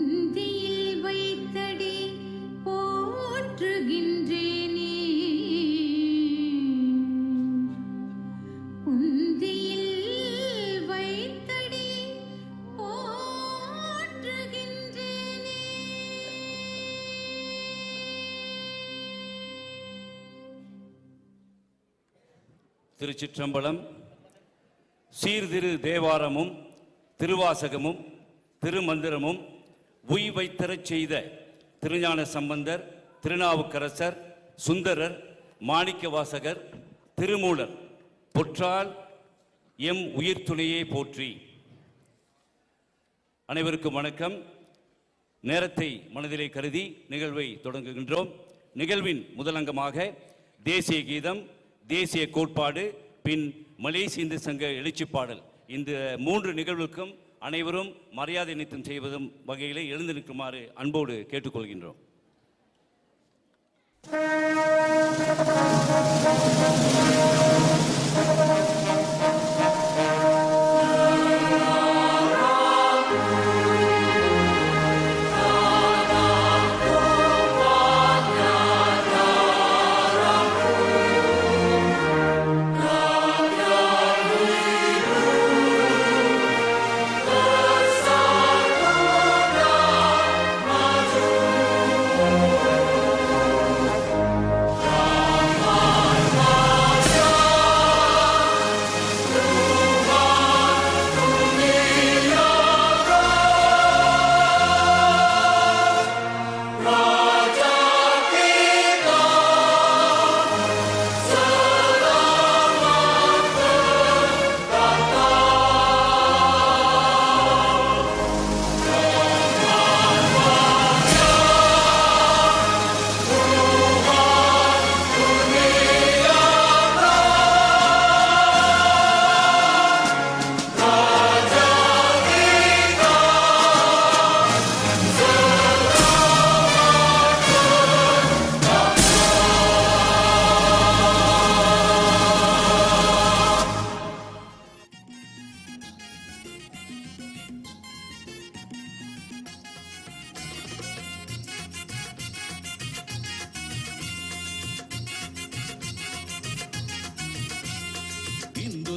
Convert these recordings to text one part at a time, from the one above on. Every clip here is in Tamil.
உந்தியில் வைத்தடி போற்றுகின்றேனே உந்தியில் வைத்தடி போற்றுகின்றேனே. திருச்சிற்றம்பலம். சீர்திரு தேவாரமும் திருவாசகமும் திருமந்திரமும் உய் வைத்தரச் செய்த திருஞான சம்பந்தர், திருநாவுக்கரசர், சுந்தரர், மாணிக்கவாசகர், திருமூலர் பொற்றால் எம் உயிர் துணையே போற்றி. அனைவருக்கும் வணக்கம். நேரத்தை மனதிலே கருதி நிகழ்வை தொடங்குகின்றோம். நிகழ்வின் முதலங்கமாக தேசிய கீதம், தேசிய கோட்பாடு, பின் மலேசிய இந்து சங்க எழுச்சி பாடல், இந்த 3 நிகழ்வுக்கும் அனைவரும் மரியாதை நிறுத்தம் செய்வதும் வகையிலே எழுந்து நிற்குமாறு அன்போடு கேட்டுக்கொள்கின்றோம்.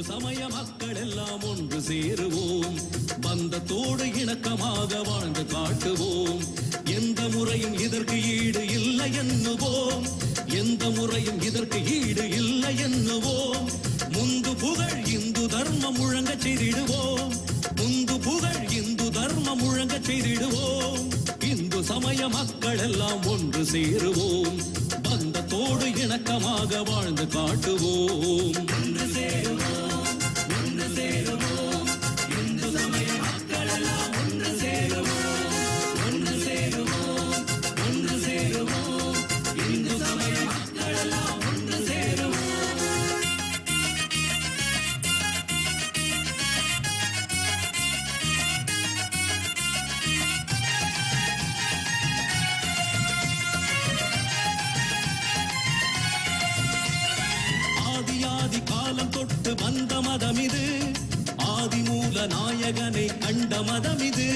சமய மக்கள் எல்லாம் ஒன்று சேருவோம், பந்தத்தோடு இணக்கமாக வாழ்ந்து காட்டுவோம். எந்த முறையும் இதற்கு ஈடு இல்லை எண்ணுவோம், எந்த முறையும் இதற்கு ஈடு இல்லை எண்ணுவோம். முந்து புகழ் இந்து தர்மம் முழங்க செய்திடுவோம், முந்து புகழ் இந்து தர்மம் முழங்க செய்திடுவோம். இந்து சமய மக்கள் எல்லாம் ஒன்று சேருவோம், பந்தத்தோடு இணக்கமாக வாழ்ந்து காட்டுவோம். ஒன்று சேருவோம், ஒன்று சேருவோம், இந்து சமய மக்கள் எல்லாம் ஒன்று சேருவோம், ஒன்று சேருவோம், ஒன்று சேருவோம், இந்து சமய மக்கள் எல்லாம் ஒன்று சேருவோம். ஆதி காலம் தொட்டு வந்த மதமிது, ஆதிமூல நாயகனை கண்ட மதமிது.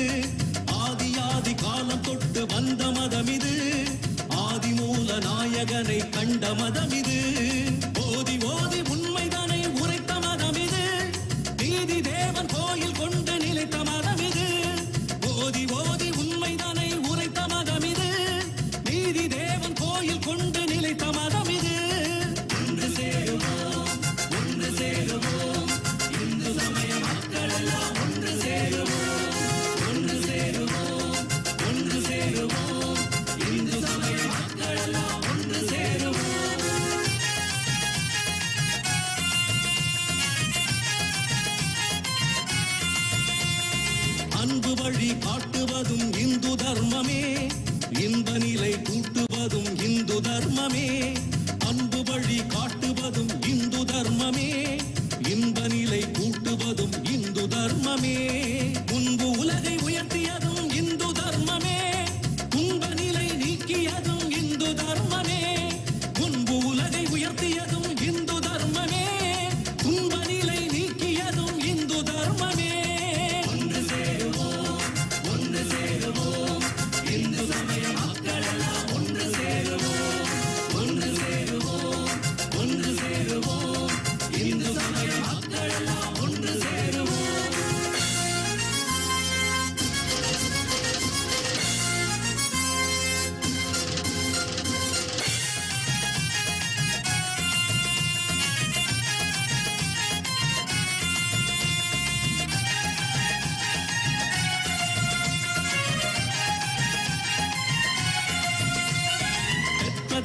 ஆதி காலம் தொட்டு வந்த மதமிது, ஆதிமூல நாயகனை கண்ட மதமிது. ஓதி ஓதி உண்மைதனை உரைத்த மதமிது, நீதி தேவன் கோயில் கொண்டு நிலைத்த மதமிது. ஓதி ஓதி உண்மைதனை உரைத்த மதமிது, நீதி தேவன் கோயில் கொண்டு நிலைத்த மதமிது. ஒன்று சேருவோம், ஒன்று சேருவோம், இந்து சமய மக்கள் எல்லாம் ஒன்று சேருவோம், ஒன்று சேருவோம், ஒன்று சேருவோம், இந்து சமய மக்கள் எல்லாம் ஒன்று சேருவோம். அன்பு வழி காட்டுவதும் இந்து தர்மமே, இன்ப நிலை கூட்டுவதும் இந்து தர்மமே. அன்பு வழி காட்டுவதும் இந்து தர்மமே, இன்ப நிலை கூட்டுவதும் இந்து தர்மமே. முன்பு உலகை உயர்த்தியதும் இந்து தர்மமே, துன்ப நிலை நீக்கியதும் இந்து தர்மமே. முன்பு உலகை உயர்த்தியதும் இந்து தர்மமே, துன்ப நிலை நீக்கியதும் இந்து தர்மமே. ஒன்று சேருவோம், ஒன்று சேருவோம்,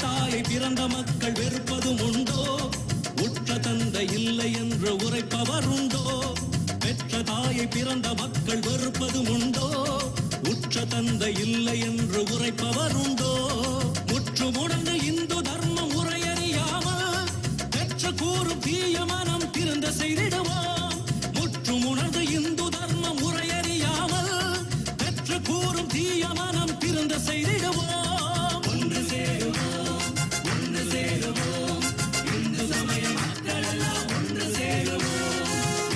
தாயை பிறந்த மக்கள் வெறுப்பதும் உண்டோ? உற்ற தந்தை இல்லை என்று உரைப்பவர் உண்டோ? பெற்ற தாயை பிறந்த மக்கள் வெறுப்பதும் உண்டோ? உற்ற தந்தை இல்லை என்று உரைப்பவர் உண்டோ? முற்றுமுடங்கு இந்து தர்மம் உரையறியாமல் பெற்ற கூறும் தீய மனம் திருந்த செய்திடுவோம். முற்றுமுணர்ந்து இந்து தர்மம் உரையறியாமல் பெற்ற கூறும் தீய மனம் திருந்த செய்திடுவோம். ஒன்று சேருவோம், ஒன்று சேருவோம், இந்து சமய மக்கள் எல்லாம் ஒன்று சேருவோம்.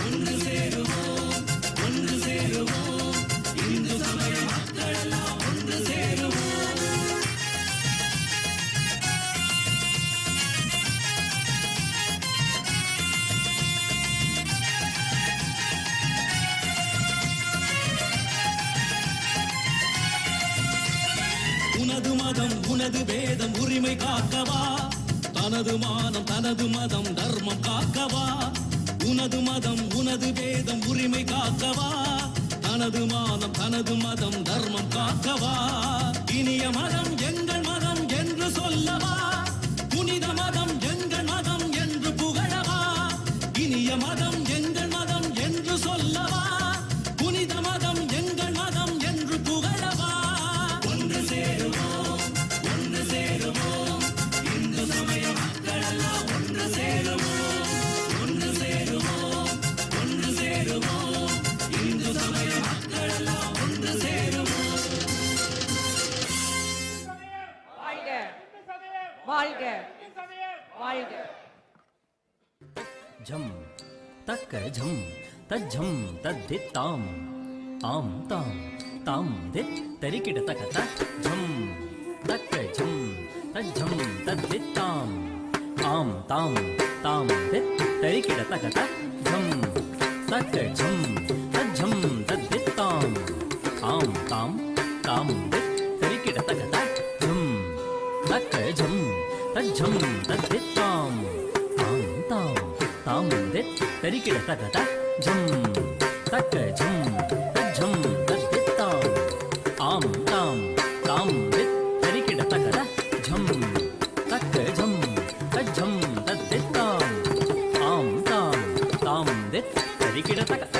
ஒன்று சேருவோம், ஒன்று சேருவோம், இந்து சமய மக்கள் எல்லாம் ஒன்று சேருவோம். உனது மதம் உனது வேதம் உரிமை காக்கவா? தனது மானம் தனது மதம் தர்மம் காக்கவா? உனது மதம் உனது வேதம் உரிமை காக்கவா? தனது மானம் தனது மதம் தர்மம் காக்கவா? இனிய மதம் எங்கள் மதம் என்று சொல்லவா? புனித மதம் எங்கள் மதம் என்று புகழவா? இனிய மதம் எங்கள் மதம் என்று சொல்லவா? புனித மதம் எங்கள் மதம் என்று புகழவா? ஒன்று சேருவோம், ஒன்று சேருவோம், இந்து சமய மக்கள் எல்லாம் ஒன்று சேருவோம். ஒன்று சேருவோம், ஒன்று சேருவோம், இந்து சமய மக்கள் எல்லாம் ஒன்று சேருவோம். வாழ்க வாழ்க வாழ்க. झम तक झम तज्झम तद्धित्ताम आम ताम ताम दित तरिकिड तकत झम तक झम तज्झम तद्धित्ताम आम ताम ताम दित तरिकिड तकत झम तक झम तज्झम तद्धित्ताम आम ताम ताम दित तरिकिड तकत झम तक झम तज्झम तद्धित्ताम आम ताम ताम दित तरिकिड तकत झम तक झम तज्झम तद्धित्ताम आम ताम ताम दित तरिकिड तकत झम तक झम तज्झम तद्धित्ताम आम ताम ताम दित तरिकिड तकत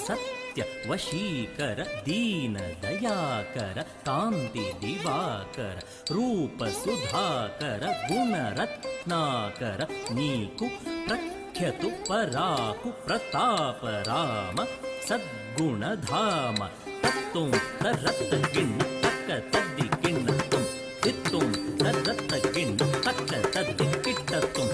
सत्य वशीकर दीन दयाकर कांति दिवाकर रूप सुधाकर गुण रत्नाकर नीकु प्रख्यतु पराकु प्रताप राम सद्गुण धाम तत्तुम तरत गिण तक तद्दि गिण तुम तित्तुम तरत गिण तक तद्दि किट्ट तुम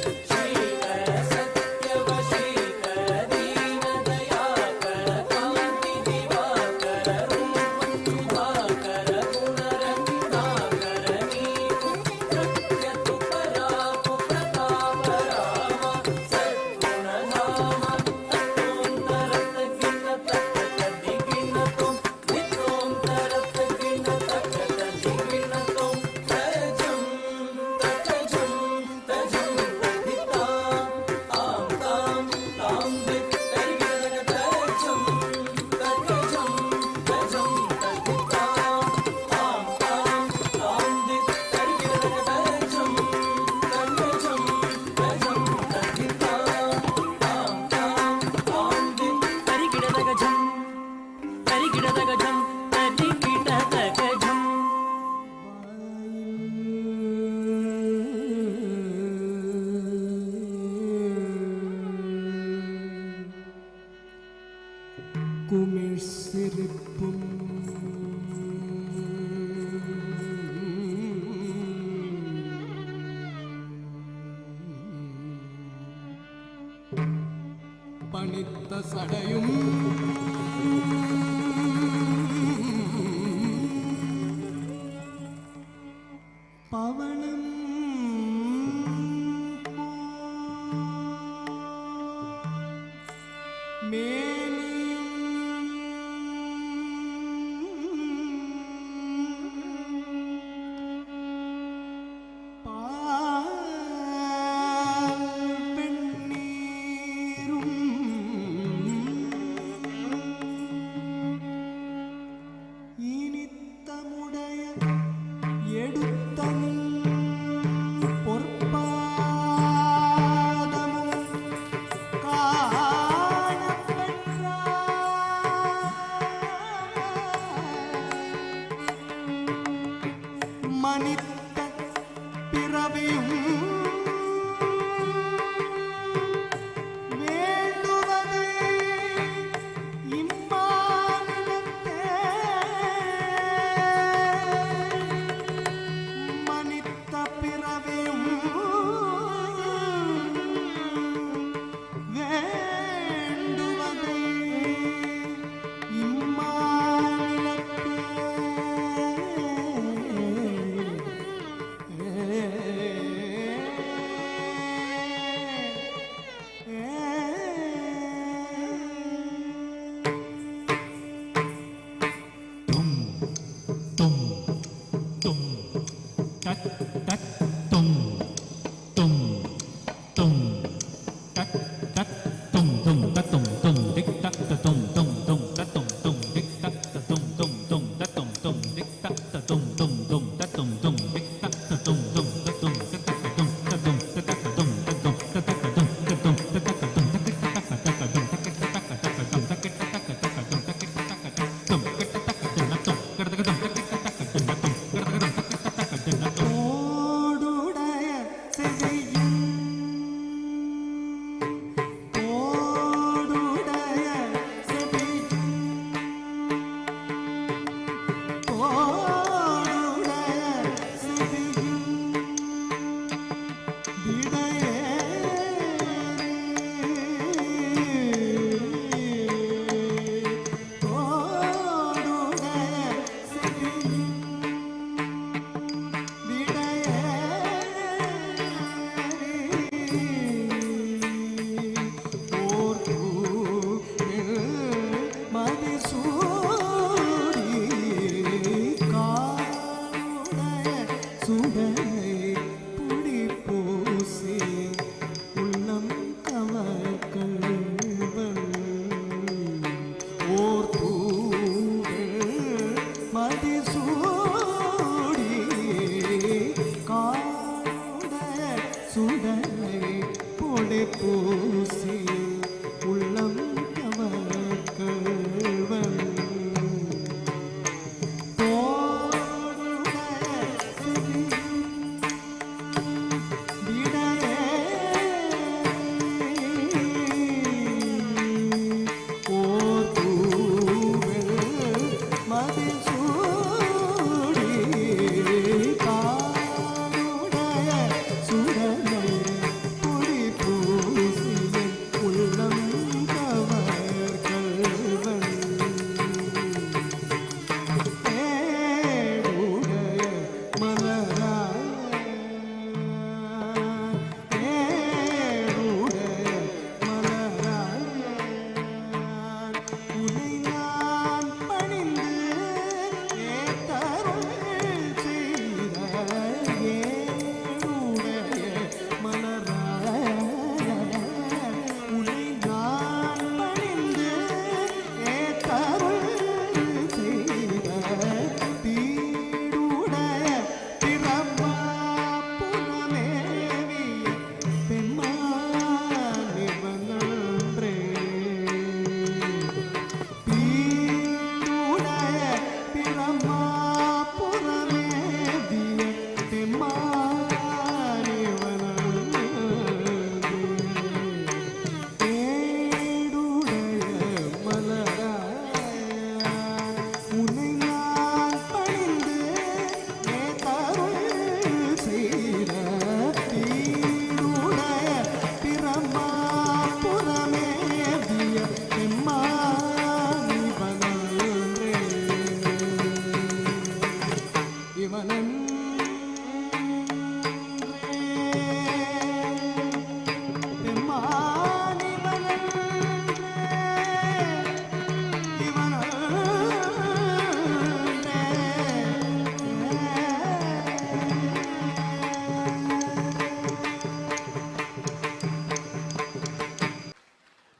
சிரிப்பும் பணித்த சடையும் பவனம் மனித்த பிறவியும் வேண்டுவதே இம்மாநிலத்தே மனித்த பிறவியும் வேண்டுவதே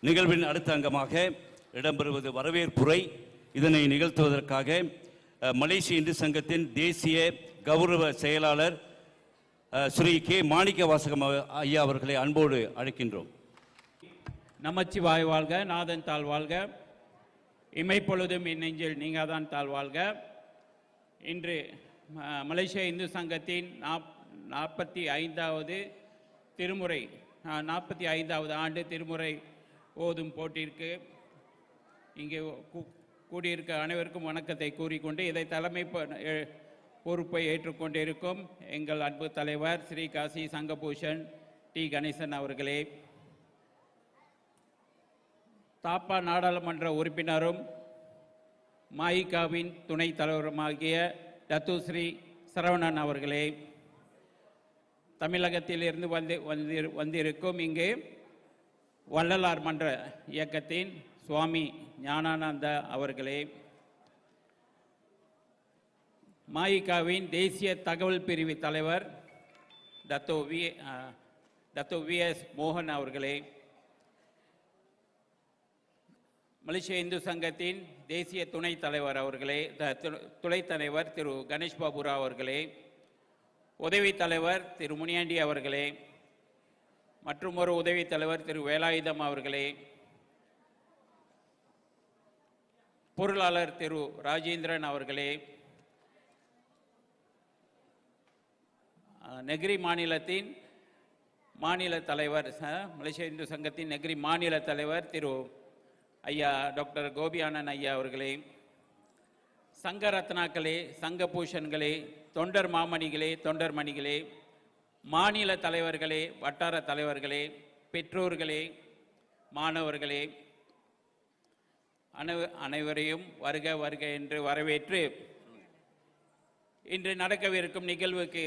நிகழ்வின் அடுத்த அங்கமாக இடம்பெறுவது வரவேற்புரை. இதனை நிகழ்த்துவதற்காக மலேசிய இந்து சங்கத்தின் தேசிய கௌரவ செயலாளர் ஸ்ரீ கே மாணிக்க வாசகம் ஐயா அவர்களை அன்போடு அழைக்கின்றோம். நமச்சிவாய் வாழ்க, நாதன் தாழ் வாழ்க, இமைப்பொழுதும் நெஞ்சில் நீங்காதான் தாழ் வாழ்க. இன்று மலேசிய இந்து சங்கத்தின் 45வது திருமுறை 45வது ஆண்டு திருமுறை ஓதும் போட்டிற்கு இங்கே கூடியிருக்க அனைவருக்கும் வணக்கத்தை கூறிக்கொண்டு இதை தலைமை பொறுப்பை ஏற்றுக்கொண்டிருக்கும் எங்கள் அன்பு தலைவர் ஸ்ரீ காசி சங்கபூஷன் டி கணேசன் அவர்களே, தாப்பா நாடாளுமன்ற உறுப்பினரும் மாயிகாவின் துணைத் தலைவருமாகிய டத்து ஸ்ரீ சரவணன் அவர்களே, தமிழகத்திலிருந்து வந்திருக்கும் இங்கே வள்ளலார் மன்ற இயக்கத்தின் சுவாமி ஞானானந்த அவர்களே, மாயிகாவின் தேசிய தகவல் பிரிவு தலைவர் டத்தோ வி.எஸ். மோகன் அவர்களே, மலேசிய இந்து சங்கத்தின் தேசிய துணைத் தலைவர் அவர்களே, துணைத் தலைவர் திரு கணேஷ் பாபுரா அவர்களே, உதவி தலைவர் திரு முனியாண்டி அவர்களே, மற்றும் ஒரு உதவி தலைவர் திரு வேலாயுதம் அவர்களே, பொருளாளர் திரு ராஜேந்திரன் அவர்களே, நெகிரி மாநிலத்தின் மாநில தலைவர் மலேசிய இந்து சங்கத்தின் நெகிரி மாநில தலைவர் திரு ஐயா டாக்டர் கோபியானன் ஐயா அவர்களே, சங்க ரத்னாக்களே, சங்க பூஷன்களே, தொண்டர் மாமணிகளே, தொண்டர் மணிகளே, மாநில தலைவர்களே, வட்டார தலைவர்களே, பெற்றோர்களே, மாணவர்களே, அனைவரையும் வருக வருக என்று வரவேற்று இன்று நடக்கவிருக்கும் நிகழ்வுக்கு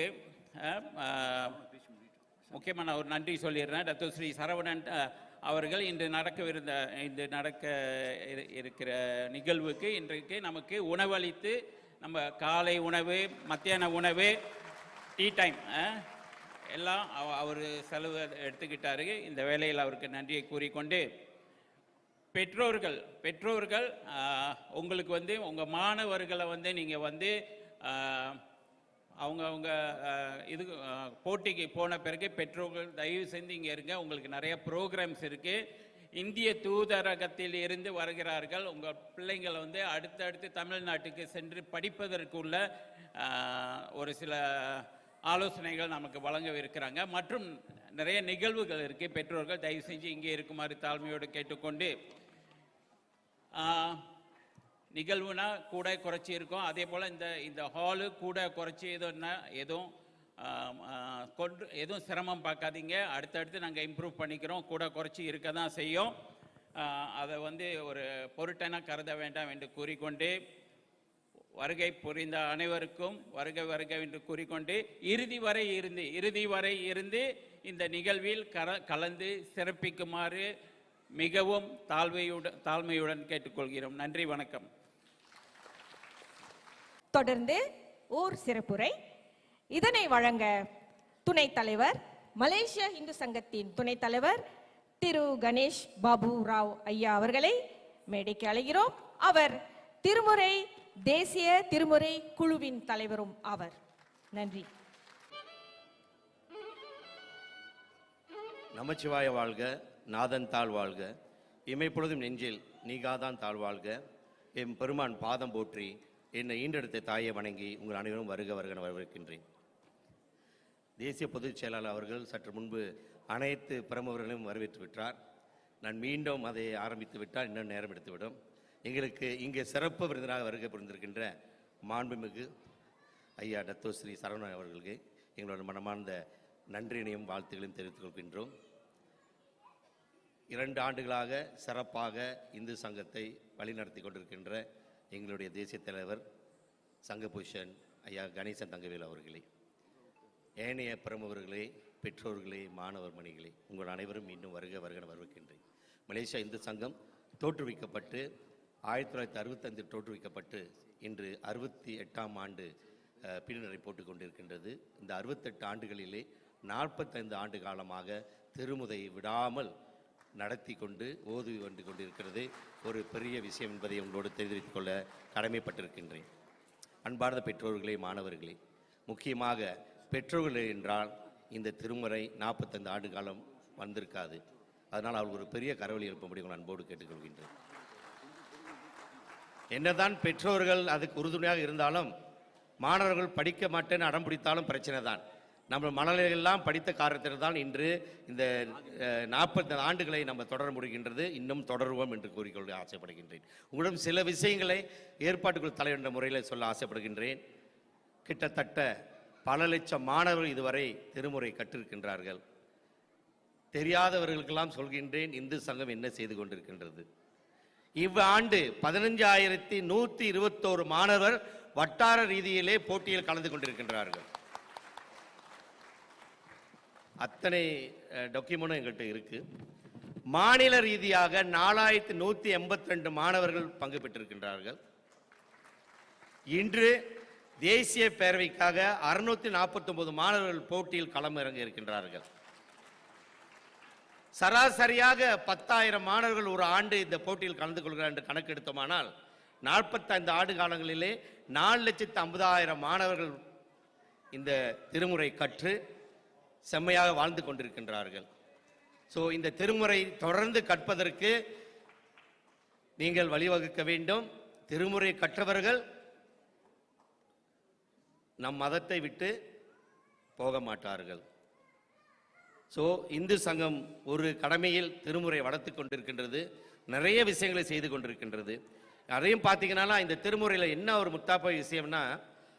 முக்கியமான ஒரு நன்றி சொல்லிடுறேன். டாக்டர் ஸ்ரீ சரவணன் அவர்கள் இன்று நடக்க இருக்கிற நிகழ்வுக்கு இன்றைக்கு நமக்கு உணவளித்து நம்ம காலை உணவு, மத்தியான உணவு, டீ டைம் எல்லாம் அவர் செலவு எடுத்துக்கிட்டாரு. இந்த வேளையில் அவருக்கு நன்றியை கூறிக்கொண்டு, பெற்றோர்கள் உங்களுக்கு உங்கள் மாணவர்களை நீங்கள் அவங்க இது போட்டிக்கு போன பிறகு பெற்றோர்கள் தயவு செஞ்சு இங்கே இருங்க. உங்களுக்கு நிறைய ப்ரோக்ராம்ஸ் இருக்குது. இந்திய தூதரகத்தில் இருந்து வருகிறார்கள். உங்கள் பிள்ளைங்களை அடுத்தடுத்து தமிழ்நாட்டுக்கு சென்று படிப்பதற்குள்ள ஒரு சில ஆலோசனைகள் நமக்கு வழங்கவிருக்கிறாங்க. மற்றும் நிறைய நிகழ்வுகள் இருக்குது. பெற்றோர்கள் தயவு செஞ்சு இங்கே இருக்குமாறு தாழ்மையோடு கேட்டுக்கொண்டு, நிகழ்வுனா கூட குறைச்சி இருக்கும். அதே போல் இந்த ஹாலு கூட குறைச்சி எதுவும் சிரமம் பார்க்காதீங்க. அடுத்தடுத்து நாங்கள் இம்ப்ரூவ் பண்ணிக்கிறோம். கூட குறைச்சி இருக்க தான் செய்யும். அதை ஒரு பொருட்டென கருத வேண்டாம் என்று கூறிக்கொண்டு, வருகை புரிந்த அனைவருக்கும் வருக வருக என்று கூறிக்கொண்டு, இறுதி வரை இருந்து இந்த நிகழ்வில் கலந்து சிறப்பிக்குமாறு மிகவும் தாழ்மையுடன் கேட்டுக்கொள்கிறோம். நன்றி, வணக்கம். தொடர்ந்து ஓர் சிறப்புரை. இதனை வழங்க துணைத் தலைவர், மலேசிய இந்து சங்கத்தின் துணைத் தலைவர் திரு கணேஷ் பாபு ராவ் ஐயா அவர்களை மேடைக்கு அழைக்கிறோம். அவர் தேசிய திருமுறை குழுவின் தலைவரும் ஆவர். நன்றி. நமச்சிவாய வாழ்க, நாதன் தாழ் வாழ்க, இமைப்பொழுதும் நெஞ்சில் நீகாதான் தாழ் வாழ்க. என் பெருமான் பாதம் போற்றி என்னை ஈண்டெடுத்த தாயை வணங்கி உங்கள் அனைவரும் வருக வருக வரவேற்கின்றேன். தேசிய பொதுச் செயலாளர் அவர்கள் சற்று முன்பு அனைத்து பிரமுகர்களையும் வரவேற்று விட்டார். நான் மீண்டும் அதை ஆரம்பித்து விட்டால் இன்னும் நேரம் எடுத்துவிடும். எங்களுக்கு இங்கே சிறப்பு விருந்தினராக வருகை புரிந்திருக்கின்ற மாண்புமிகு ஐயா டத்தோ ஸ்ரீ சரவணன் அவர்களுக்கு எங்களோட மனமார்ந்த நன்றியினையும் வாழ்த்துக்களையும் தெரிவித்துக் கொள்கின்றோம். 2 ஆண்டுகளாக சிறப்பாக இந்து சங்கத்தை வழிநடத்தி கொண்டிருக்கின்ற எங்களுடைய தேசிய தலைவர் சங்கபூஷன் ஐயா கணேசன் தங்கவேல் அவர்களே, ஏனைய பிரமுகர்களே, பெற்றோர்களே, மாணவர் மணிகளே, உங்கள் அனைவரும் மீண்டும் வருக வருக வரவேற்கின்றேன். மலேசியா இந்து சங்கம் தோற்றுவிக்கப்பட்டு 1965 தோற்றுவிக்கப்பட்டு இன்று 68ஆம் ஆண்டு பின்னரை போட்டு கொண்டிருக்கின்றது. இந்த 68 ஆண்டுகளிலே 45 ஆண்டு காலமாக திருமுதை விடாமல் நடத்தி கொண்டு ஓதி வந்து கொண்டிருக்கிறது ஒரு பெரிய விஷயம் என்பதை உங்களோடு தெரிவித்துக் கொள்ள கடமைப்பட்டிருக்கின்றேன். அன்பார்ந்த பெற்றோர்களே, மாணவர்களே, முக்கியமாக பெற்றோர்கள் என்றால் இந்த திருமுறை 45 ஆண்டு காலம் வந்திருக்காது. அதனால் அவர்கள் ஒரு பெரிய கரவொலி எழுப்பும்படி உங்கள் அன்போடு கேட்டுக்கொள்கின்றேன். என்னதான் பெற்றோர்கள் அதுக்கு உறுதுணையாக இருந்தாலும் மாணவர்கள் படிக்க மாட்டேன்னு அடம் பிடித்தாலும் பிரச்சனை தான். நம்ம மனநிலையெல்லாம் படித்த காரணத்தில் தான் இன்று இந்த 40 ஆண்டுகளை நம்ம தொடர முடிகின்றது. இன்னும் தொடருவோம் என்று கூறிக்கொள்ள ஆசைப்படுகின்றேன். உங்களிடம் சில விஷயங்களை ஏற்பாட்டுக்குழு தலைவர் என்ற முறையில் சொல்ல ஆசைப்படுகின்றேன். கிட்டத்தட்ட பல லட்சம் மாணவர்கள் இதுவரை திருமுறை கற்றிருக்கின்றார்கள். தெரியாதவர்களுக்கெல்லாம் சொல்கின்றேன், இந்து சங்கம் என்ன செய்து கொண்டிருக்கின்றது. இவ்வாண்டு 15,121 மாணவர் வட்டார ரீதியிலே போட்டியில் கலந்து கொண்டிருக்கின்றார்கள். அத்தனை டாக்குமெண்ட்டும் எங்கள்கிட்ட இருக்கு. மாநில ரீதியாக 4,182 மாணவர்கள் பங்கு பெற்றிருக்கின்றார்கள். இன்று தேசிய பேரவைக்காக 649 மாணவர்கள் போட்டியில் களமிறங்க இருக்கின்றார்கள். சராசரியாக 10,000 மாணவர்கள் ஒரு ஆண்டு இந்த போட்டியில் கலந்து கொள்கிறார் என்று கணக்கெடுத்தோமானால் 45 ஆண்டு காலங்களிலே 4,50,000 மாணவர்கள் இந்த திருமுறை கற்று செம்மையாக வாழ்ந்து கொண்டிருக்கின்றார்கள். ஸோ இந்த திருமுறை தொடர்ந்து கற்பதற்கு நீங்கள் வழிவகுக்க வேண்டும். திருமுறை கற்றவர்கள் நம் மதத்தை விட்டு போக மாட்டார்கள். ஸோ இந்து சங்கம் ஒரு கடமையில் திருமுறை வளர்த்து கொண்டிருக்கின்றது. நிறைய விஷயங்களை செய்து கொண்டிருக்கின்றது. அதையும் பார்த்தீங்கன்னா இந்த திருமுறையில் என்ன ஒரு முத்தாப்ப விஷயம்னா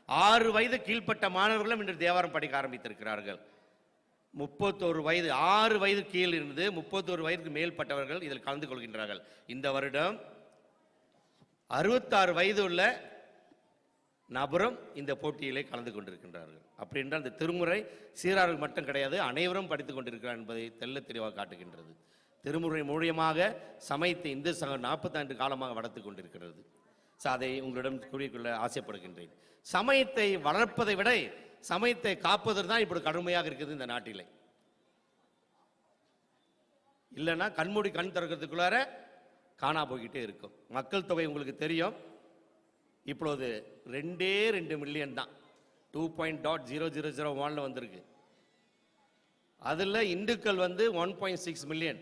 6 வயது கீழ்ப்பட்ட மாணவர்களும் இன்று தேவாரம் படிக்க ஆரம்பித்திருக்கிறார்கள். 31 வயது 6 வயது கீழ் இருந்து 31 வயதுக்கு மேல்பட்டவர்கள் இதில் கலந்து கொள்கின்றார்கள். இந்த வருடம் 66 வயது உள்ள நபரும் இந்த போட்டியிலே கலந்து கொண்டிருக்கின்றார்கள். அப்படி என்றால் இந்த திருமுறை சீரார்கள் மட்டும் கிடையாது, அனைவரும் படித்துக் கொண்டிருக்கிறார் என்பதை தெல்ல தெளிவாக காட்டுகின்றது. திருமுறை மூலியமாக சமயத்தை இந்து சங்கம் 40 காலமாக வளர்த்து கொண்டிருக்கிறது. ஸோ அதை உங்களிடம் கூறிக்கொள்ள ஆசைப்படுகின்றேன். சமயத்தை வளர்ப்பதை விட சமயத்தை காப்பது தான் இப்படி கடுமையாக இருக்குது இந்த நாட்டிலே. இல்லைன்னா கண்மூடி கண் திறக்கிறதுக்குள்ளார காணா போய்கிட்டே இருக்கும். மக்கள் தொகை உங்களுக்கு தெரியும், இப்பொழுது 2 மில்லியன் தான். 2.0001 வந்திருக்கு. அதில் இந்துக்கள் 1.6 மில்லியன்.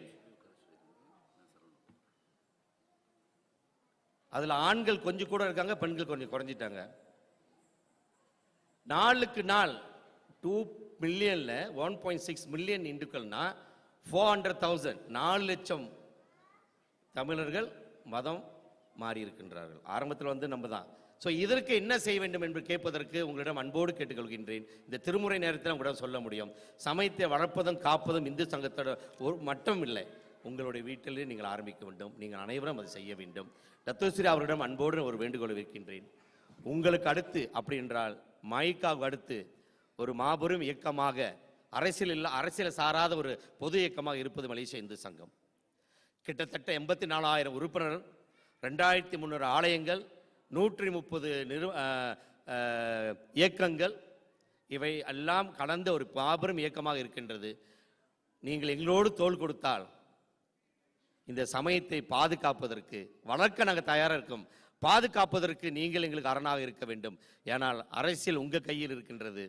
அதில் ஆண்கள் கொஞ்சம் கூட இருக்காங்க, பெண்கள் கொஞ்சம் குறைஞ்சிட்டாங்க. நாளுக்கு நாள் 2 மில்லியன்ல 1.6 மில்லியன் இந்துக்கள்னா 400,000 4 லட்சம் தமிழர்கள் மதம் மாறி இருக்கின்றார்கள். ஆரம்பத்தில் நம்ம தான். ஸோ இதற்கு என்ன செய்ய வேண்டும் என்று கேட்பதற்கு உங்களிடம் அன்போடு கேட்டுக்கொள்கின்றேன். இந்த திருமுறை நேரத்தில் உங்களிடம் சொல்ல முடியும். சமயத்தை வளர்ப்பதும் காப்பதும் இந்து சங்கத்தோட ஒரு மட்டும் இல்லை, உங்களுடைய வீட்டிலே நீங்கள் ஆரம்பிக்க வேண்டும். நீங்கள் அனைவரும் அதை செய்ய வேண்டும். தத்துவஸ்ரீ அவரிடம் அன்போடு ஒரு வேண்டுகோளை வைக்கின்றேன். உங்களுக்கு அடுத்து அப்படி என்றால் மாய்க்காவுக்கு அடுத்து ஒரு மாபெரும் இயக்கமாக அரசியல் சாராத ஒரு பொது இயக்கமாக இருப்பது மலேசிய இந்து சங்கம். கிட்டத்தட்ட 84,000 உறுப்பினர்கள், 2,300 ஆலயங்கள், 130 இயக்கங்கள், இவை எல்லாம் கலந்த ஒரு மாபெரும் இயக்கமாக இருக்கின்றது. நீங்கள் எங்களோடு தோள் கொடுத்தால் இந்த சமயத்தை பாதுகாப்பதற்கு, வளர்க்க நாங்கள் தயாராக இருக்கோம். பாதுகாப்பதற்கு நீங்கள் எங்களுக்கு அரணாக இருக்க வேண்டும். ஏனால் அரசியல் உங்கள் கையில் இருக்கின்றது.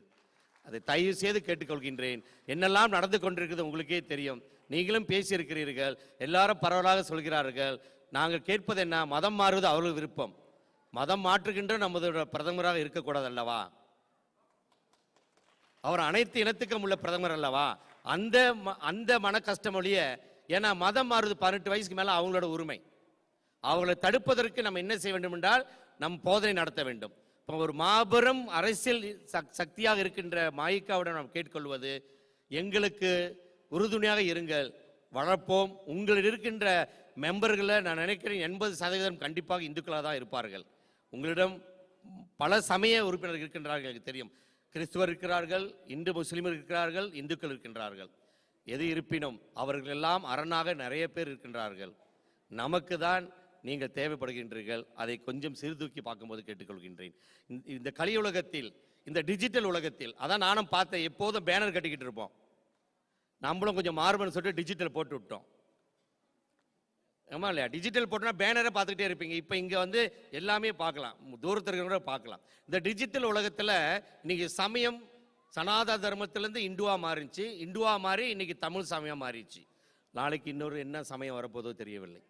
அதை தயவு செய்து கேட்டுக்கொள்கின்றேன். என்னெல்லாம் நடந்து கொண்டிருக்கிறது உங்களுக்கே தெரியும். நீங்களும் பேசியிருக்கிறீர்கள், எல்லாரும் பரவலாக சொல்கிறார்கள். நாங்கள் கேட்பது என்ன? மதம் மாறுவது அவர்கள் விருப்பம். மதம் மாற்றுகின்ற நமது பிரதமராக இருக்கக்கூடாது அல்லவா? அவர் அனைத்து இனத்துக்கும் உள்ள பிரதமர் அல்லவா? அந்த மன கஷ்டம் ஒழிய, ஏன்னா மதம் மாறுவது 18 வயசுக்கு மேலே அவங்களோட உரிமை. அவர்களை தடுப்பதற்கு நம்ம என்ன செய்ய வேண்டும் என்றால் நம் போதனை நடத்த வேண்டும். இப்போ ஒரு மாபெரும் அரசியல் சக்தியாக இருக்கின்ற மாயிக்காவுடன் நாம் கேட்டுக்கொள்வது, எங்களுக்கு உறுதுணையாக இருங்கள், வளர்ப்போம். உங்களில் இருக்கின்ற மெம்பர்களை நான் நினைக்கிறேன் 80% கண்டிப்பாக இந்துக்களாக தான் இருப்பார்கள். உங்களிடம் பல சமய உறுப்பினர்கள் இருக்கின்றார்கள், எனக்கு தெரியும். கிறிஸ்துவர் இருக்கிறார்கள், இந்து முஸ்லீம்கள் இருக்கிறார்கள், இந்துக்கள் இருக்கின்றார்கள். எது இருப்பினும் அவர்கள் எல்லாம் அரணாக நிறைய பேர் இருக்கின்றார்கள். நமக்கு தான் நீங்கள் தேவைப்படுகின்றீர்கள். அதை கொஞ்சம் சீர்தூக்கி பார்க்கும்போது கேட்டுக்கொள்கின்றேன். இந்த கலியுலகத்தில், இந்த டிஜிட்டல் உலகத்தில், அதான் நானும் பார்த்தேன். எப்போதும் பேனர் கட்டிக்கிட்டு இருப்போம். நம்மளும் கொஞ்சம் மாறுபன்னு சொல்லிட்டு டிஜிட்டல் போட்டு விட்டோம். ஆமா இல்லையா? டிஜிட்டல் போட்டோன்னா பேனரை பார்த்துக்கிட்டே இருப்பீங்க. இப்போ இங்கே வந்து எல்லாமே பார்க்கலாம், தூரத்தில் இருக்கிறவங்க பார்க்கலாம். இந்த டிஜிட்டல் உலகத்தில் இன்னைக்கு சமயம் சனாதன தர்மத்திலேருந்து இந்துவா மாறிச்சு, இந்துவா மாறி இன்னைக்கு தமிழ் சமயம் மாறிடுச்சு. நாளைக்கு இன்னொரு என்ன சமயம் வரப்போதோ தெரியவில்லை.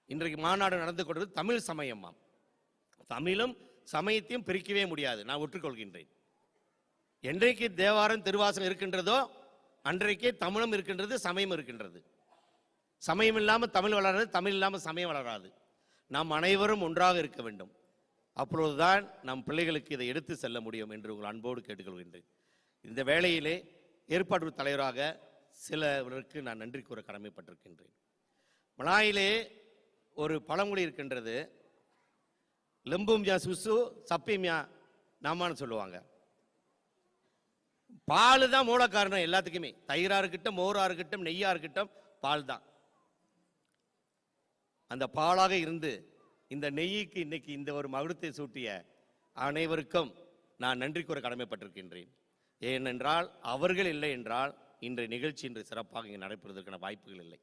இன்றைக்கு மாநாடு நடந்து கொண்டது தமிழ் சமயமாம். தமிழும் சமயத்தையும் பிரிக்கவே முடியாது, நான் ஒற்றுக்கொள்கின்றேன். என்றைக்கு தேவாரம் திருவாசகம் இருக்கின்றதோ அன்றைக்கே தமிழும் இருக்கின்றது, சமயம் இருக்கின்றது. சமயம் இல்லாமல் தமிழ் வளராது, தமிழ் இல்லாமல் சமயம் வளராது. நாம் அனைவரும் ஒன்றாக இருக்க வேண்டும். அப்பொழுதுதான் நம் பிள்ளைகளுக்கு இதை எடுத்து செல்ல முடியும் என்று உங்கள் அன்போடு கேட்டுக்கொள்கின்றேன். இந்த வேளையிலே ஏற்பாடு தலைவராக சிலருக்கு நான் நன்றி கூற கடமைப்பட்டிருக்கின்றேன். மலாயிலே ஒரு பழமொழி இருக்கின்றது, லெம்பும்யா சுசு சப்பிம்யா நாமான்னு சொல்லுவாங்க. பால் தான் மூல காரணம் எல்லாத்துக்குமே. தயிரா இருக்கட்டும், மோரா இருக்கட்டும், நெய்யா இருக்கட்டும், பால் தான். அந்த பாலாக இருந்து இந்த நெய்யுக்கு இன்னைக்கு இந்த ஒரு மகுடத்தை சூட்டிய அனைவருக்கும் நான் நன்றி கூற கடமைப்பட்டிருக்கின்றேன். ஏனென்றால் அவர்கள் இல்லை என்றால் இன்றைய நிகழ்ச்சி இன்று சிறப்பாக இங்கே நடைபெறுவதற்கான வாய்ப்புகள் இல்லை.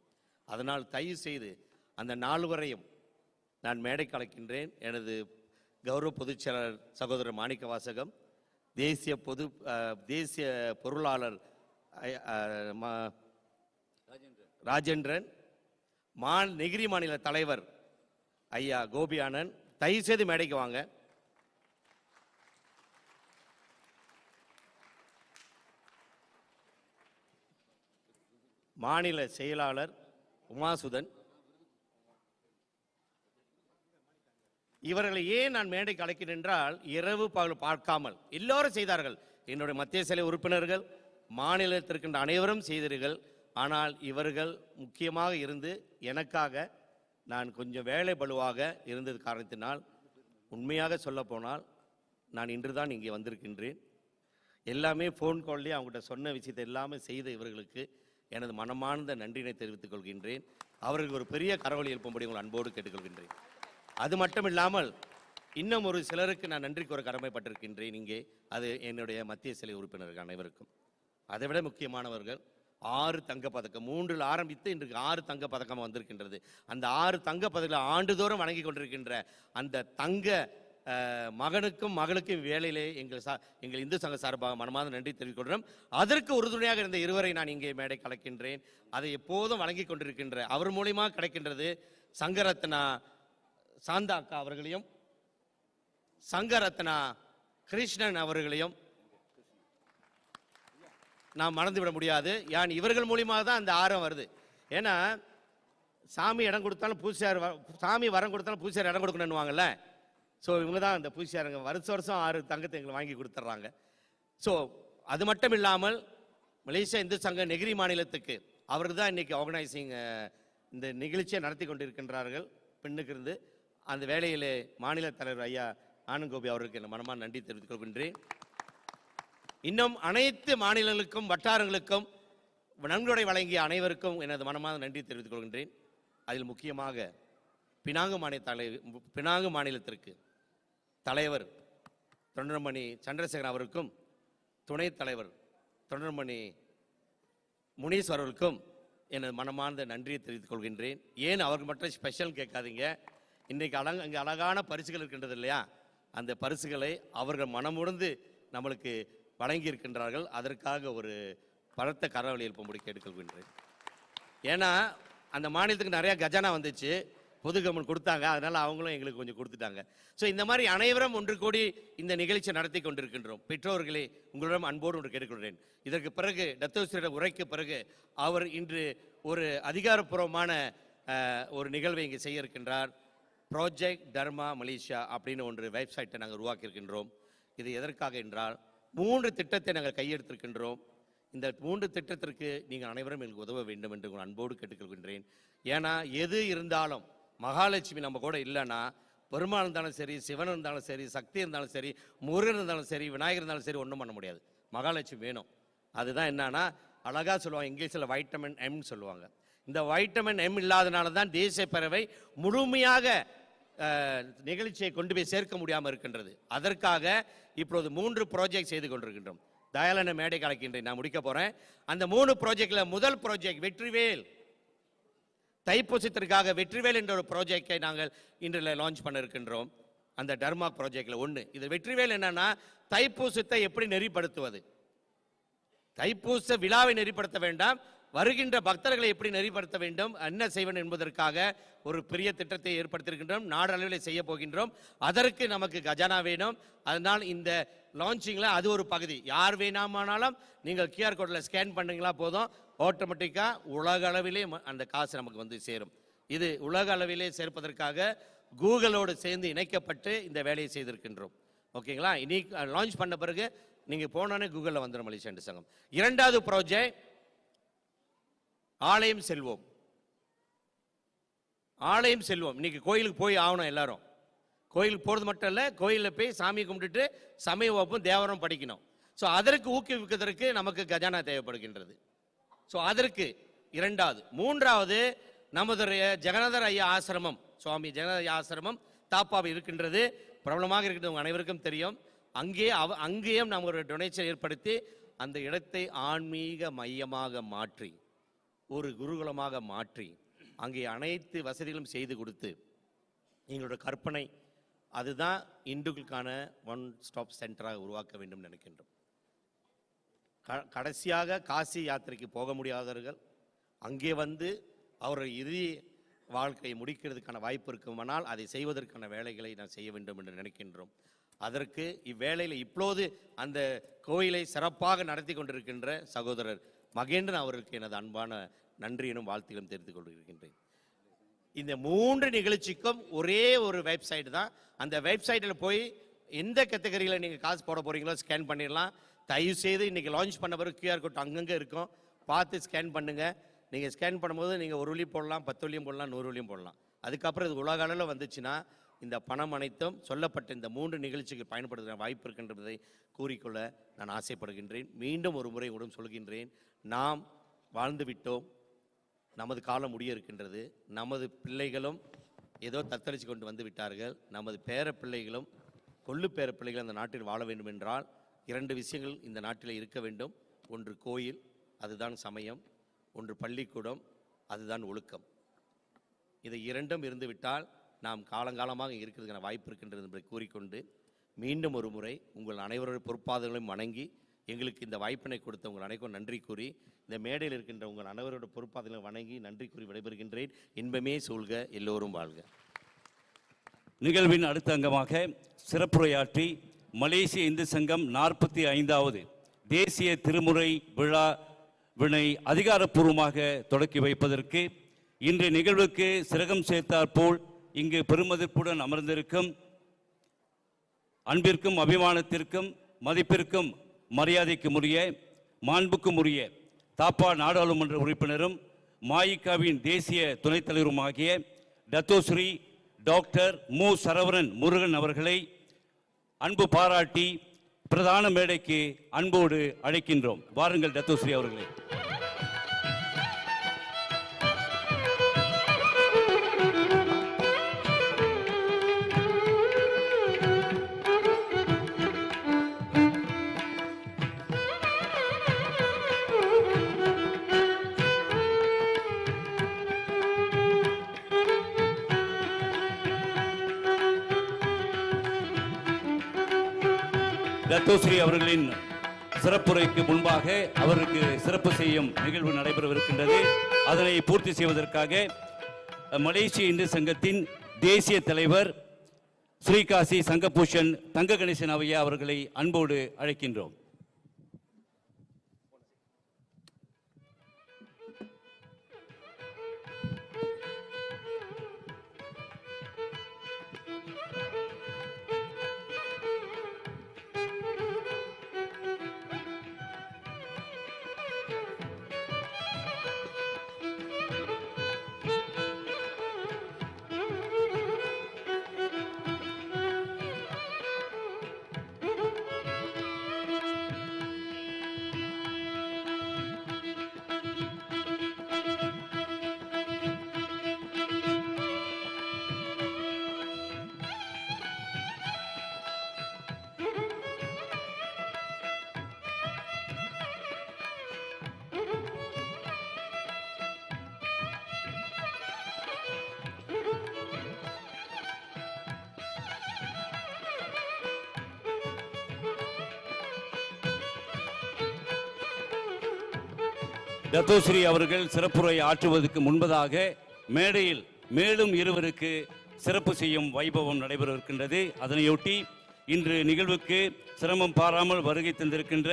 அதனால் தயவு செய்து அந்த நால்வரையும் நான் மேடைக்கு அழைக்கின்றேன். எனது கௌரவ பொதுச் செயலாளர் சகோதரர் மாணிக்க வாசகம், தேசிய பொருளாளர் ராஜேந்திரன், நெகிரி மாநில தலைவர் ஐயா கோபி ஆனந்த், தயவு செய்து மேடைக்கு வாங்க. மாநில செயலாளர் உமாசுதன், இவர்களை ஏன் நான் மேடைக்கு அழைக்கிறேன் என்றால், இரவு பகல் பார்க்காமல் எல்லோரும் செய்தார்கள். என்னுடைய மத்திய செயலர் உறுப்பினர்கள், மாநிலத்தில் இருக்கின்ற அனைவரும் செய்தீர்கள். ஆனால் இவர்கள் முக்கியமாக இருந்து எனக்காக, நான் கொஞ்சம் வேலை பளுவாக இருந்தது காரணத்தினால், உண்மையாக சொல்ல போனால் நான் இன்று தான் இங்கே வந்திருக்கின்றேன். எல்லாமே ஃபோன் கால்லேயே அவங்ககிட்ட சொன்ன விஷயத்தை எல்லாமே செய்த இவர்களுக்கு எனது மனமார்ந்த நன்றியினை தெரிவித்துக் கொள்கின்றேன். அவர்களுக்கு ஒரு பெரிய கரவொலி எழுப்பும்படி உங்கள் அன்போடு கேட்டுக்கொள்கின்றேன். அது மட்டும் இல்லாமல் இன்னும் ஒரு சிலருக்கு நான் நன்றி கூற கடமைப்பட்டிருக்கின்றேன் இங்கே. அது என்னுடைய மத்திய சிலை உறுப்பினர்கள் அனைவருக்கும். அதைவிட முக்கியமானவர்கள் 6 தங்கப்பதக்கம், 3 ஆரம்பித்து இன்றைக்கு 6 தங்கப்பதக்கம் வந்திருக்கின்றது. அந்த 6 தங்கப்பதக்கம் ஆண்டுதோறும் வழங்கி கொண்டிருக்கின்ற அந்த தங்க மகனுக்கும் மகளுக்கும் வேலையிலே எங்கள் இந்து சங்க சார்பாக மனமார்ந்த நன்றி தெரிவிக்கொள்கிறோம். அதற்கு உறுதுணையாக இருந்த இருவரை நான் இங்கே மேடை கலக்கின்றேன். அதை எப்போதும் வழங்கி கொண்டிருக்கின்ற அவர் மூலியமாக கிடைக்கின்றது சங்கரத்னா சாந்தா அக்கா அவர்களையும், சங்கரத்னா கிருஷ்ணன் அவர்களையும் நாம் மறந்துவிட முடியாது. ஏன் இவர்கள் மூலியமாக தான் அந்த ஆரம் வருது. ஏன்னா சாமி இடம் கொடுத்தாலும் பூசியார், சாமி வரம் கொடுத்தாலும் பூசியார் இடம் கொடுக்கணும்னுவாங்கல்ல. ஸோ இவங்க தான் அந்த பூசியாருங்க. வருஷம் 6 தங்கத்தை எங்களை வாங்கி கொடுத்துட்றாங்க. ஸோ அது மட்டும் இல்லாமல் மலேசியா இந்து சங்க நெகிரி மாநிலத்துக்கு அவர்கள் தான் இன்னைக்கு ஆர்கனைசிங் இந்த நிகழ்ச்சியை நடத்தி கொண்டிருக்கின்றார்கள். பெண்ணுக்கு இருந்து அந்த வேலையிலே மாநில தலைவர் ஐயா ஆனந்த் கோபி அவருக்கு என் மனமான நன்றி தெரிவித்துக் கொள்கின்றேன். இன்னும் அனைத்து மாநிலங்களுக்கும் வட்டாரங்களுக்கும் நன்கொடை வழங்கிய அனைவருக்கும் எனது மனமான நன்றி தெரிவித்துக் கொள்கின்றேன். அதில் முக்கியமாக பினாங்கு மாநிலத்திற்கு தலைவர் தொண்டர்மணி சந்திரசேகரன் அவருக்கும், துணைத் தலைவர் தொண்டர்மணி முனீஸ் அவர்களுக்கும் எனது மனமார்ந்த நன்றியை தெரிவித்துக் கொள்கின்றேன். ஏன் அவருக்கு மட்டும் ஸ்பெஷல் கேட்காதீங்க. இன்றைக்கு அங்கே அழகான பரிசுகள் இருக்கின்றது இல்லையா, அந்த பரிசுகளை அவர்கள் மனமுடிந்து நம்மளுக்கு வழங்கி இருக்கின்றார்கள். அதற்காக ஒரு பலத்த கரவொலி எழுப்பும்படி கேட்டுக்கொள்கின்றேன். ஏன்னா அந்த மாநிலத்துக்கு நிறையா கஜானா வந்துச்சு, பொது கவர்மெண்ட் கொடுத்தாங்க, அதனால் அவங்களும் எங்களுக்கு கொஞ்சம் கொடுத்துட்டாங்க. ஸோ இந்த மாதிரி அனைவரும் ஒன்று கூடி இந்த நிகழ்ச்சியை நடத்தி கொண்டிருக்கின்றோம். பெற்றோர்களே, உங்களிடம் அன்போடு ஒன்று கேட்டுக்கொள்கிறேன். இதற்கு பிறகு டத்தோஸ்ரீ உரைக்கு பிறகு அவர் இன்று ஒரு அதிகாரப்பூர்வமான ஒரு நிகழ்வை இங்கே செய்ய இருக்கின்றார். ப்ராஜெக்ட் தர்மா மலேசியா அப்படின்னு ஒன்று வெப்சைட்டை நாங்கள் உருவாக்கியிருக்கின்றோம். இது எதற்காக என்றால் 3 திட்டத்தை நாங்கள் கையெடுத்திருக்கின்றோம். இந்த 3 திட்டத்திற்கு நீங்கள் அனைவரும் எங்களுக்கு உதவ வேண்டும் என்று உங்கள் அன்போடு கேட்டுக்கொள்கின்றேன். ஏன்னா எது இருந்தாலும் மகாலட்சுமி நம்ம கூட இல்லைன்னா, பெருமாள் இருந்தாலும் சரி, சிவன் இருந்தாலும் சரி, சக்தி இருந்தாலும் சரி, முருகன் இருந்தாலும் சரி, விநாயகர் இருந்தாலும் சரி, ஒன்றும் பண்ண முடியாது. மகாலட்சுமி வேணும். அதுதான் என்னன்னா, அழகாக சொல்லுவாங்க, இங்கிலீஷில் வைட்டமின் எம்னு சொல்லுவாங்க. இந்த வைட்டமின் எம் இல்லாதனால தான் தேசிய பேரவை முழுமையாக நிகழ்ச்சியை கொண்டு போய் சேர்க்க முடியாமல் இருக்கின்றது. அதற்காக இப்பொழுது 3 ப்ராஜெக்ட் செய்து கொண்டிருக்கின்றோம். தயாளன மேடை கலக்கின்றேன், நான் முடிக்க போகிறேன். அந்த 3 ப்ராஜெக்டில் முதல் ப்ராஜெக்ட் வெற்றிவேல் தைப்பூசத்திற்காக வெற்றிவேல் என்ற ஒரு ப்ராஜெக்டை நாங்கள் இன்றில் லான்ச் பண்ண இருக்கின்றோம். அந்த டர்மா ப்ராஜெக்டில் ஒன்று இது வெற்றிவேல் என்னன்னா தைப்பூசத்தை எப்படி நெறிப்படுத்துவது, தைப்பூச விழாவை நெறிப்படுத்த வேண்டாம், வருகின்ற பக்தர்களை எப்படி நெறிப்படுத்த வேண்டும், என்ன செய்வேன் என்பதற்காக ஒரு பெரிய திட்டத்தை ஏற்படுத்தியிருக்கின்றோம். நாடு அளவில் செய்ய போகின்றோம். அதற்கு நமக்கு கஜானா வேணும். அதனால் இந்த லான்ச்சிங்கில் அது ஒரு பகுதி. யார் வேணாமானாலும் நீங்கள் QR கோடில் ஸ்கேன் பண்ணுங்களா போதும், ஆட்டோமேட்டிக்காக உலக அளவிலே அந்த காசு நமக்கு வந்து சேரும். இது உலக அளவிலே சேர்ப்பதற்காக கூகுளோடு சேர்ந்து இணைக்கப்பட்டு இந்த வேலையை செய்திருக்கின்றோம். ஓகேங்களா? இனி லான்ச் பண்ண பிறகு நீங்கள் போனோன்னே கூகுளில் வந்துடும் மலேசியா இந்து சங்கம். இரண்டாவது ப்ராஜெக்ட் ஆலயம் செல்வோம். ஆலயம் செல்வோம். இன்னைக்கு கோயிலுக்கு போய் ஆகணும் எல்லாரும். கோயிலுக்கு போகிறது மட்டும் இல்லை, கோயிலில் போய் சாமி கும்பிட்டுட்டு சமய வகுப்பும் தேவரம் படிக்கணும். ஸோ அதற்கு ஊக்குவிப்பதற்கு நமக்கு கஜானா தேவைப்படுகின்றது. ஸோ அதற்கு இரண்டாவது. மூன்றாவது நமதுடைய ஜெகநாதர் ஐயா ஆசிரமம், சுவாமி ஜெகநாதர் ஐயா ஆசிரமம் தாப்பாவில் இருக்கின்றது. பிரபலமாக இருக்கிறது உங்கள் அனைவருக்கும் தெரியும். அங்கேயும் நாம் ஒரு டொனேஷன் ஏற்படுத்தி அந்த இடத்தை ஆன்மீக மையமாக மாற்றி ஒரு குருகுலமாக மாற்றி அங்கே அனைத்து வசதிகளும் செய்து கொடுத்து எங்களோட கற்பனை அதுதான் இந்துக்களுக்கான ஒன் ஸ்டாப் சென்டராக உருவாக்க வேண்டும் நினைக்கின்றோம். கடைசியாக காசி யாத்திரைக்கு போக முடியாதவர்கள் அங்கே வந்து அவர்கள் இறுதி வாழ்க்கையை முடிக்கிறதுக்கான வாய்ப்பு இருக்குமானால் அதை செய்வதற்கான வேலைகளை நான் செய்ய வேண்டும் என்று நினைக்கின்றோம். அதற்கு இவ்வேளையில் இப்போது அந்த கோயிலை சிறப்பாக நடத்தி கொண்டிருக்கின்ற சகோதரர் மகேந்திரன் அவருக்கு எனது அன்பான நன்றியினும் வாழ்த்துக்களும் தெரிவித்துக் கொண்டிருக்கின்றேன். இந்த 3 நிகழ்ச்சிக்கும் ஒரே ஒரு வெப்சைட் தான். அந்த வெப்சைட்டில் போய் எந்த கேட்டகரியில் நீங்கள் காசு போட போகிறீங்களோ ஸ்கேன் பண்ணிடலாம். தயவு செய்து இன்றைக்கி லான்ச் பண்ண பிறகு QR கோட் அங்கங்கே இருக்கும், பார்த்து ஸ்கேன் பண்ணுங்கள். நீங்கள் ஸ்கேன் பண்ணும்போது நீங்கள் 1 வெள்ளி போடலாம், 10 வெள்ளியும் போடலாம், 100 வெள்ளியும் போடலாம். அதுக்கப்புறம் இது உலக அளவில் வந்துச்சுன்னா இந்த பணம் அனைத்தும் சொல்லப்பட்ட இந்த 3 நிகழ்ச்சிக்கு பயன்படுத்த வாய்ப்பு இருக்கின்றதை கூறிக்கொள்ள நான் ஆசைப்படுகின்றேன். மீண்டும் ஒரு முறை உடன் சொல்கின்றேன், நாம் வாழ்ந்து விட்டோம், நமது காலம் முடிய இருக்கின்றது. நமது பிள்ளைகளும் ஏதோ தத்தளித்து கொண்டு வந்து விட்டார்கள். நமது பேர பிள்ளைகளும் கொள்ளு பேர பிள்ளைகள் அந்த நாட்டில் வாழ வேண்டும் என்றால் 2 விஷயங்கள் இந்த நாட்டில் இருக்க வேண்டும். ஒன்று கோயில், அதுதான் சமயம். ஒன்று பள்ளிக்கூடம், அதுதான் ஒழுக்கம். இதை 2ம் இருந்து விட்டால் நாம் காலங்காலமாக இருக்கிறதுக்கான வாய்ப்பு இருக்கின்றது என்பதை கூறிக்கொண்டு மீண்டும் ஒரு முறை உங்கள் அனைவருடைய பொறுப்பாளர்களையும் வணங்கி எங்களுக்கு இந்த வாய்ப்பினை கொடுத்த உங்கள் அனைவருக்கும் நன்றி கூறி இந்த மேடையில் இருக்கின்ற உங்கள் அனைவரோட பொறுப்பாளர்களை வணங்கி நன்றி கூறி விடைபெறுகின்றேன். இன்பமே சூழ்க, எல்லோரும் வாழ்க. நிகழ்வின் அடுத்த அங்கமாக சிறப்புரையாற்றி மலேசிய இந்து சங்கம் 45வது தேசிய திருமுறை விழாவினை அதிகாரப்பூர்வமாக தொடக்கி வைப்பதற்கு இன்றைய நிகழ்வுக்கு சிறகம் சேர்த்தாற்போல் இங்கு பெருமதிப்புடன் அமர்ந்திருக்கும் அன்பிற்கும் அபிமானத்திற்கும் மதிப்பிற்கும் மரியாதைக்கும் உரிய மாண்புக்கும் உரிய தாப்பா நாடாளுமன்ற உறுப்பினரும் மாயிகாவின் தேசிய துணைத் தலைவருமாகிய டத்தோஸ்ரீ டாக்டர் மு சரவணன் முருகன் அவர்களை அன்பு பாராட்டி பிரதான மேடைக்கு அன்போடு அழைக்கின்றோம். வாருங்கள் டத்தோஸ்ரீ அவர்களே. டத்தோஸ்ரீ அவர்களின் சிறப்புரைக்கு முன்பாக அவருக்கு சிறப்பு செய்யும் நிகழ்வு நடைபெறவிருக்கின்றது. அதனை பூர்த்தி செய்வதற்காக மலேசிய இந்து சங்கத்தின் தேசிய தலைவர் ஸ்ரீகாசி சங்கபூஷன் தங்க கணேசன் ஐயா அவர்களை அன்போடு அழைக்கின்றோம். டத்தோஸ்ரீ அவர்கள் சிறப்புரை ஆற்றுவதற்கு முன்பதாக மேடையில் மேலும் இருவருக்கு சிறப்பு செய்யும் வைபவம் நடைபெறவிருக்கின்றது. அதனையொட்டி இன்று நிகழ்வுக்கு சிரமம் பாராமல் வருகை தந்திருக்கின்ற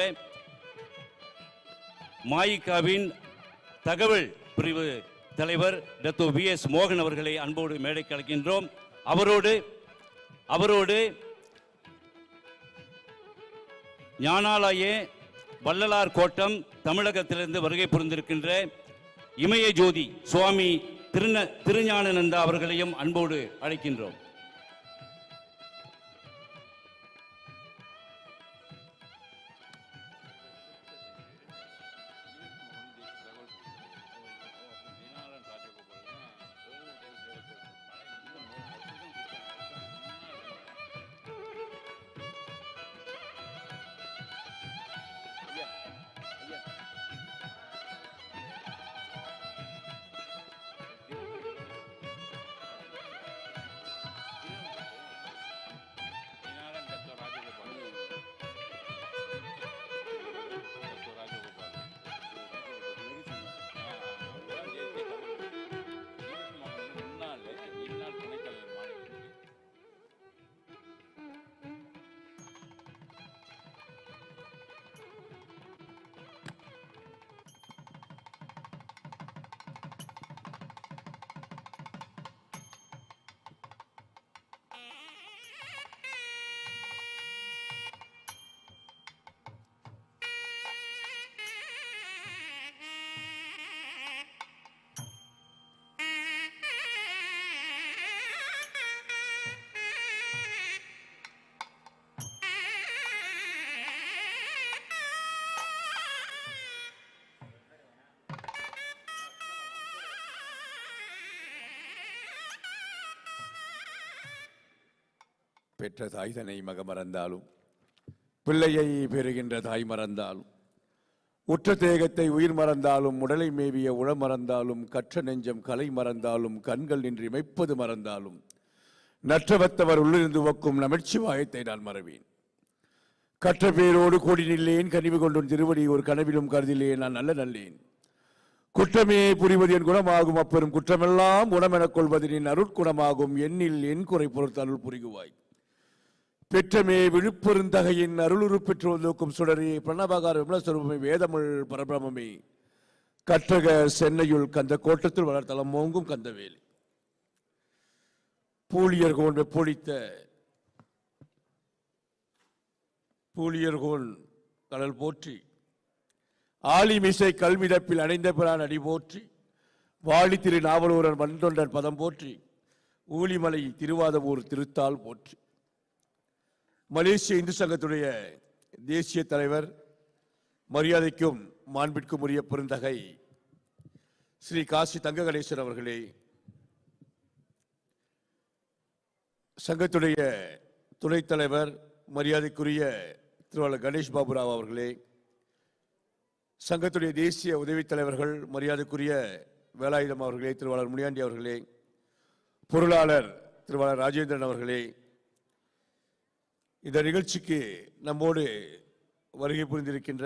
மாயிகாவின் தகவல் பிரிவு தலைவர் டத்தோ VS மோகன் அவர்களை அன்போடு மேடைக்கு அழைக்கின்றோம். அவரோடு ஞானாலய வள்ளலார் கோட்டம் தமிழகத்திலிருந்து வருகை புரிந்திருக்கின்ற இமய ஜோதி சுவாமி திருஞானநந்தா அவர்களையும் அன்போடு அழைக்கின்றோம். பெற்ற தாய் தன்னை மக மறந்தாலும் பிள்ளையை பெறுகின்ற தாய் மறந்தாலும் உற்ற தேகத்தை உயிர் மறந்தாலும் உடலை மேவிய உளம் மறந்தாலும் கற்ற நெஞ்சம் கலை மறந்தாலும் கண்கள் நின்று இமைப்பது மறந்தாலும் நற்றவத்தவர் உள்ளிருந்து வக்கும் நமச்சிவாயத்தை நான் மறவேன். கற்ற பேரோடு கூடி நில்லேன் கனிவு கொண்டும் திருவடி ஒரு கனவிலும் கருதிலேன் நான் நல்லேன். குற்றமே புரிவது என் குணமாகும் அப்பெரும் குற்றமெல்லாம் குணமெனக் கொள்வது என் அருட்குணமாகும் எண்ணில் என் குறை பொறுத்து அருள் புரிகுவாய். பெற்றமே விழுப்பெருந்தகையின் அருளுரு பெற்று நோக்கும் சுடரே பிரணவகார விமலஸ்வரூபமே வேதமிழ் பரபிரமே கற்றக சென்னையுள் கந்த கோட்டத்தில் வளர்த்தலம் மோங்கும் கந்தவேலி பூழியர்கோன் வெப்பொழித்த பூழியர்கோன் கடல் போற்றி ஆலிமிசை கல்மிதப்பில் அணைந்த பிரான் அடி போற்றி வாழி திரு நாவலூரன் வந்தொண்டர் பதம் போற்றி ஊழிமலை திருவாதவூர் திருத்தால் போற்றி. மலேசிய இந்து சங்கத்துடைய தேசிய தலைவர் மரியாதைக்கும் மாண்பிற்கும் உரிய பெருந்தகை ஸ்ரீ காசி தங்க கணேசன் அவர்களே, சங்கத்துடைய துணைத் தலைவர் மரியாதைக்குரிய திருவாளர் கணேஷ் பாபுராவ் அவர்களே, சங்கத்துடைய தேசிய உதவித் தலைவர்கள் மரியாதைக்குரிய வேலாயுதம் அவர்களே, திருவாளர் முனியாண்டி அவர்களே, பொருளாளர் திருவாளர் ராஜேந்திரன் அவர்களே, இந்த நிகழ்ச்சிக்கு நம்மோடு வருகை புரிந்திருக்கின்ற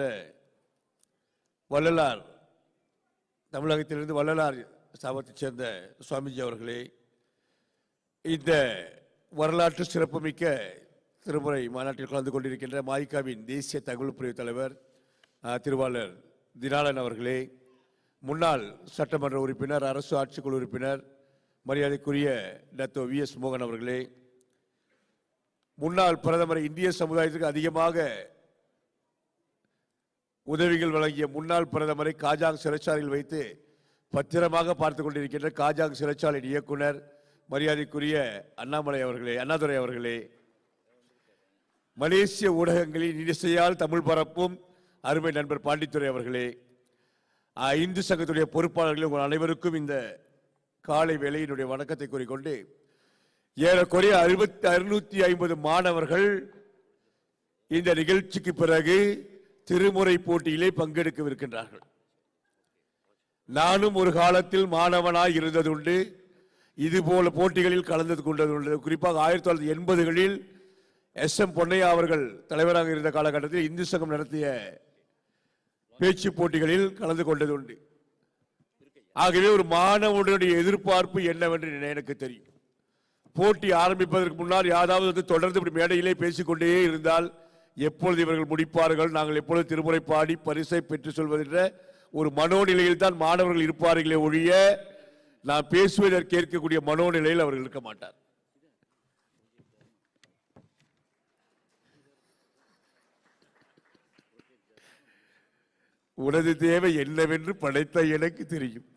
வள்ளலார் தமிழகத்திலிருந்து வள்ளலார் ஸ்தாபத்தைச் சேர்ந்த சுவாமிஜி அவர்களே, இந்த வரலாற்று சிறப்புமிக்க திருமுறை மாநாட்டில் கலந்து கொண்டிருக்கின்ற மாயிகாவின் தேசிய தகவல் பிரிவு தலைவர் திருவாளர் தினாலன் அவர்களே, முன்னாள் சட்டமன்ற உறுப்பினர் அரசு ஆட்சிக்குழு உறுப்பினர் மரியாதைக்குரிய டத்தோ VS மோகன் அவர்களே, முன்னாள் பிரதமர் இந்திய சமுதாயத்துக்கு அதிகமாக உதவிகள் வழங்கிய முன்னாள் பிரதமரை காஜாங் சிறைச்சாலையில் வைத்து பத்திரமாக பார்த்து கொண்டிருக்கின்ற காஜாங் சிறைச்சாலையின் இயக்குனர் மரியாதைக்குரிய அண்ணாதுரை அவர்களே, மலேசிய ஊடகங்களில் இனிசையால் தமிழ் பரப்பும் அருமை நண்பர் பாண்டித்துரை அவர்களே, இந்து சங்கத்துடைய பொறுப்பாளர்கள் உங்கள் அனைவருக்கும் இந்த காலை வேளையினுடைய வணக்கத்தை கூறிக்கொண்டு, ஏறக்குறைய 650 மாணவர்கள் இந்த நிகழ்ச்சிக்கு பிறகு திருமுறை போட்டியிலே பங்கெடுக்கவிருக்கின்றார்கள். நானும் ஒரு காலத்தில் மாணவனாய் இருந்ததுண்டு, இதுபோல போட்டிகளில் கலந்து கொண்டது. குறிப்பாக 1980களில் SM பொன்னையா அவர்கள் தலைவராக இருந்த காலகட்டத்தில் இந்து சங்கம் நடத்திய பேச்சு போட்டிகளில் கலந்து கொண்டது உண்டு. ஆகவே ஒரு மாணவனுடைய எதிர்பார்ப்பு என்னவென்று எனக்கு தெரியும். போட்டி ஆரம்பிப்பதற்கு முன்னால் யாராவது தொடர்ந்து இப்படி மேடையிலே பேசிக்கொண்டே இருந்தால் எப்பொழுது இவர்கள் முடிப்பார்கள், நாங்கள் எப்பொழுது திருமுறை பாடி பரிசை பெற்று சொல்வதென்ற ஒரு மனோநிலையில் தான் மாணவர்கள் இருப்பார்களே ஒழிய நான் பேசுவதற்கு கேட்கக்கூடிய மனோநிலையில் அவர்கள் இருக்க மாட்டார். உனது தேவை என்னவென்று படைத்த எனக்கு தெரியும்.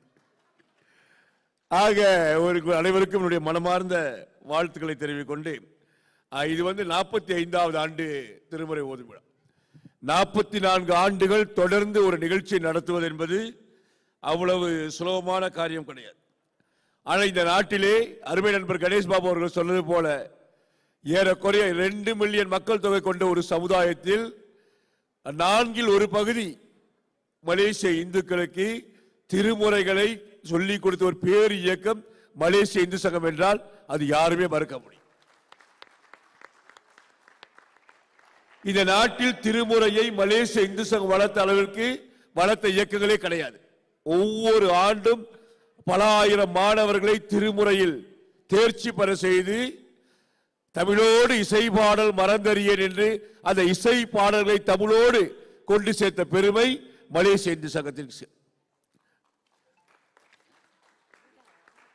ஆக ஒரு அனைவருக்கும் என்னுடைய மனமார்ந்த வாழ்த்துக்களை தெரிவித்துக் கொண்டு இது 45வது ஆண்டு திருமுறை ஓதும் விழா. 44 ஆண்டுகள் தொடர்ந்து ஒரு நிகழ்ச்சியை நடத்துவது என்பது அவ்வளவு சுலபமான காரியம் கிடையாது. ஆனால் இந்த நாட்டிலே அருமை நண்பர் கணேஷ் பாபு அவர்கள் சொன்னது போல ஏறக்குறைய 2 மில்லியன் மக்கள் தொகை கொண்ட ஒரு சமுதாயத்தில் 4 ஒரு பகுதி மலேசிய இந்துக்களுக்கு திருமுறைகளை சொல்லிக் கொடுத்த ஒரு பேர் இயக்கம் மலேசிய இந்து சங்கம் என்றால் அது யாருமே மறுக்க முடியும். இந்த நாட்டில் திருமுறையை மலேசிய இந்து சங்கம் வளர்த்த அளவிற்கு வளர்த்த இயக்கங்களே கிடையாது. ஒவ்வொரு ஆண்டும் பல ஆயிரம் மாணவர்களை திருமுறையில் தேர்ச்சி பெற செய்து தமிழோடு இசை பாடல் மறந்தறியேன் என்று அந்த இசை பாடல்களை தமிழோடு கொண்டு சேர்த்த பெருமை மலேசிய இந்து சங்கத்திற்கு.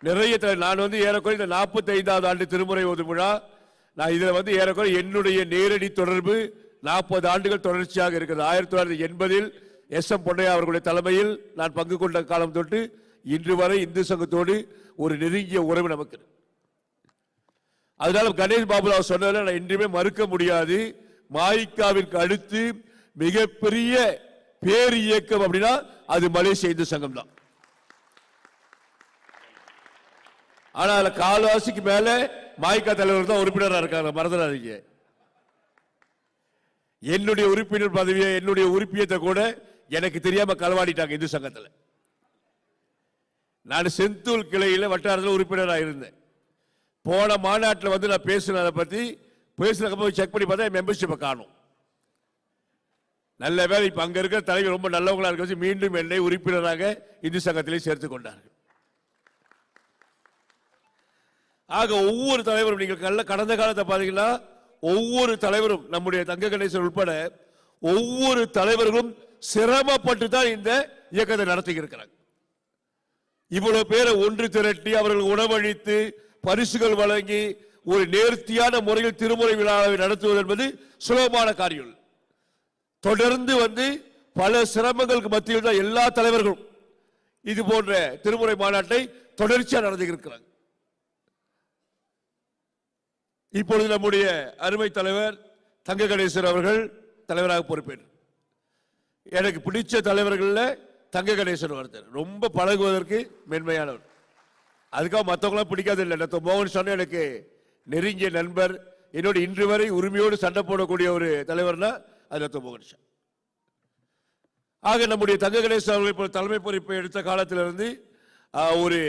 நிறைய நான் ஏறக்குறைய இந்த 45வது ஆண்டு திருமுறை ஓதும் விழா நான் இதுல ஏறக்குறைய என்னுடைய நேரடி தொடர்பு 40 ஆண்டுகள் தொடர்ச்சியாக இருக்கிறது. 1980 எஸ்.எம். பொன்னையா அவர்களுடைய தலைமையில் நான் பங்கு கொண்ட காலம் தொட்டு இன்று வரை இந்து சங்கத்தோடு ஒரு நெருங்கிய உறவு நமக்கு. அதனால கணேஷ் பாபு சொன்னதில் நான் இன்றுமே மறுக்க முடியாது. மாயிக்காவிற்கு அடுத்து மிகப்பெரிய பேர் இயக்கம் அப்படின்னா அது மலேசிய இந்து சங்கம் தான். ஆனால் கால்வாசிக்கு மேல மாய்கா தலைவர் தான் உறுப்பினராக இருக்காங்க, மறந்துடாதீங்க. என்னுடைய உறுப்பினர் பதவியை என்னுடைய உறுப்பியத்தை கூட எனக்கு தெரியாம களவாடிட்டாங்க இந்து சங்கத்தில். நான் செந்தூல் கிளையில வட்டாரத்தில் உறுப்பினராக இருந்தேன். போன மாநாட்டில் நான் பேசினதை பத்தி பேசுறதுக்கு செக் பண்ணி பார்த்தா மெம்பர்ஷிப்பை காணும். நல்ல வேலை இப்ப அங்க இருக்கிற தலைவர் ரொம்ப நல்லவங்களா இருக்க மீண்டும் என்னை உறுப்பினராக இந்து சங்கத்திலே சேர்த்துக் கொண்டார்கள். ஆக ஒவ்வொரு தலைவரும் நீங்கள் கடந்த காலத்தை பாத்தீங்கன்னா ஒவ்வொரு தலைவரும் நம்முடைய தங்க கணேசன் உட்பட ஒவ்வொரு தலைவர்களும் சிரமப்பட்டு தான் இந்த இயக்கத்தை நடத்தி இருக்கிறாங்க. இவ்வளவு பேரை ஒன்று திரட்டி அவர்கள் உணவளித்து பரிசுகள் வழங்கி ஒரு நேர்த்தியான முறையில் திருமுறை விழாவை நடத்துவது என்பது சுலபமான காரியம். தொடர்ந்து பல சிரமங்களுக்கு மத்தியில் தான் எல்லா தலைவர்களும் இது போன்ற திருமுறை மாநாட்டை தொடர்ச்சியாக நடத்தி இருக்கிறாங்க. இப்பொழுது நம்முடைய அருமை தலைவர் தங்க கணேசன் அவர்கள் தலைவராக பொறுப்பேற்று. எனக்கு பிடிச்ச தலைவர்கள் தங்க கணேசன் ஒருத்தர். ரொம்ப பழகுவதற்கு மென்மையானவர். அதுக்காக மற்றவங்களாம் பிடிக்காது இல்லை. மோகன் சொன்ன எனக்கு நெருங்கிய நண்பர், என்னோட இன்று வரை உரிமையோடு சண்டை போடக்கூடிய ஒரு தலைவர்னா அது மோகன். ஆக நம்முடைய தங்க கணேசன் அவர்கள் தலைமை பொறுப்பை எடுத்த காலத்திலிருந்து ஒரு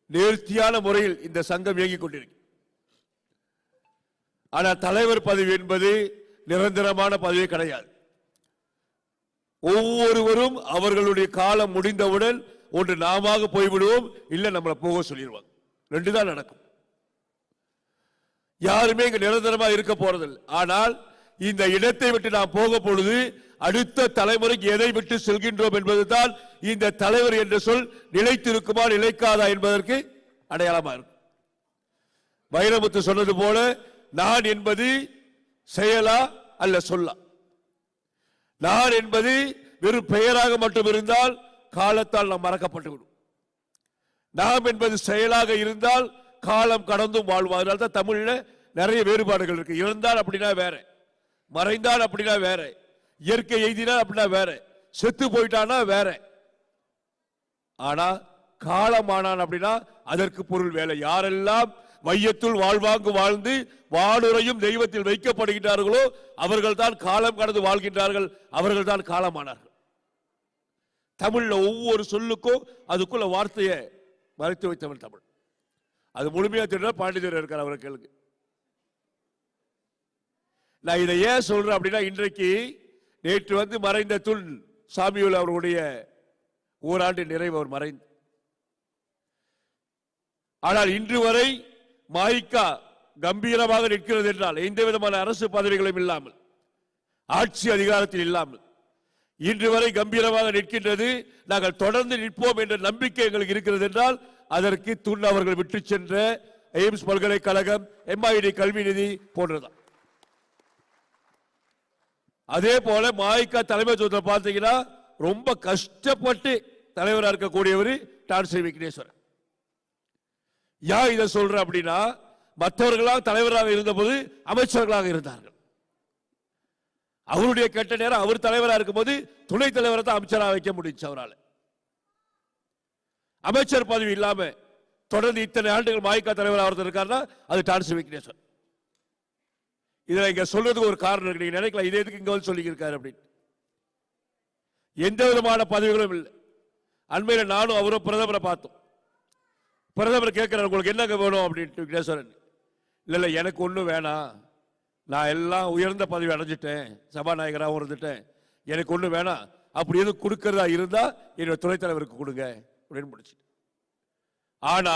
நேர்த்தியான முறையில் இந்த சங்கம் இயங்கிக் கொண்டிருக்கு. ஆனால் தலைவர் பதவி என்பது நிரந்தரமான பதவி கிடையாது. ஒவ்வொருவரும் அவர்களுடைய காலம் முடிந்தவுடன் ஒன்று நாம போய்விடுவோம், இல்ல நம்மளை போக சொல்லிடுவாங்க. ரெண்டு தான் நடக்கும். யாருமே இங்க நிரந்தரமா இருக்க போறதில்லை. ஆனால் இந்த இடத்தை விட்டு நாம் போக பொழுது அடுத்த தலைமுறைக்கு எதை விட்டு செல்கின்றோம் என்பதுதான் இந்த தலைவர் என்ற சொல் நிலைத்திருக்குமா நிலைக்காதா என்பதற்கு அடையாளமா இருக்கும். வைரமுத்து சொன்னது போல நான் என்பது செயலா அல்ல சொல்லா. நான் என்பது வெறும் பெயராக மட்டும் இருந்தால் காலத்தால் நாம் மறக்கப்பட்டுவிடும். நாம் என்பது செயலாக இருந்தால் காலம் கடந்தும் வாழ்வோம். அதனால தான் தமிழ்ல நிறைய வேறுபாடுகள் இருக்கு. இறந்தால் அப்படின்னா வேற, மறைந்தால் அப்படின்னா வேற, இயற்கை எய்தினால் அப்படின்னா வேற, செத்து போயிட்டானா வேற. ஆனா காலமானான் அப்படின்னா அதற்கு பொருள் வேலை. யாரெல்லாம் வையத்துள் வாழ்வாங்கு வாழ்ந்து வானுரையும் தெய்வத்தில் வைக்கப்படுகின்றார்களோ அவர்கள் தான் காலம் கடந்து வாழ்கின்றார்கள், அவர்கள் தான் காலமானார்கள். தமிழ்ல ஒவ்வொரு சொல்லுக்கும் அதுக்குள்ள வார்த்தையை மறைத்து வைத்தவன் தமிழ். அது முழுமையா தெரியும். பாண்டிதர் இருக்கார், அவரை கேளுங்க. நான் இதை ஏன் சொல்றேன் அப்படின்னா, இன்றைக்கு நேற்று மறைந்த துள் சாமியுல் அவர்களுடைய ஓராண்டு நிறைவு அவர் மறைந்து. ஆனால் இன்று வரை மாய்கா கம்பீரமாக நிற்கிறது என்றால் எந்த விதமான அரசு பதவிகளும் இல்லாமல், ஆட்சி அதிகாரத்தில் இல்லாமல் இன்று வரை கம்பீரமாக நிற்கின்றது. நாங்கள் தொடர்ந்து நிற்போம் என்ற நம்பிக்கை எங்களுக்கு இருக்கிறது என்றால் அதற்கு துன் அவர்கள் விட்டு சென்ற எய்ம்ஸ் பல்கலைக்கழகம், MIT கல்வி நிதி போன்றதான். அதே போல மாய்கா தலைமைத்துவத்தை பார்த்தீங்கன்னா ரொம்ப கஷ்டப்பட்டு தலைவராக இருக்கக்கூடியவர் டான்சி விக்னேஸ்வரன். ஏன் இதை சொல்ற அப்படின்னா, மற்றவர்களாக தலைவராக இருந்தபோது அமைச்சர்களாக இருந்தார்கள். அவருடைய கெட்ட நேரம் அவர் தலைவராக இருக்கும்போது துணைத் தலைவரை தான் அமைச்சராக வைக்க முடிஞ்சு. அவரால் அமைச்சர் பதவி இல்லாம தொடர்ந்து இத்தனை ஆண்டுகள் மாய்கா தலைவராக இருக்காருன்னா அது டான்சி விக்னேஸ்வரன். இதை இங்க சொல்றதுக்கு ஒரு காரணம் இருக்கு. நீங்க நினைக்கலாம் இதே எதுக்கு இங்க வந்து சொல்லியிருக்காரு அப்படின்னு. எந்த விதமான பதவிகளும் இல்லை. அண்மையில் நானும் அவரும் பிரதமரை பார்த்தோம். பிரதமர் கேட்கிறார், உங்களுக்கு என்னங்க வேணும் அப்படின்ட்டு விக்னேஸ்வரன். இல்ல எனக்கு ஒன்றும் வேணாம், நான் எல்லாம் உயர்ந்த பதவி அடைஞ்சிட்டேன், சபாநாயகராகவும் இருந்துட்டேன், எனக்கு ஒன்றும் வேணாம், அப்படி எதுவும் கொடுக்கறதா இருந்தா என்னோட துணைத் தலைவருக்கு கொடுங்க அப்படின்னு முடிச்சு. ஆனா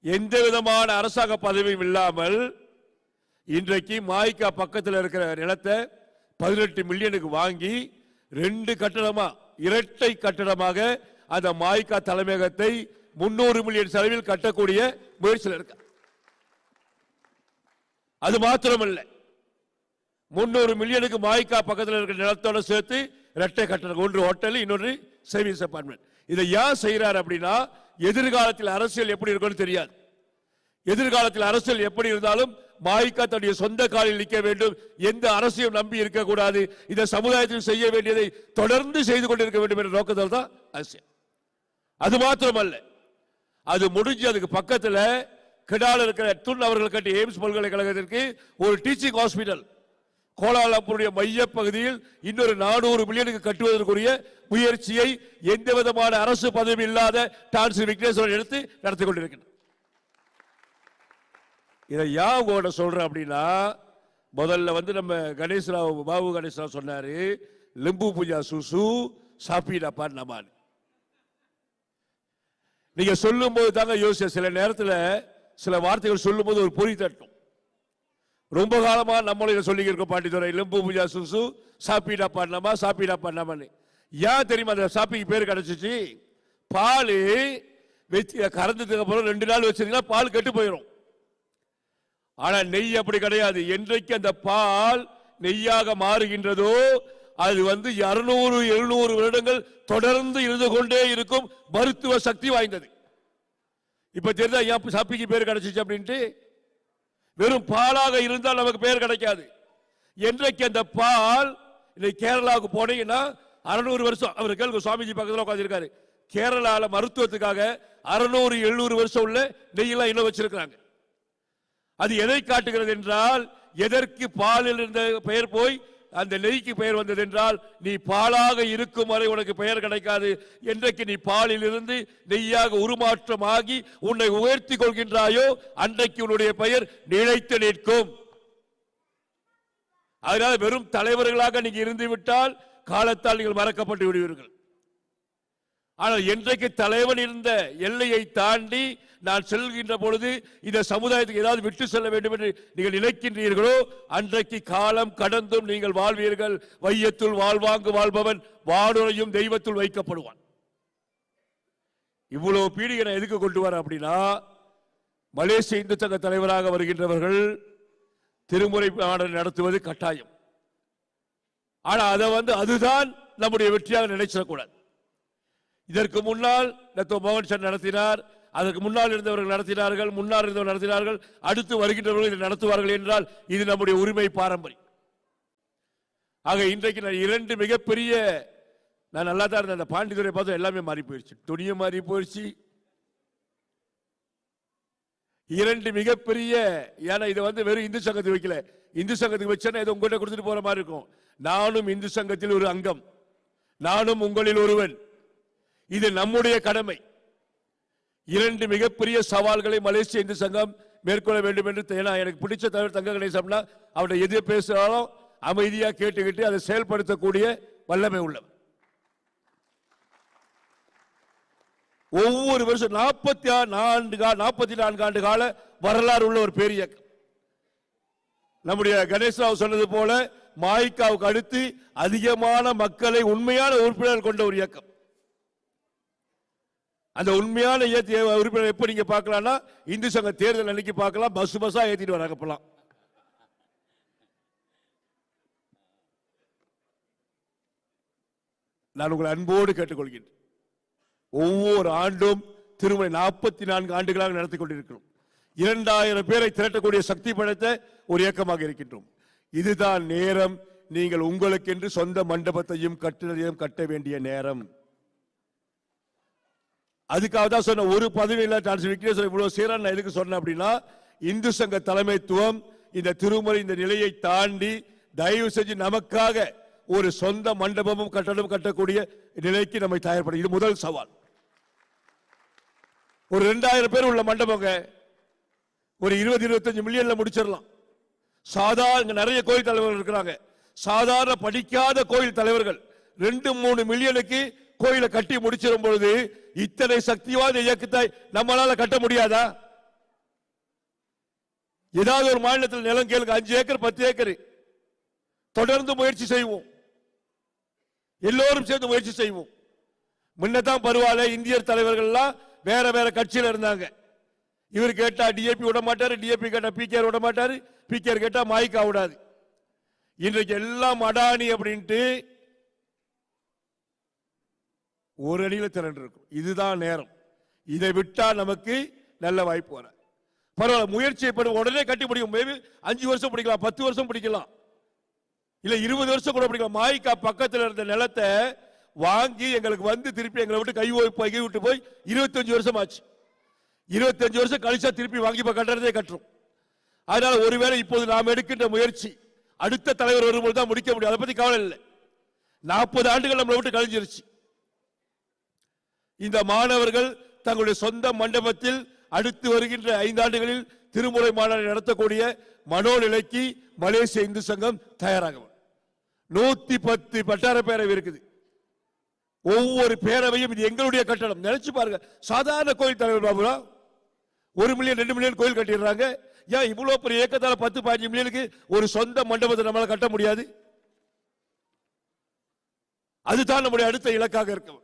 எந்த விதமான அரசாங்க பதவியும் இல்லாமல் இன்றைக்கு மாய்கா பக்கத்தில் இருக்கிற நிலத்தை 18 மில்லியனுக்கு வாங்கி 2 கட்டடமா, இரட்டை கட்டடமாக அந்த மாய்கா தலைமையகத்தை 300 மில்லியன் செலவில் கட்டக்கூடிய முயற்சியில் இருக்க. அது மாத்திரமல்ல, 300 மில்லியனுக்கு மாய்கா பக்கத்தில் இருக்கிற நிலத்தோட சேர்த்து இரட்டை கட்டணம், ஒன்று ஹோட்டல், இன்னொன்று சர்வீஸ் அபார்ட்மெண்ட். இதை ஏன் செய்யறாரு அப்படின்னா, எதிர்காலத்தில் அரசியல் எப்படி இருக்கும்னு தெரியாது. எதிர்காலத்தில் அரசியல் எப்படி இருந்தாலும் மாய்கா தன்னுடைய சொந்த காலில் நிற்க வேண்டும், எந்த அரசியலும் நம்பி இருக்கக்கூடாது, இந்த சமுதாயத்தில் செய்ய வேண்டியதை தொடர்ந்து செய்து கொண்டிருக்க வேண்டும் என்ற நோக்கத்தில் தான் அரசியல். அது மாத்திரமல்ல, அது முடிஞ்சு அதுக்கு பக்கத்தில் கிடால இருக்கிற துன் அவர்கள் கட்டிய எய்ம்ஸ் பல்கலைக்கழகத்திற்கு ஒரு டீச்சிங் ஹாஸ்பிட்டல் கோலாலம்பூருடைய மைய பகுதியில் இன்னொரு 400 மில்லியனுக்கு கட்டுவதற்குரிய முயற்சியை எந்த விதமான அரசு பதவி இல்லாத டான்சி விக்னேஸ்வரன் எடுத்து நடத்தி கொண்டிருக்கிறார். இதை ஏன் உங்களோட சொல்றேன் அப்படின்னா, முதல்ல நம்ம கணேசராவ், பாபு கணேசராவ் சொன்னாரு, லிம்பு பூஜா சுசு சாப்பிடப்பா நமான். நீங்க சொல்லும் போது தாங்க யோசிச்ச, சில நேரத்தில் சில வார்த்தைகள் சொல்லும் போது ஒரு பொறி தட்டும். ரொம்ப காலமா நம்மளும் சொல்லி இருக்கோம், பாண்டித்துறை லிம்பு பூஜா சுசு சாப்பிடா பண்ணமா, சாப்பிடா பண்ணாமன்னு. ஏன் தெரியுமா அந்த சாப்பிக்கு பேர் கிடைச்சிச்சு? பால் கறந்ததுக்கு அப்புறம் 2 நாள் வச்சிருந்தீங்கன்னா பால் கெட்டு போயிடும். ஆனா நெய் அப்படி கிடையாது. என்றைக்கு அந்த பால் நெய்யாக மாறுகின்றதோ அது 200-700 வருடங்கள் தொடர்ந்து இருந்து கொண்டே இருக்கும் மருத்துவ சக்தி வாய்ந்தது. இப்ப தெரியுதா ஏன் சாப்பிக்கு பேர் கிடைச்சிச்சு அப்படின்ட்டு? வெறும் பாலாக இருந்தால் நமக்கு பேர் கிடைக்காது. என்றைக்கு அந்த பால் கேரளாவுக்கு போனீங்கன்னா 600 வருஷம், அவர் கேள்வி சுவாமிஜி பக்கத்தில் உட்காந்துருக்காரு, கேரளால மருத்துவத்துக்காக 600-700 வருஷம் உள்ள நெய்யெல்லாம் இன்னும் வச்சிருக்கிறாங்க. அது எதை காட்டுகிறது என்றால், எதற்கு பாலில் இருந்த பெயர் போய் அந்த நெய்க்கு பெயர் வந்தது என்றால், நீ பாலாக இருக்கும் வரை உனக்கு பெயர் கிடைக்காது. என்றைக்கு நீ பாலில் இருந்து நெய்யாக உருமாற்றமாகி உன்னை உயர்த்தி கொள்கின்றாயோ அன்றைக்கு உன்னுடைய பெயர் நிலைத்து நிற்கும். அதனால வெறும் தலைவர்களாக நீங்க இருந்து விட்டால் காலத்தால் நீங்கள் மறக்கப்பட்டு விடுவீர்கள். ஆனால் என்றைக்கு தலைவன் இருந்த எல்லையை தாண்டி நான் செல்கின்ற பொழுது இந்த சமுதாயத்துக்கு ஏதாவது விட்டு செல்ல வேண்டும் என்று நீங்கள் நினைக்கின்றீர்களோ அன்றைக்கு காலம் கடந்தும் நீங்கள் வாழ்வீர்கள். வையத்துள் வாழ்வாங்கு வாழ்பவன் வானுரையும் தெய்வத்துள் வைக்கப்படுவான். இவ்வளவு பீடிகனை எதுக்கு கொண்டு வர அப்படின்னா, மலேசிய இந்து சங்க தலைவராக வருகின்றவர்கள் திருமுறை பாடல் நடத்துவது கட்டாயம். ஆனா அதை அதுதான் நம்முடைய வெற்றியாக நினைச்சிடக்கூடாது. இதற்கு முன்னால் மோகன் சன் நடத்தினார், அதற்கு முன்னால் இருந்தவர்கள் நடத்தினார்கள், முன்னால் இருந்தவர்கள் நடத்தினார்கள், அடுத்து வருகின்றவர்கள் இதை நடத்துவார்கள் என்றால் இது நம்முடைய உரிமை பாரம்பரியம். ஆக இன்றைக்கு நான் 2 மிகப்பெரிய, நான் நல்லா தான் இருந்தேன், அந்த பாண்டித்துறை பார்த்தா எல்லாமே மாறி போயிடுச்சு, துணியும் மாறி போயிடுச்சு. 2 மிகப்பெரிய, ஏன்னா இது வெறும் இந்து சங்கத்துக்கு வைக்கல, இந்து சங்கத்துக்கு வச்சேன்னா இதை உங்கள்கிட்ட கொடுத்துட்டு போற மாதிரி இருக்கும். நானும் இந்து சங்கத்தில் ஒரு அங்கம், நானும் உங்களில் ஒருவன். இது நம்முடைய கடமை. 2 மிகப்பெரிய சவால்களை மலேசிய இந்து சங்கம் மேற்கொள்ள வேண்டும் என்று, ஏன்னா எனக்கு பிடிச்ச தலைவர் தங்க கணேசம்னா அவருடைய எது பேசுறாலும் அமைதியா கேட்டுக்கிட்டு அதை செயல்படுத்தக்கூடிய வல்லமை உள்ளவர். ஒவ்வொரு வருஷம் 44 ஆண்டு கால வரலாறு உள்ள ஒரு பெரிய இயக்கம். நம்முடைய கணேசராவ் சொன்னது போல மாய்காவுக்கு அடுத்து அதிகமான மக்களை உண்மையான உறுப்பினர் கொண்ட ஒரு இயக்கம். அந்த உண்மையான உறுப்பினர் எப்ப நீங்க பார்க்கலாம்னா இந்து சங்க தேர்தல் அன்னைக்கு பார்க்கலாம். பஸ்ஸா ஏத்திட்டு வராங்க. இப்பலாம் நான் உங்களை அன்போடு கேட்டுக்கொள்கிறேன். ஒவ்வொரு ஆண்டும் திருமணி 44 ஆண்டுகளாக நடத்தி கொண்டிருக்கிறோம். 2000 பேரை திரட்டக்கூடிய சக்தி படைத்த ஒரு இயக்கமாக இருக்கின்றோம். இதுதான் நேரம். நீங்கள் உங்களுக்கென்று சொந்த மண்டபத்தையும் கட்டிடத்தையும் கட்ட வேண்டிய நேரம். அதுக்காக தான் சொன்ன ஒரு பதவியில் இவ்வளவு சீரான நான் எதுக்கு சொன்னேன் அப்படின்னா, இந்து சங்க தலைமைத்துவம் இந்த திருமுறை இந்த நிலையை தாண்டி தயவு செஞ்சு நமக்காக ஒரு சொந்த மண்டபமும் கட்டடமும் கட்டக்கூடிய நிலைக்கு நம்மை தயார்படுத்த இது முதல் சவால். ஒரு 2000 பேர் உள்ள மண்டபங்க ஒரு 20-25 மில்லியன்ல முடிச்சிடலாம். சாதாரண நிறைய கோயில் தலைவர்கள் இருக்கிறாங்க. சாதாரண படிக்காத கோயில் தலைவர்கள் 2-3 மில்லியனுக்கு கோயிலை கட்டி முடிச்சிடும் பொழுது இத்தனை சக்திவாத இயக்கத்தை நம்மளால கட்ட முடியாதா? ஏதாவது ஒரு மாநிலத்தில் நிலம் கேளுங்க, 5 ஏக்கர் 10 ஏக்கர். தொடர்ந்து முயற்சி செய்வோம், எல்லோரும் சேர்ந்து முயற்சி செய்வோம். முன்னதான் பரவாயில்ல, இந்தியர் தலைவர்கள் எல்லாம் வேற வேற கட்சியில இருந்தாங்க. இவர் கேட்டா டிஏபி விட மாட்டாரு, டிஏபி கேட்டா பிகேஆர் விட மாட்டாரு, பிகேஆர் கேட்டா மாய்கா விடாது. இன்றைக்கு எல்லாம் அடானி அப்படின்ட்டு ஒரு அடியில திரண்டு இருக்கும். இதுதான் நேரம். இதை விட்டா நமக்கு நல்ல வாய்ப்பு வர பரவாயில்ல. முயற்சியை உடனே கட்டி முடியும். 5 வருஷம் பிடிக்கலாம், 10 வருஷம் பிடிக்கலாம், இல்ல 20 வருஷம் கூட பிடிக்கலாம். மாய்கா பக்கத்தில் இருந்த நிலத்தை வாங்கி எங்களுக்கு வந்து திருப்பி எங்களை விட்டு கை விட்டு போய் 25 வருஷம் ஆச்சு. 25 வருஷம் கழிச்சா திருப்பி வாங்கி கட்டுறதே கட்டுறோம். அதனால ஒருவேளை இப்போது நாம் எடுக்கின்ற முயற்சி அடுத்த தலைவர் வரும்போது தான் முடிக்க முடியும். அதை பத்தி கவலை இல்லை. 40 ஆண்டுகள் நம்மளை விட்டு கழிஞ்சிருச்சு. இந்த மாணவர்கள் தங்களுடைய சொந்த மண்டபத்தில் அடுத்து வருகின்ற 5 ஆண்டுகளில் திருமுறை மாநாடு நடத்தக்கூடிய மனோநிலைக்கு மலேசிய இந்து சங்கம் தயாராக 110 வட்டார பேரவை இருக்குது. ஒவ்வொரு பேரவையும் இது எங்களுடைய கட்டடம். நினைச்சு பாருங்க, சாதாரண கோயில் தலைவர் பாபுரா 1 மில்லியன் 2 மில்லியன் கோயில் கட்டிடுறாங்க. ஏன் இவ்வளவு பெரிய இயக்கத்தால 10-15 மில்லியனுக்கு ஒரு சொந்த மண்டபத்தை நம்மளால கட்ட முடியாது? அதுதான் நம்முடைய அடுத்த இலக்காக இருக்கும்.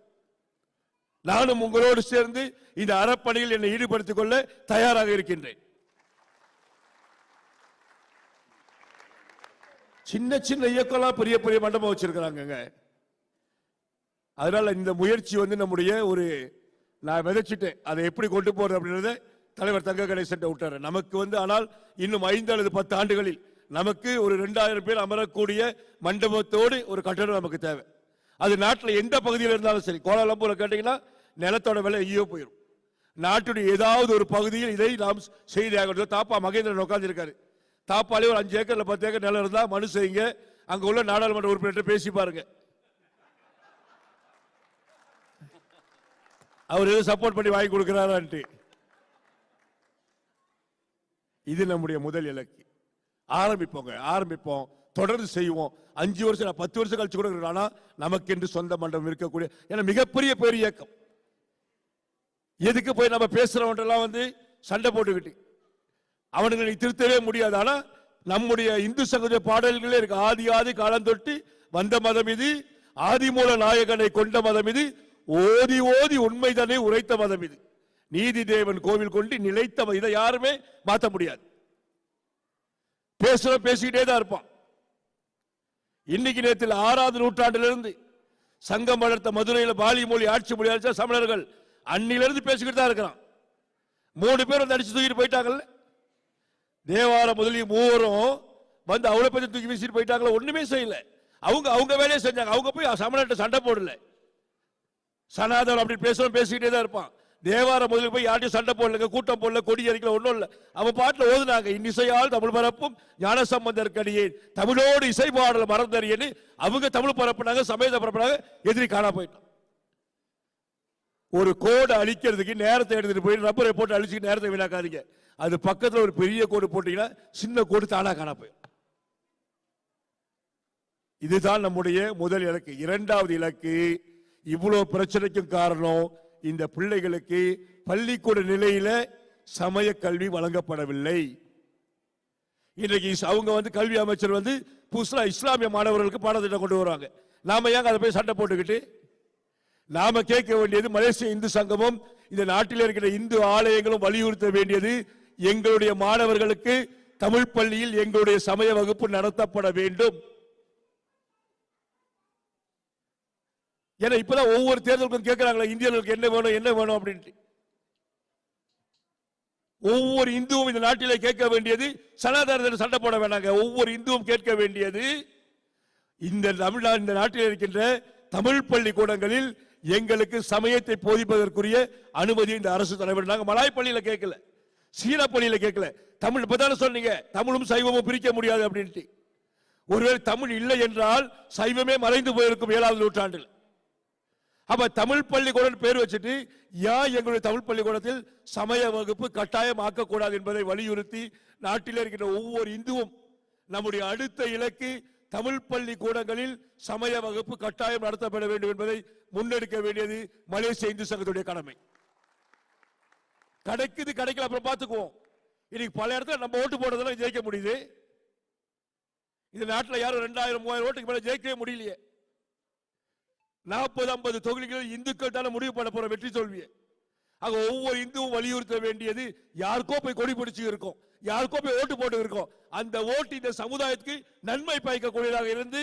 நானும் உங்களோடு சேர்ந்து இந்த அறப்பணியில் என்னை ஈடுபடுத்திக் கொள்ள தயாராக இருக்கின்றேன். சின்ன சின்ன இயக்கம் பெரிய பெரிய மண்டபம் வச்சிருக்கிறாங்க. அதனால இந்த முயற்சி நம்முடைய ஒரு நான் விதைச்சிட்டேன். அதை எப்படி கொண்டு போறது அப்படின்றத தலைவர் தங்க கணேசன் விட்டாரு. நமக்கு ஆனால் இன்னும் 5 அல்லது 10 ஆண்டுகளில் நமக்கு ஒரு 2000 பேர் அமரக்கூடிய மண்டபத்தோடு ஒரு கட்டடம் நமக்கு தேவை. அது நாட்டில் எந்த பகுதியில் இருந்தாலும் சரி. கோலாலம்பூர்ல கேட்டீங்கன்னா நிலத்தோட விலை ஐயோ போயிடும். நாட்டுடைய ஏதாவது ஒரு பகுதியில் இதை நாம் செய்தாக. தாப்பா மகேந்திரன் உட்கார்ந்து இருக்காரு. தாப்பாலே ஒரு 5 ஏக்கர்ல 10 ஏக்கர் நிலம் இருந்தா மனு செய்யுங்க. அங்க உள்ள நாடாளுமன்ற உறுப்பினர் பேசி பாருங்க. அவர் எதுவும் சப்போர்ட் பண்ணி வாங்கி கொடுக்கிறாரான்ட்டு. இது நம்முடைய முதல் இலக்கு. ஆரம்பிப்போம், தொடர்ந்து செய்வோம். 5 வருஷம் 10 வருஷம் கழிச்சு கூட ஆனா நமக்கு என்று சொந்த மண்டபம் இருக்கக்கூடிய ஏன்னா மிகப்பெரிய பெரிய இயக்கம். எதுக்கு போய் நம்ம பேசுறவன்றெல்லாம் சண்டை போட்டுக்கிட்டு அவனுங்களை திருத்தவே முடியாது. ஆனா நம்முடைய இந்து சங்க பாடல்களே இருக்கு. ஆதி காலம் தொட்டு வந்த மதம் இது, ஆதிமூல நாயகனை கொண்ட மதம் இது, ஓதி ஓதி உண்மைதனை உரைத்த மதம் இது, நீதி தேவன் கோவில் கொண்டு நிலைத்த. இதை யாருமே மாற்ற முடியாது. பேசிக்கிட்டே தான் இருப்பான். இன்னைக்கு நேரத்தில் 6ஆவது நூற்றாண்டிலிருந்து சங்கம் வளர்த்த மதுரையில் பாலி மொழி ஆட்சி மொழி அடிச்ச சமணர்கள் அன்னிலிருந்து பேசிக்கிட்டு தான் இருக்கிறான். 3 பேர் அடிச்சு தூக்கிட்டு போயிட்டாங்கல்ல. தேவார முதலி 3 அவ்வளவு பத்தி தூக்கி வீசிட்டு போயிட்டாங்களா? ஒண்ணுமே செய்யல. அவங்க வேலையை செஞ்சாங்க. அவங்க போய் சமணர்கிட்ட சண்டை போடல. சனாதனம் அப்படி பேசிக்கிட்டே தான் இருப்பான். தேவார முதலில் போய் யார்ட்டையும் சண்டை போடல, கூட்டம் போடல, கொடி அறிக்கல, ஒன்றும் இல்லை. அவன் பாட்டில் ஓதுனாங்க. இன்னிசையால் தமிழ் பரப்பும் ஞான சம்பந்தற்கடியே தமிழோடு இசை பாடல மறந்தறியன்னு அவங்க தமிழ் பரப்புனாங்க, சமயத்தை பரப்புனாங்க. எதிரி காணா போயிட்டான். ஒரு கோடு அழிக்கிறதுக்கு நேரத்தை எடுத்துட்டு போய் ரப்பரை போட்டு அழிச்சுட்டு நேரத்தை வீணாக்காதீங்க. அது பக்கத்தில் ஒரு பெரிய கோடு போட்டீங்கன்னா சின்ன கோடு தானா காணா போயிடும். இதுதான் நம்முடைய முதல் இலக்கு. 2வது இலக்கு, இவ்வளவு பிரச்சனைக்கும் காரணம் இந்த பிள்ளைகளுக்கு பள்ளிக்கூட நிலையில சமய கல்வி வழங்கப்படவில்லை. இன்றைக்கு அவங்க கல்வி அமைச்சர் புதுசா இஸ்லாமிய மாணவர்களுக்கு பாடத்திட்டம் கொண்டு வருவாங்க. நாம ஏங்க அதை போய் சண்டை போட்டுக்கிட்டு? நாம கேட்க வேண்டியது, மலேசிய இந்து சங்கமும் இந்த நாட்டில் இருக்கிற இந்து ஆலயங்களும் வலியுறுத்த வேண்டியது, எங்களுடைய மாணவர்களுக்கு தமிழ் பள்ளியில் எங்களுடைய சமய வகுப்பு நடத்தப்பட வேண்டும். ஏன்னா இப்பதான் ஒவ்வொரு தேர்தலுக்கும் கேட்கிறாங்களா இந்தியர்களுக்கு என்ன வேணும் அப்படின்ட்டு. ஒவ்வொரு இந்துவும் இந்த நாட்டிலே கேட்க வேண்டியது, சனாதனத்தை சண்டை போட வேண்டாங்க. ஒவ்வொரு இந்துவும் கேட்க வேண்டியது, இந்த நாட்டில் இருக்கின்ற தமிழ் பள்ளிக்கூடங்களில் எங்களுக்கு சமயத்தை போதிப்பதற்குரிய அனுமதி இந்த அரசு தலைவர். நாங்க மலாய் பள்ளியில கேட்கல, சீன பள்ளியில கேட்கல. தமிழ் இப்பதானே சொன்னீங்க தமிழும் சைவமும் பிரிக்க முடியாது அப்படின்ட்டு. ஒருவேளை தமிழ் இல்லை என்றால் சைவமே மறைந்து போயிருக்கும் 7ஆம் நூற்றாண்டில். அப்ப தமிழ் பள்ளிக்கூடம் பேர் வச்சுட்டு எங்களுடைய தமிழ் பள்ளிக்கூடத்தில் சமய வகுப்பு கட்டாயம் ஆக்கக்கூடாது என்பதை வலியுறுத்தி நாட்டில் இருக்கின்ற ஒவ்வொரு இந்துவும் நம்முடைய அடுத்த இலக்கு தமிழ் பள்ளிக்கூடங்களில் சமய வகுப்பு கட்டாயம் நடத்தப்பட வேண்டும் என்பதை முன்னெடுக்க வேண்டியது மலேசிய இந்து சங்கத்துடைய கடமை. கிடைக்கல அப்புறம் பார்த்துக்குவோம். இன்னைக்கு பல இடத்துல நம்ம ஓட்டு போடுறதெல்லாம் ஜெயிக்க முடியுது. இந்த நாட்டில் யாரும் 2000-3000 ஓட்டுக்கு மேல ஜெயிக்கவே முடியலையே. 40-50 தொகுதிகளில் இந்துக்கள் தானே முடிவு பண்ண போற வெற்றி தோல்வியை. ஆக ஒவ்வொரு இந்துவும் வலியுறுத்த வேண்டியது, யாருக்கோ போய் கொடி பிடிச்சு இருக்கும், யாருக்கோ போய் ஓட்டு போட்டு இருக்கோம், அந்த ஓட்டு இந்த சமுதாயத்துக்கு நன்மை பயக்கக்கூடியதாக இருந்து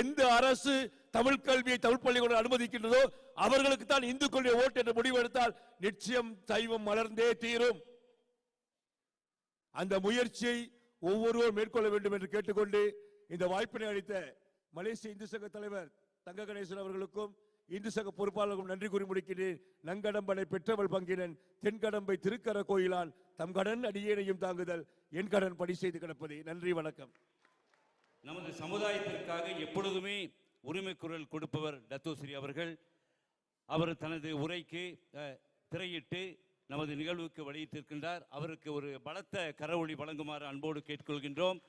எந்த அரசு தமிழ் கல்வியை தமிழ் பள்ளிக்கூடம் அனுமதிக்கின்றதோ அவர்களுக்கு தான் இந்துக்களுடைய ஓட்டு என்ற முடிவு எடுத்தால் நிச்சயம் சைவம் மலர்ந்தே தீரும். அந்த முயற்சியை ஒவ்வொருவரும் மேற்கொள்ள வேண்டும் என்று கேட்டுக்கொண்டு இந்த வாய்ப்பினை அளித்த மலேசிய இந்து சங்க தலைவர் தங்க கணேசன் அவர்களுக்கும் இந்து சங்க பொறுப்பாளர்களுக்கும் நன்றி கூறி முடிக்கிறேன். நங்கடம்பனை பெற்றவள் பங்கினன் தென்கடம்பை திருக்கர கோயிலான் தம் கடன் அடியேனையும் தாங்குதல் என் கடன் படி செய்து கிடப்பதே. நன்றி, வணக்கம். நமது சமுதாயத்திற்காக எப்பொழுதுமே உரிமை குரல் கொடுப்பவர் டத்தோஸ்ரீ அவர்கள். அவர் தனது உரைக்கு திரையிட்டு நமது நிகழ்வுக்கு வெளியிட்டிருக்கின்றார். அவருக்கு ஒரு பலத்த கரவொலி வழங்குமாறு அன்போடு கேட்டுக்கொள்கின்றோம்.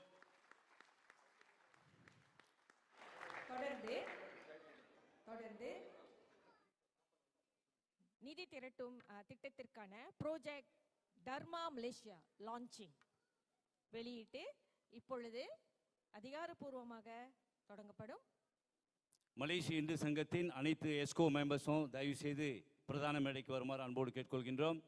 தொடர்ந்து நிதி திரட்டும் திட்டத்திற்கான ப்ராஜெக்ட் தர்மா மலேசியா லான்ச்சிங் வெளியிட்டு இப்பொழுது அதிகாரப்பூர்வமாக தொடங்கப்படும். மலேசிய இந்து சங்கத்தின் அனைத்து எஸ்கோ மெம்பர்ஸும் தயவு செய்து பிரதான மேடைக்கு வருமாறு அன்போடு கேட்டுக்கொள்கின்றோம்.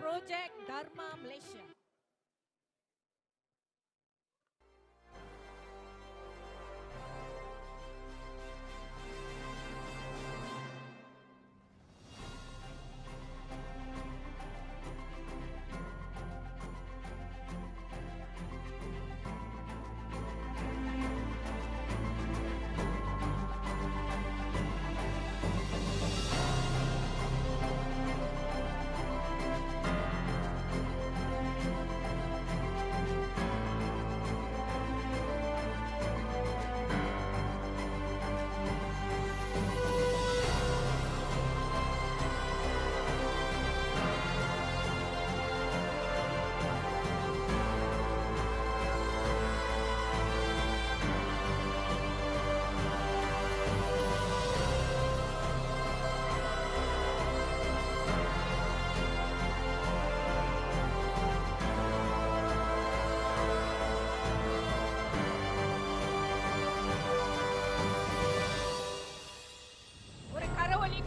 Project Dharma Malaysia.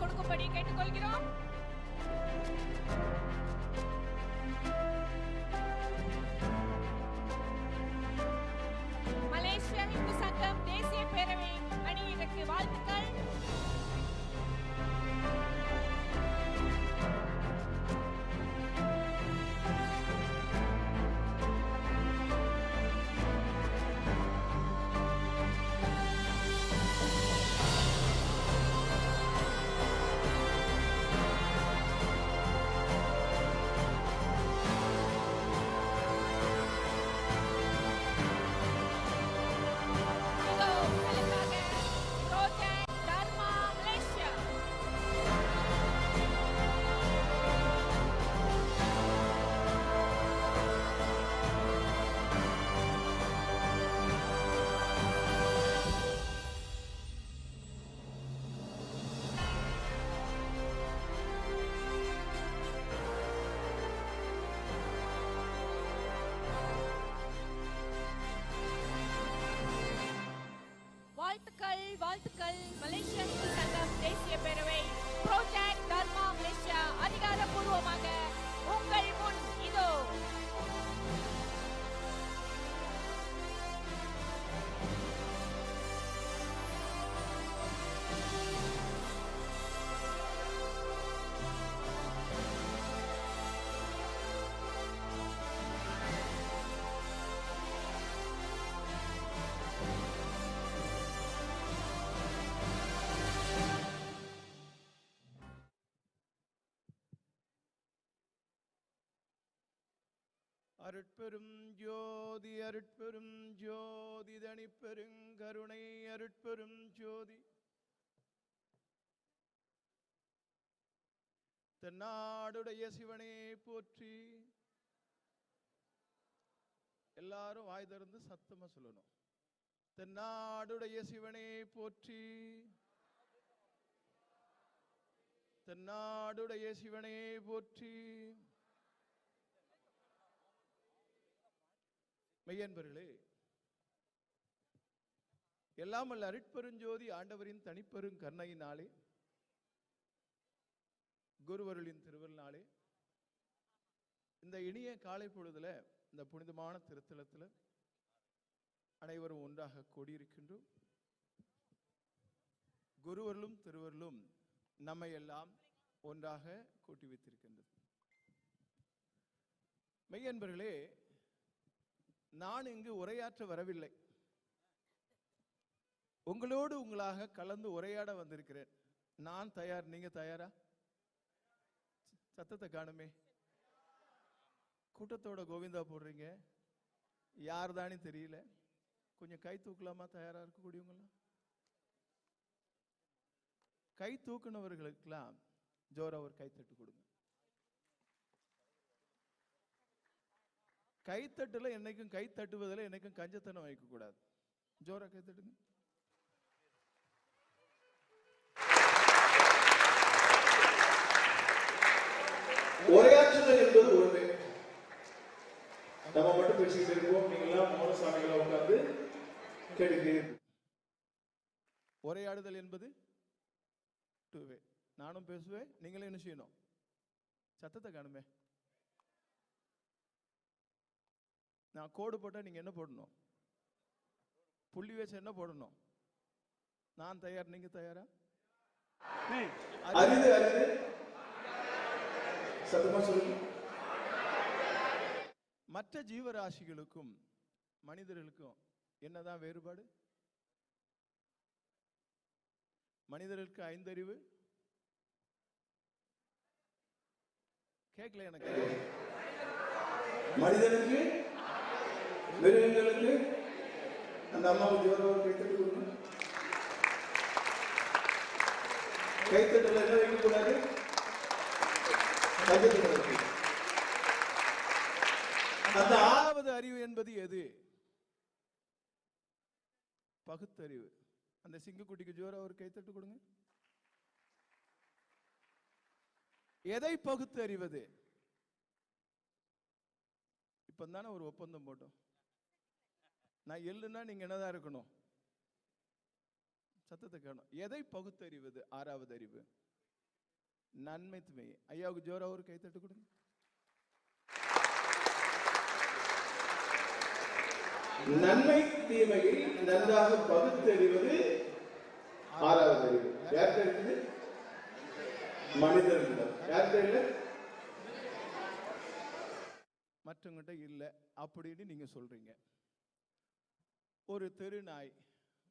கொடுக்கும்படி கேட்டுக்கொள்கிறோம். மலேசியா இந்து சங்கம் தேசிய பேரவை அணியினருக்கு வாழ்த்துக்கள். அருட்பெரும் ஜோதி அருட்பெரும் ஜோதி தனிப்பெருங்கருணை அருட்பெரும் ஜோதி தென்னாடுடைய சிவனே போற்றி. எல்லாரும் வாய் திறந்து சத்தமா சொல்லணும். தென்னாடுடைய சிவனே போற்றி. தென்னாடுடைய சிவனே போற்றி. மெய்யன்பர்களே, எல்லாம் வல்ல அருட்பெருஞ்சோதி ஆண்டவரின் தனிப்பெரும் கருணையினாலே, குருவருளின் திருவருளினாலே, இந்த இனிய காலை பொழுதுல இந்த புனிதமான திருத்தலத்தில் அனைவரும் ஒன்றாக கூடியிருக்கின்றோம். குருவருளும் திருவருளும் நம்மை எல்லாம் ஒன்றாக கூட்டி வைத்திருக்கின்றது. மெய்யன்பர்களே, நான் இங்கு உரையாற்ற வரவில்லை. உங்களோடு உங்களாக கலந்து உரையாட வந்திருக்கிறேன். நான் தயார், நீங்க தயாரா? சத்தத்தை காணுமே. கூட்டத்தோட கோவிந்தா போடுறீங்க, யார் தானே தெரியல. கொஞ்சம் கை தூக்கலாமா? தயாரா இருக்கக்கூடியவங்களாம் கை தூக்குனவர்களுக்கெல்லாம் ஜோரா ஒரு கைத்தட்டு கொடுங்க. கைத்தட்டுல என்னைக்கும், கை தட்டுவதில் என்னைக்கும் கஞ்சத்தனம் வைக்க கூடாது. ஜோரா கைத்தட்டுங்க. உரையாற்றுதல் என்பது ஒன்று. நம்ம மட்டும் பேசிக்கிட்டு இருப்போம், நீங்களாம் மௌனசாமிகளை உட்கார்ந்து கேட்கிறீர்கள். உரையாடுதல் என்பது டூவே. நானும் பேசுவேன், நீங்களும் என்ன செய்யணும்? சத்தத்தை காணுமே. நான் கோடு போட்டா நீங்க என்ன போடணும்? புள்ளி வச்சு என்ன போடணும்? நான் தயார், நீங்க தயாரா? அரிது அரிது சத்தமா சொல்லுங்க. மற்ற ஜீவராசிகளுக்கும் மனிதர்களுக்கும் என்னதான் வேறுபாடு? மனிதர்களுக்கு 5 அறிவு. கேட்கல எனக்கு. மனிதனுக்கு, மிருகங்களுக்கு, அந்த அம்மாவுக்கு ஜோரம் கைத்தட்டு கொடுங்க. கைத்தட்டுல என்ன வைக்கக்கூடாது? அந்த 6வது அறிவு என்பது எது? பகுத்தறிவு. அந்த சிங்கக்குட்டிக்கு ஜோரா ஒரு கைத்தட்டு கொடுங்க. எதை பகுத்து அறிவது? இப்ப தானே ஒரு ஒப்பந்தம் போட்டோம். நான் எள்ளுனா நீங்க என்னதான் இருக்கணும்? சத்தத்தை காணும். எதை பகுத்தறிவது? 6வது அறிவு நன்மை தீமை. ஐயாவுக்கு ஜோரா ஒரு கைத்தட்டு கொடுங்க. நன்மை தீமையை நன்றாக பகுத்தறிவது 6வது அறிவு. யார்கிட்ட இருக்குது? மனிதர்களிடம். யார்கிட்ட இல்லை? மற்றவங்கிட்ட இல்லை அப்படின்னு நீங்க சொல்றீங்க. ஒரு தெருநாய்,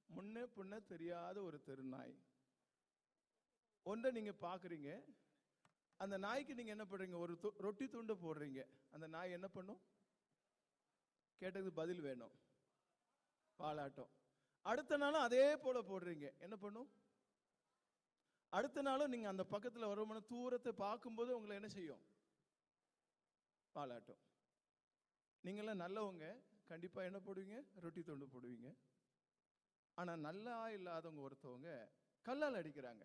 முன்ன பின்ன தெரியாத ஒரு தெருநாய் ஒன்றை நீங்க பாக்குறீங்க. அந்த நாய்க்கு நீங்க என்ன பண்றீங்க? ஒரு ரொட்டி துண்டு போடுறீங்க. அந்த நாய் என்ன பண்ணும்? கேட்டதுக்கு பதில் வேணும், பாலாட்டம். அடுத்த நாளும் அதே போல போடுறீங்க, என்ன பண்ணும்? அடுத்த நாளும் நீங்க அந்த பக்கத்துல வருமான தூரத்தை பார்க்கும்போது உங்களை என்ன செய்யும்? பாலாட்டம். நீங்களாம் நல்லவங்க, கண்டிப்பா என்ன போடுவீங்க? ரொட்டி துண்டு போடுவீங்க. ஆனா நல்லா இல்லாதவங்க ஒருத்தவங்க கல்லால் அடிக்கிறாங்க.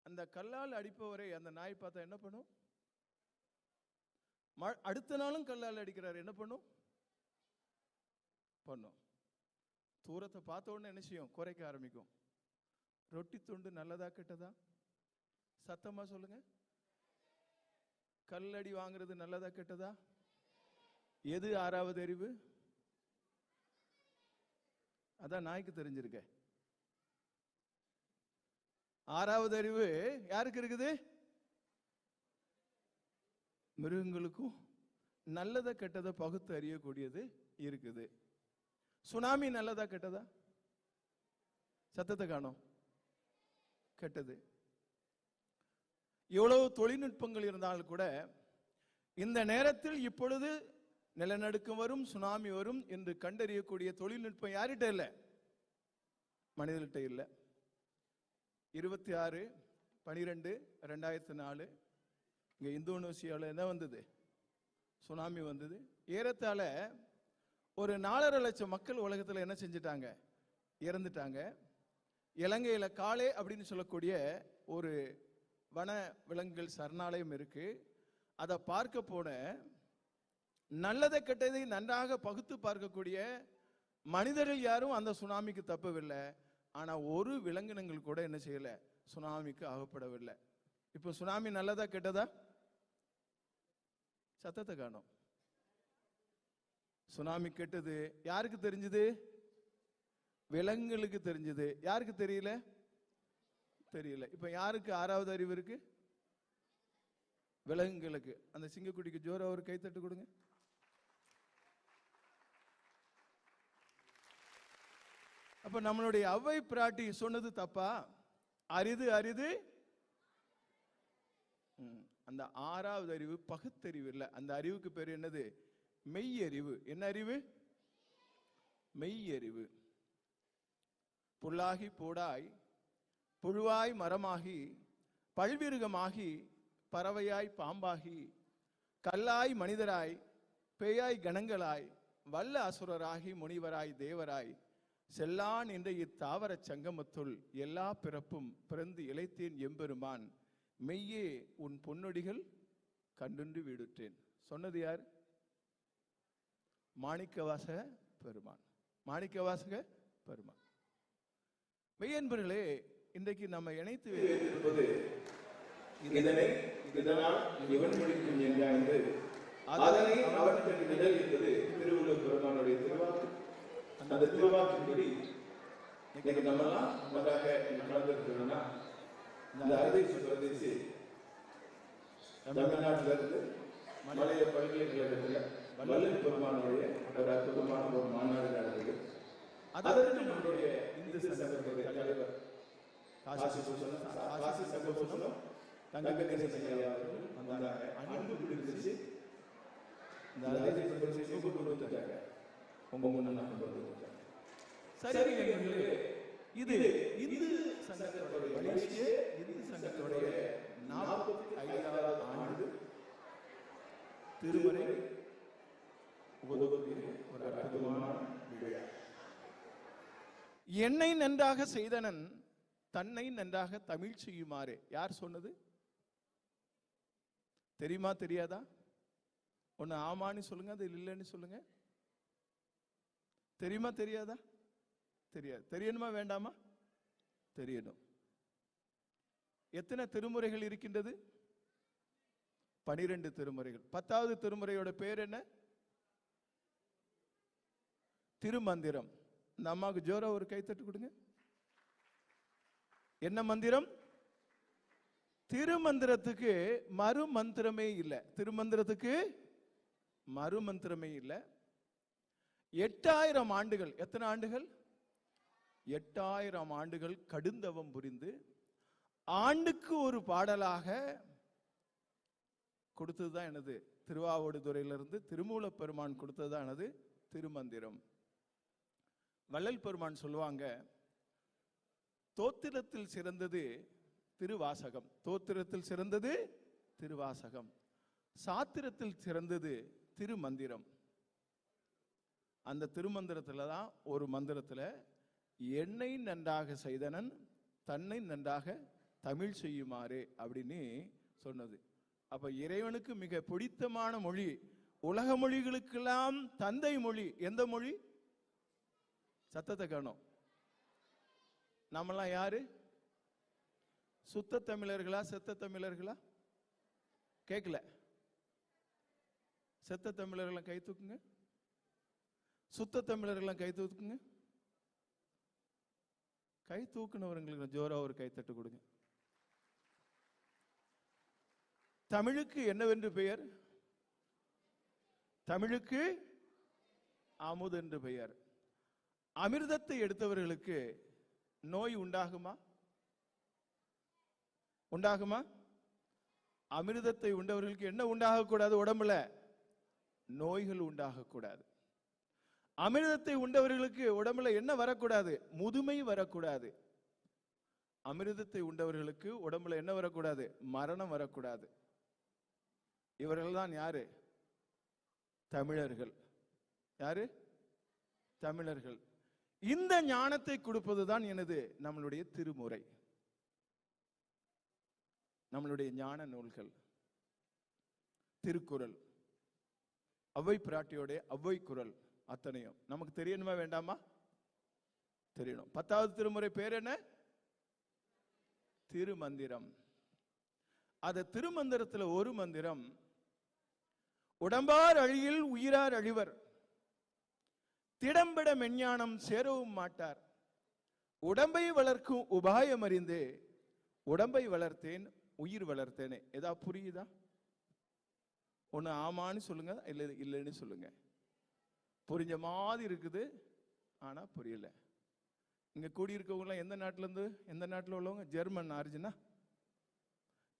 அந்த கல்லால் அடிப்பவரை அந்த நாய் பார்த்தா என்ன பண்ணும்? அடுத்த நாளும் கல்லால் அடிக்கிறார், என்ன பண்ணும்? பண்ணும். தூரத்தை பார்த்த உடனே என்ன செய்யும்? குறைக்க ஆரம்பிக்கும். ரொட்டி துண்டு நல்லதா கெட்டதா? சத்தமா சொல்லுங்க. கல்லடி வாங்குறது நல்லதா கெட்டதா? எது 6வது அறிவு? அதான் நாய்க்கு தெரிஞ்சிருக்க. 6வது அறிவு யாருக்கு இருக்குது? மிருகங்களுக்கும் நல்லதை கெட்டதை பகுத்து அறியக்கூடியது இருக்குது. சுனாமி நல்லதா கெட்டதா? சத்தத்தை காணோம். கெட்டது. எவ்வளவு தொழில்நுட்பங்கள் இருந்தாலும் கூட இந்த நேரத்தில் இப்பொழுது நிலநடுக்கம் வரும், சுனாமி வரும் என்று கண்டறியக்கூடிய தொழில்நுட்பம் யார்கிட்ட இல்லை? மனிதர்கிட்ட இல்லை. 26/12/2004 இங்க இந்தோனேசியாவில் என்ன வந்தது? சுனாமி வந்தது. ஏறத்தாழ ஒரு 4.5 லட்சம் மக்கள் உலகத்தில் என்ன செஞ்சிட்டாங்க? இறந்துட்டாங்க. இலங்கையில காளே அப்படின்னு சொல்லக்கூடிய ஒரு வன விலங்குகள் சரணாலயம் இருக்கு. அதை பார்க்க போன நல்லதை கெட்டதை நன்றாக பகுத்து பார்க்கக்கூடிய மனிதர்கள் யாரும் அந்த சுனாமிக்கு தப்பவில்லை. ஆனா ஒரு விலங்கினங்கள் கூட என்ன செய்யல? சுனாமிக்கு அகப்படவில்லை. இப்போ சுனாமி நல்லதா கெட்டதா? சத்தத்தை காணோம். சுனாமி கெட்டது. யாருக்கு தெரிஞ்சது? விலங்குகளுக்கு தெரிஞ்சது. யாருக்கு தெரியல? தெரியல. இப்ப யாருக்கு 6வது அறிவு இருக்கு? விலங்குகளுக்கு. அந்த சிங்கக்குட்டிக்கு ஜோரா ஒரு கைத்தட்டு கொடுங்க. அப்ப நம்மளுடைய அவ்வை பிராட்டி சொன்னது தப்பா? அரிது அரிது. அந்த 6வது அறிவு பகுத்தறிவு இல்ல. அந்த அறிவுக்கு பேர் என்னது? மெய்யறிவு. என்ன அறிவு? மெய்யறிவு. புல்லாகி போடாய், புழுவாய் மரமாகி, பல்விருகமாகி, பறவையாய் பாம்பாகி, கல்லாய் மனிதராய், பேயாய் கணங்களாய், வல்ல அசுரராகி முனிவராய் தேவராய், செல்லான் என்ற இத்தாவர சங்கமத்துள் எல்லா பிறப்பும் பிறந்து இளைத்தேன் எம்பெருமான், மெய்யே உன் பொன்னொடிகள் கண்டுண்டு வீடுற்றேன். சொன்னது யார்? மாணிக்கவாசக பெருமான். மாணிக்கவாசக பெருமான். மெய்யன்பர்களே, இன்றைக்கு நம்ம இணைத்து வைத்திருப்பது இதனை இதனால் இவன் முடிக்கும் என்று அதனை அவற்றுக்கு நிழல் என்பது திருவள்ளுவர் பெருமானுடைய திருவாக்கு. அந்த திருவாக்கின்படி இன்னைக்கு நம்மெல்லாம் ஒன்றாக கலந்துருக்கணும்னா இந்த அறுதிசு பிரதேசி தமிழ்நாட்டிலிருந்து மலைய பல்கலைக்கழகத்தில் வள்ளல் பெருமானுடைய ஒரு அற்புதமான ஒரு மாநாடு நடந்தது. அதற்கு நம்முடைய இந்து சங்கத்தினுடைய தலைவர் காசி சங்கபூஷணம் தங்க கணேசன் ஐயா அவர்கள் வந்தாங்க. அன்பு பிடிச்சு இந்த அறுதிசு பிரதேசி கொடுத்தாங்க. உங்க முன்னாடி கொண்டு வந்துட்டாங்க. சரி, இது இந்து சங்கத்தோடைய மலேசிய இந்து சங்கத்தோடைய 45வது ஆண்டு திருமறை உபதேச ஒரு அற்புதமான விழா. என்னை நன்றாக செய்தனன் தன்னை நன்றாக தமிழ் செய்யுமாறு. யார் சொன்னது? தெரியுமா தெரியாதா? ஒன்னு ஆமான்னு சொல்லுங்க, அது இல்லைன்னு சொல்லுங்க. தெரியுமா தெரியாதா? தெரியாது. தெரியணுமா வேண்டாமா? தெரியணும். எத்தனை திருமுறைகள் இருக்கின்றது? 12 திருமுறைகள். 10வது திருமுறையோட பேர் என்ன? திருமந்திரம். இந்த அம்மாவுக்கு ஜோரா ஒரு கைத்தட்டு கொடுங்க. என்ன மந்திரம்? திருமந்திரத்துக்கு மறுமந்திரமே இல்லை. திருமந்திரத்துக்கு மறுமந்திரமே இல்லை. 8000 ஆண்டுகள். எத்தனை ஆண்டுகள்? 8000 ஆண்டுகள் கடுந்தவம் புரிந்து ஆண்டுக்கு ஒரு பாடலாக கொடுத்ததுதான் எனது திருவாவடுதுறையிலிருந்து திருமூல பெருமான் கொடுத்ததுதான் எனது திருமந்திரம். வள்ளல் பெருமான் சொல்லுவாங்க, தோத்திரத்தில் சிறந்தது திருவாசகம். தோத்திரத்தில் சிறந்தது திருவாசகம். சாத்திரத்தில் சிறந்தது திருமந்திரம். அந்த திருமந்திரத்துல தான் ஒரு மந்திரத்துல என்னை நன்றாக செய்தனன் தன்னை நன்றாக தமிழ் செய்யுமாறு அப்படின்னு சொன்னது. அப்ப இறைவனுக்கு மிக பிடித்தமான மொழி, உலக மொழிகளுக்கெல்லாம் தந்தை மொழி எந்த மொழி? சத்தத்தை காணோம். நம்மெல்லாம் யாரு? சுத்த தமிழர்களா செத்த தமிழர்களா? கேட்கல. செத்த தமிழர்களாம் கை தூக்குங்க. சுத்த தமிழர்களாம் கை தூக்குங்க. கை தூக்குனவர்களுக்கு ஜோரா ஒரு கைத்தட்டு கொடுங்க. தமிழுக்கு என்னவென்று பெயர்? தமிழுக்கு அமுது என்று பெயர். அமிர்தத்தை எடுத்தவர்களுக்கு நோய் உண்டாகுமா? உண்டாகுமா? அமிர்தத்தை உண்டவர்களுக்கு என்ன உண்டாகக்கூடாது? உடம்புல நோய்கள் உண்டாகக்கூடாது. அமிர்தத்தை உண்டவர்களுக்கு உடம்புல என்ன வரக்கூடாது? முதுமை வரக்கூடாது. அமிர்தத்தை உண்டவர்களுக்கு உடம்புல என்ன வரக்கூடாது? மரணம் வரக்கூடாது. இவர்கள் தான் யாரு? தமிழர்கள். யாரு? தமிழர்கள். இந்த ஞானத்தை கொடுப்பதுதான் எனது நம்மளுடைய திருமுறை, நம்மளுடைய ஞான நூல்கள். திருக்குறள், அவ்வை பிராட்டியோடைய அவ்வை குறள் அத்தனையும் நமக்கு தெரியணுமா வேண்டாமா? தெரியணும். 10வது திருமுறை பேர் என்ன? திருமந்திரம். அந்த திருமந்திரத்துல ஒரு மந்திரம், உடம்பார் அழியில் உயிரார் அழிவர், திடம்பட மெஞ்ஞானம் சேரவும் மாட்டார், உடம்பை வளர்க்கும் உபாயம் அறிந்து உடம்பை வளர்த்தேன் உயிர் வளர்த்தேனே. ஏதா புரியுதா? ஒண்ணு ஆமான்னு சொல்லுங்க, இல்ல இல்லைன்னு சொல்லுங்க. புரிஞ்ச மாதிரி இருக்குது, ஆனா புரியல. இங்க கூடியிருக்கவங்க எந்த நாட்டுல இருந்து, எந்த நாட்டுல உள்ளவங்க? ஜெர்மன் ஆரிஜினா?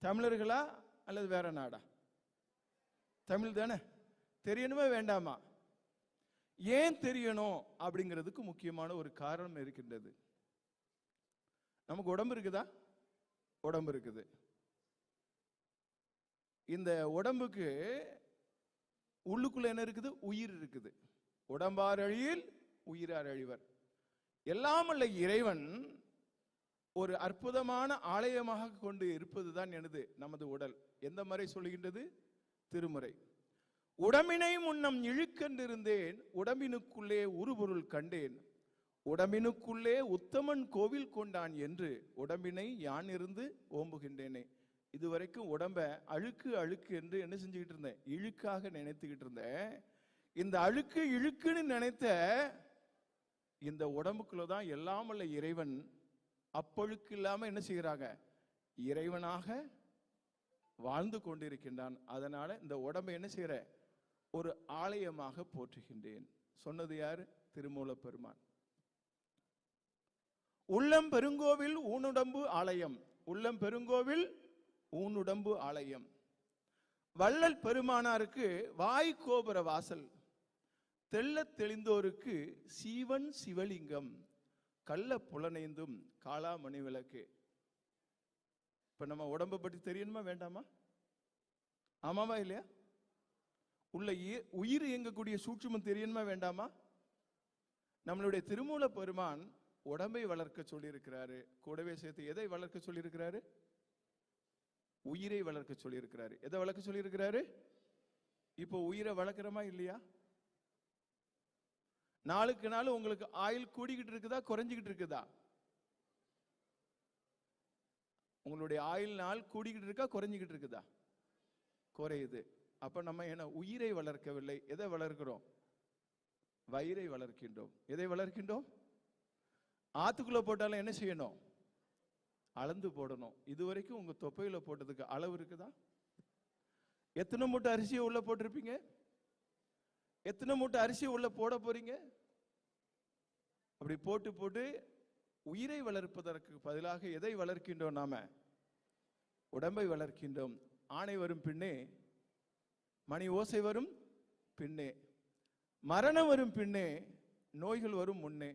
தமிழர்களா அல்லது வேற நாடா? தமிழ் தானே. தெரியணுமே வேண்டாமா? ஏன் தெரியணும் அப்படிங்கிறதுக்கு முக்கியமான ஒரு காரணம் இருக்கின்றது. நமக்கு உடம்பு இருக்குதா? உடம்பு இருக்குது. இந்த உடம்புக்கு உள்ளுக்குள்ள என்ன இருக்குது? உயிர் இருக்குது. உடம்பார் அழியில் உயிரார் அழிவர். எல்லாம் அல்ல இறைவன் ஒரு அற்புதமான ஆலயமாக கொண்டு இருப்பதுதான் எனது நமது உடல். எந்த முறை சொல்லுகின்றது? திருமுறை. உடம்பினை முன்னம் இழுக்கென்றிருந்தேன், உடம்பினுக்குள்ளே உருபொருள் கண்டேன், உடம்பினுக்குள்ளே உத்தமன் கோவில் கொண்டான் என்று உடம்பினை யான் இருந்து ஓம்புகின்றேனே. இதுவரைக்கும் உடம்ப அழுக்கு அழுக்கு என்று என்ன செஞ்சுக்கிட்டு இருந்தேன்? இழுக்காக நினைத்துக்கிட்டு இருந்தேன். இந்த அழுக்கு இழுக்குன்னு நினைத்த இந்த உடம்புக்குள்ளதான் எல்லாம் அல்ல இறைவன் அப்பொழுக்கு இல்லாம என்ன செய்கிறாங்க? இறைவனாக வாழ்ந்து கொண்டிருக்கின்றான். அதனால இந்த உடம்பை என்ன செய்யற? ஒரு ஆலயமாக போற்றுகின்றேன். சொன்னது யாரு? திருமூலப் பெருமான். உள்ளம் பெருங்கோவில் ஊனுடம்பு ஆலயம், உள்ளம் பெருங்கோவில் ஊனுடம்பு ஆலயம். வள்ளல் பெருமானாருக்கு வாய் கோபுர வாசல், தெள்ளத் தெளிந்தோருக்கு சீவன் சிவலிங்கம், கள்ள புலனைந்தும் காளாமணி விளக்கு. இப்ப நம்ம உடம்பை பற்றி தெரியணுமா வேண்டாமா? ஆமாவா இல்லையா? உள்ள உயிர் இயங்கக்கூடிய சூட்சுமம் தெரியணுமா வேண்டாமா? நம்மளுடைய திருமூல பெருமான் உடம்பை வளர்க்க சொல்லி இருக்கிறாரு. கூடவே சேர்த்து எதை வளர்க்க சொல்லி இருக்கிறாரு? உயிரை வளர்க்க சொல்லி இருக்கிறாரு. எதை வளர்க்க சொல்லி இருக்கிறாரு? இப்போ உயிரை வளர்க்கிறோமா இல்லையா? நாளுக்கு நாள் உங்களுக்கு ஆயுள் கூடிக்கிட்டு இருக்குதா குறைஞ்சிக்கிட்டு இருக்குதா? உங்களுடைய ஆயுள் நாள் கூடிக்கிட்டு இருக்கா குறைஞ்சிக்கிட்டு இருக்குதா? குறையுது. அப்ப நம்ம என்ன உயிரை வளர்க்கவில்லை, எதை வளர்க்கிறோம்? வயிறை வளர்க்கின்றோம். எதை வளர்க்கின்றோம்? ஆத்துக்குள்ள போட்டாலும் என்ன செய்யணும்? அளந்து போடணும். இதுவரைக்கும் உங்க தொப்பையில போட்டதுக்கு அளவு இருக்குதா? எத்தனை மூட்டை அரிசியை உள்ள போட்டிருப்பீங்க? எத்தனை மூட்டை அரிசியை உள்ள போட போறீங்க? அப்படி போட்டு போட்டு உயிரை வளர்ப்பதற்கு பதிலாக எதை வளர்க்கின்றோம்? நாம உடம்பை வளர்க்கின்றோம். ஆணை வரும் பின்னே மணி ஓசை வரும் பின்னே, மரணம் வரும் பின்னே, நோய்கள் வரும் முன்னே,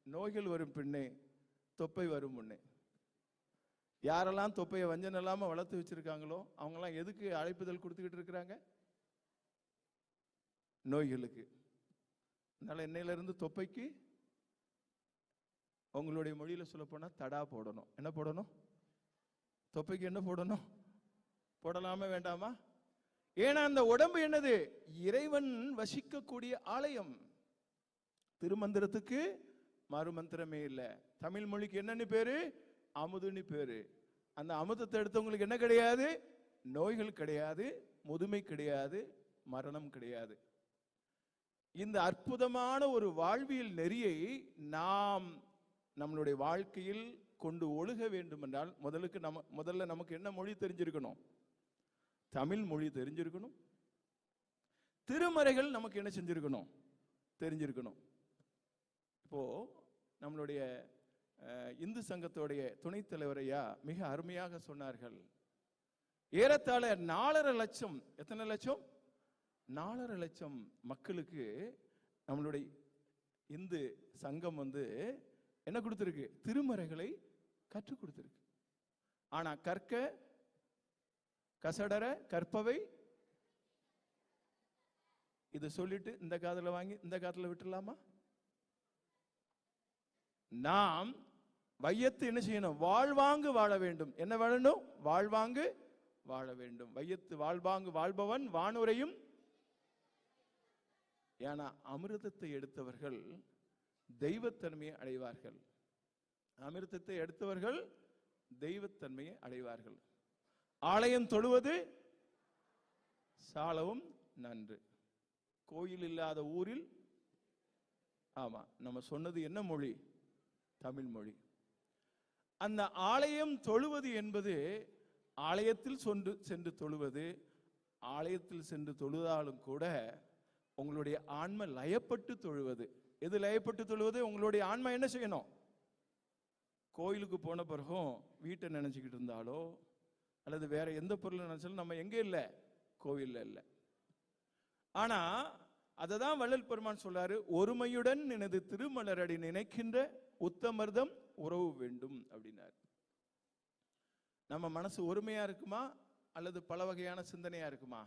நோய்கள் வரும் பின்னே, தொப்பை வரும் முன்னே. யாரெல்லாம் தொப்பையை வஞ்சம் இல்லாம வளர்த்து வச்சிருக்காங்களோ அவங்கெல்லாம் எதுக்கு அழைப்புதல் கொடுத்துக்கிட்டு இருக்கிறாங்க? நோய்களுக்கு. அதனால இன்னையில இருந்து தொப்பைக்கு உங்களுடைய மொழியில சொல்ல போனா தடா போடணும். என்ன போடணும்? தொப்பைக்கு என்ன போடணும்? போடலாமா வேண்டாமா? ஏன்னா அந்த உடம்பு என்னது? இறைவன் வசிக்கக்கூடிய ஆலயம். திருமந்திரத்துக்கு மறுமந்திரமே இல்லை. தமிழ் மொழிக்கு என்னன்னு பேரு? அமுதுன்னு பேரு. அந்த அமுதத்தை எடுத்தவங்களுக்கு என்ன கிடையாது? நோய்கள் கிடையாது, முதுமை கிடையாது, மரணம் கிடையாது. இந்த அற்புதமான ஒரு வாழ்வியல் நெறியை நாம் நம்மளுடைய வாழ்க்கையில் கொண்டு ஒழுக வேண்டும் என்றால் முதல்ல நமக்கு என்ன மொழி தெரிஞ்சிருக்கணும்? தமிழ் மொழி தெரிஞ்சிருக்கணும். திருமறைகள் நமக்கு என்ன செஞ்சிருக்கணும்? தெரிஞ்சிருக்கணும். இப்போ நம்மளுடைய இந்து சங்கத்தோடைய துணைத் தலைவர் ஐயா மிக அருமையாக சொன்னார்கள். ஏறத்தாழ 4.5 லட்சம், எத்தனை லட்சம்? 4.5 லட்சம் மக்களுக்கு நம்மளுடைய இந்து சங்கம் என்ன கொடுத்திருக்கு? திருமறைகளை கற்றுக் கொடுத்திருக்கு. ஆனா கற்க கசடர கற்பவை, இது சொல்லிட்டு இந்த காதுல வாங்கி இந்த காதுல விட்டுலாமா? நாம் வையத்து என்ன செய்யணும்? வாழ்வாங்கு வாழ வேண்டும். என்ன வாழணும்? வாழ்வாங்கு வாழ வேண்டும். வையத்து வாழ்வாங்கு வாழ்பவன் வானுரையும். ஏன்னா அமிர்தத்தை எடுத்தவர்கள் தெய்வத்தன்மையை அடைவார்கள். அமிர்தத்தை எடுத்தவர்கள் தெய்வத்தன்மையை அடைவார்கள். ஆலயம் தொழுவது சாலவும் நன்று. கோயில் இல்லாத ஊரில், ஆமா நம்ம சொன்னது என்ன மொழி? தமிழ் மொழி. அந்த ஆலயம் தொழுவது என்பது ஆலயத்தில் சென்று தொழுவது. ஆலயத்தில் சென்று தொழுதாலும் கூட உங்களுடைய ஆன்ம லயப்பட்டு தொழுவது. எது லயப்பட்டு தொழுவது? உங்களுடைய ஆன்மா என்ன செய்யணும்? கோயிலுக்கு போன பிறகும் வீட்டை நினைச்சுக்கிட்டு இருந்தாலோ அல்லது வேற எந்த பொருளை நினைச்சாலும் நம்ம எங்க இல்லை? கோவில்ல இல்லை. ஆனா அதை தான் வள்ளல் பெருமான் சொல்றாரு, ஒருமையுடன் எனது திருமலரடி நினைக்கின்ற உத்தமர்தம் உறவு வேண்டும் அப்படின்னாரு. நம்ம மனசு ஒருமையா இருக்குமா அல்லது பல வகையான சிந்தனையா இருக்குமா?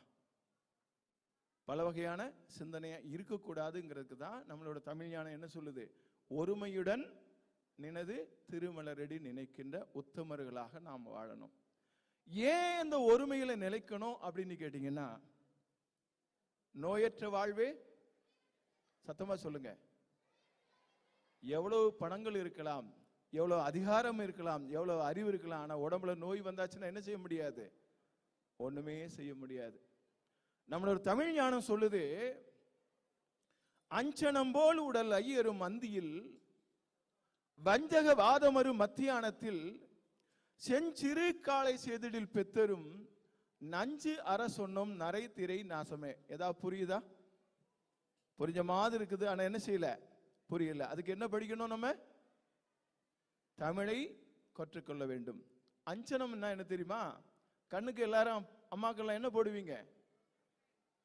பல வகையான சிந்தனையா இருக்கக்கூடாதுங்கிறதுக்கு தான் நம்மளோட தமிழ் ஞானம் என்ன சொல்லுது? ஒருமையுடன் நினது திருமலரடி நினைக்கின்ற உத்தமர்களாக நாம் வாழணும். ஏன் இந்த ஒருமையில நிலைக்கணும் அப்படின்னு கேட்டீங்கன்னா, நோயற்ற வாழ்வே, சத்தமா சொல்லுங்க, எவ்வளவு பணங்கள் இருக்கலாம், எவ்வளவு அதிகாரம் இருக்கலாம், எவ்வளவு அறிவு இருக்கலாம், ஆனா உடம்புல நோய் வந்தாச்சுன்னா என்ன செய்ய முடியாது? ஒண்ணுமே செய்ய முடியாது. நம்மளோட தமிழ் ஞானம் சொல்லுது, அஞ்சனம் போல் உடல் ஐயரும் மந்தியில் வஞ்சக வாதமரு மத்தியானத்தில் செஞ்சிறு காலை சேதிடில் பெத்தரும் நஞ்சு அற சொன்னோம் நரை திரை நாசமே. ஏதாவது புரியுதா? புரிஞ்ச மாதிரி இருக்குது, ஆனா என்ன செய்யல? புரியல. அதுக்கு என்ன படிக்கணும்? நம்ம தமிழை கற்றுக்கொள்ள வேண்டும். அஞ்சனம் என்ன தெரியுமா? கண்ணுக்கு எல்லாரும் அம்மாக்கெல்லாம் என்ன போடுவீங்க?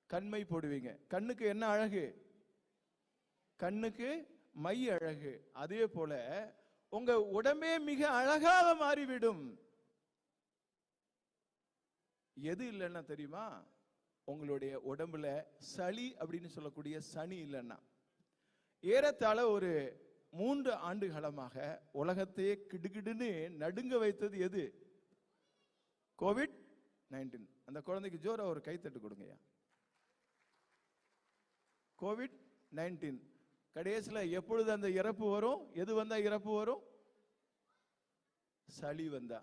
கண்மை போடுவீங்க. கண்ணுக்கு என்ன அழகு? கண்ணுக்கு மை அழகு. அதே போல உங்க உடம்பே மிக அழகாக மாறிவிடும். எது இல்லைன்னா தெரியுமா? உங்களுடைய உடம்புல சளி அப்படின்னு சொல்லக்கூடிய சனி இல்லைன்னா. ஏறத்தாழ ஒரு 3 ஆண்டுகாலமாக உலகத்தையே கிடுகிடுன்னு நடுங்க வைத்தது எது? கோவிட்-19. அந்த குழந்தைக்கு ஜோரா ஒரு கைத்தட்டு கொடுங்கய்யா. கோவிட்-19 கடைசியில் எப்பொழுது அந்த இறப்பு வரும்? எது வந்தா இறப்பு வரும்? சளி வந்தா.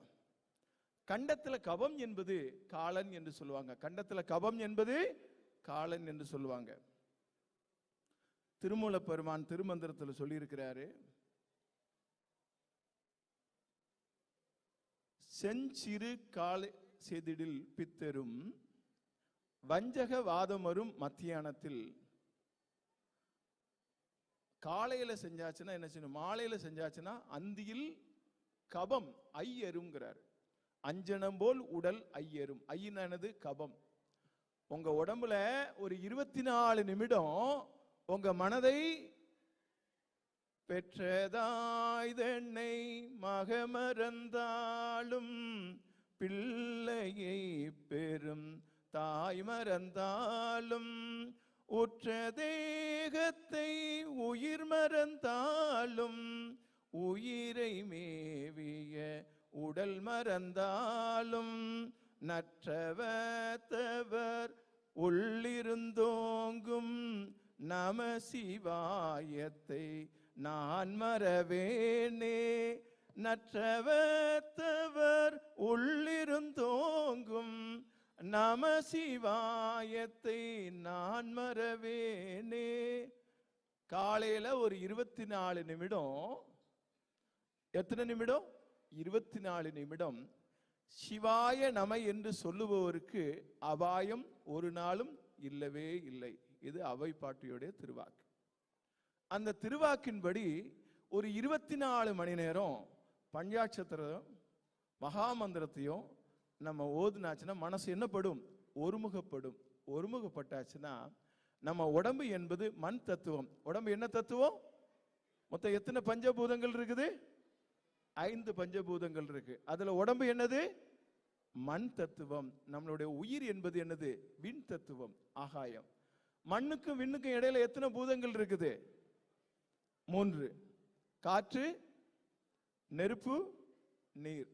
கண்டத்துல கபம் என்பது காலன் என்று சொல்லுவாங்க. கண்டத்துல கபம் என்பது காலன் என்று சொல்லுவாங்க. திருமூல பெருமான் திருமந்திரத்தில் சொல்லி இருக்கிறாரு, செஞ்சிறு காலை செதிடில் பித்தரும் வஞ்சக வாதமரும் மத்தியானத்தில். காலையில செஞ்சாச்சுன்னா என்ன செய்யணும்? மாலையில செஞ்சாச்சுன்னா அந்தியில் கபம் ஐயருங்கிறார். அஞ்சனம் போல் உடல் ஐயரும். ஐயனது கபம். உங்க உடம்புல ஒரு 24 நிமிடம் உங்க மனதை பெற்றதாய்தென்னை மகமறந்தாலும் பிள்ளையை பெரும் தாய் மறந்தாலும் உற்ற தேகத்தை உயிர் மறந்தாலும் உயிரை மேவிய உடல் மறந்தாலும் நற்றவத்தவர் உள்ளிருந்தோங்கும் நம சிவாயத்தை நான் மறவேனே. நற்றவத்தவர் உள்ளிருந்தோங்கும் நம சிவாயத்தை நான் மறவேனே. காலையில ஒரு 24 நிமிடம். எத்தனை நிமிடம்? 24 நிமிடம் சிவாய நம என்று சொல்லுபவருக்கு அபாயம் ஒரு நாளும் இல்லவே இல்லை. இது அவை பாட்டியுடைய திருவாக்கு. அந்த திருவாக்கின்படி ஒரு 24 மணி நேரம் பஞ்சாட்சத்திரம் மகாமந்திரத்தையும் நம்ம ஓதுனாச்சுன்னா மனசு என்னப்படும்? ஒருமுகப்படும். ஒருமுகப்பட்டாச்சுன்னா நம்ம உடம்பு என்பது மண் தத்துவம். உடம்பு என்ன தத்துவம்? மொத்தம் எத்தனை பஞ்சபூதங்கள் இருக்குது? 5 பஞ்சபூதங்கள் இருக்கு. அதுல உடம்பு என்னது? மண் தத்துவம். நம்மளுடைய உயிர் என்பது என்னது? விண் தத்துவம், ஆகாயம். மண்ணுக்கும் விண்ணுக்கும் இடையில எத்தனை பூதங்கள் இருக்குது? 3. காற்று, நெருப்பு, நீர்.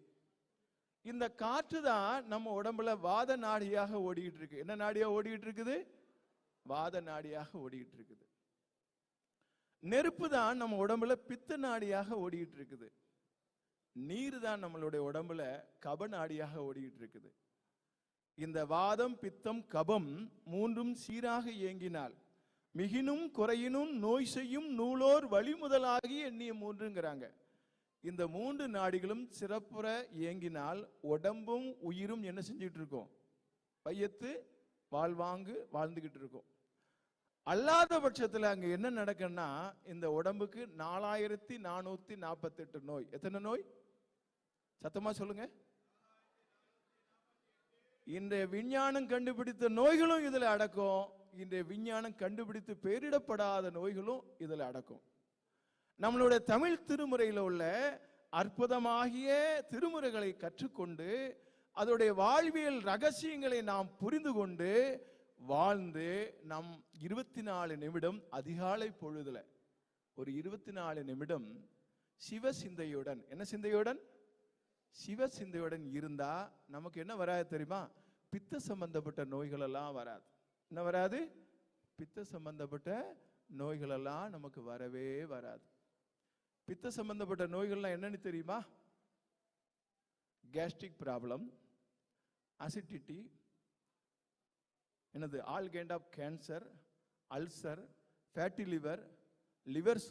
இந்த காற்று தான் நம்ம உடம்புல வாத நாடியாக ஓடிக்கிட்டு இருக்கு. என்ன நாடியா ஓடிக்கிட்டு இருக்குது? வாத நாடியாக ஓடிக்கிட்டு இருக்குது. நெருப்பு தான் நம்ம உடம்புல பித்த நாடியாக ஓடிக்கிட்டு இருக்குது. நீர் தான் நம்மளுடைய உடம்புல கப நாடியாக ஓடிக்கிட்டு இருக்குது. இந்த வாதம், பித்தம், கபம் மூன்றும் சீராக இயங்கினால் மிகினும் குறையினும் நோய் செய்யும் நூலோர் வழிமுதலாகி எண்ணிய மூன்றுங்கிறாங்க. இந்த 3 நாடிகளும் சிறப்புற இயங்கினால் உடம்பும் உயிரும் என்ன செஞ்சுட்டு இருக்கோம்? பையத்து வாழ்வாங்கு வாழ்ந்துகிட்டு இருக்கோம். அல்லாத பட்சத்தில் அங்க என்ன நடக்குன்னா, இந்த உடம்புக்கு 4448 நோய். எத்தனை நோய்? சத்தமா சொல்லுங்க. இன்றைய விஞ்ஞானம் கண்டுபிடித்த நோய்களும் இதுல அடக்கும். இன்றைய விஞ்ஞானம் கண்டுபிடித்து பெயரிடப்படாத நோய்களும் இதுல அடக்கும். நம்மளுடைய தமிழ் திருமுறையில் உள்ள அற்புதமாகிய திருமுறைகளை கற்றுக்கொண்டு அதோடைய வாழ்வியல் ரகசியங்களை நாம் புரிந்து கொண்டு வாழ்ந்து நம் 24 நிமிடம் அதிகாலை பொழுதுல ஒரு 24 நிமிடம் சிவ சிந்தையுடன், என்ன சிந்தையுடன்? சிவ சிந்தையுடன் இருந்தா நமக்கு என்ன வராது தெரியுமா? பித்த சம்பந்தப்பட்ட நோய்கள் எல்லாம் வராது. என்ன வராது? பித்த சம்பந்தப்பட்ட நோய்கள் எல்லாம் நமக்கு வரவே வராது. பித்த சம்பந்தப்பட்ட நோய்கள்லாம் என்னன்னு தெரியுமா? கேஸ்ட்ரிக் ப்ராப்ளம், அசிடிட்டி, என்னது all kind of cancer, ulcer, fatty liver, liver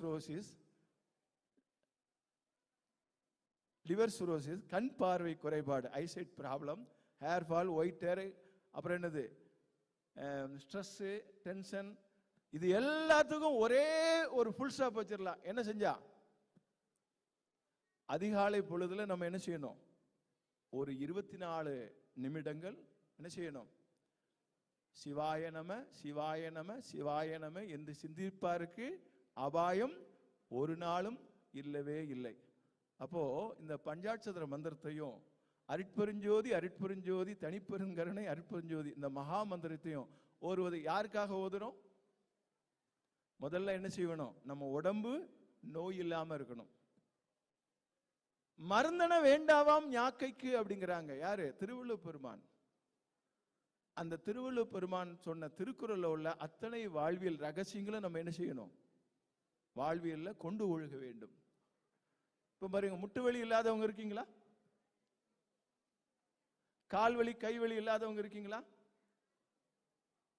cirrhosis, கண் பார்வை குறைபாடு, eyesight problem, hair fall, white hair, அப்புறம் என்னது ஸ்ட்ரெஸ்ஸு, டென்ஷன், இது எல்லாத்துக்கும் ஒரே ஒரு ஃபுல் ஸ்டாப் வச்சிடலாம். என்ன செஞ்சா? அதிகாலை பொழுதுல நம்ம என்ன செய்யணும்? ஒரு 24 நிமிடங்கள் என்ன செய்யணும்? சிவாய நம, சிவாய நம, சிவாய நம என்று சிந்திப்பாருக்கு அபாயம் ஒரு நாளும் இல்லவே இல்லை. அப்போ இந்த பஞ்சாட்சர மந்திரத்தையும் அருட்பெருஞ்சோதி அருட்பெருஞ்சோதி தனிப்பெருங்கருணை அருட்பெருஞ்சோதி இந்த மகா மந்திரத்தையும் ஓதுவது யாருக்காக ஓதுறோம்? முதல்ல என்ன செய்யணும்? நம்ம உடம்பு நோய் இல்லாம இருக்கணும். மருந்தன வேண்டாவாம் யாக்கைக்கு அப்படிங்கிறாங்க. யாரு? திருவள்ளுவர் பெருமான். அந்த திருவள்ளுவர் பெருமான் சொன்ன திருக்குறள்ல உள்ள அத்தனை வாழ்வியல் ரகசியங்களை நம்ம என்ன செய்யணும்? வாழ்வியல்ல கொண்டு ஒழுக வேண்டும். இப்ப பாருங்க, முட்டு வலி இல்லாதவங்க இருக்கீங்களா? கால்வலி கைவலி இல்லாதவங்க இருக்கீங்களா?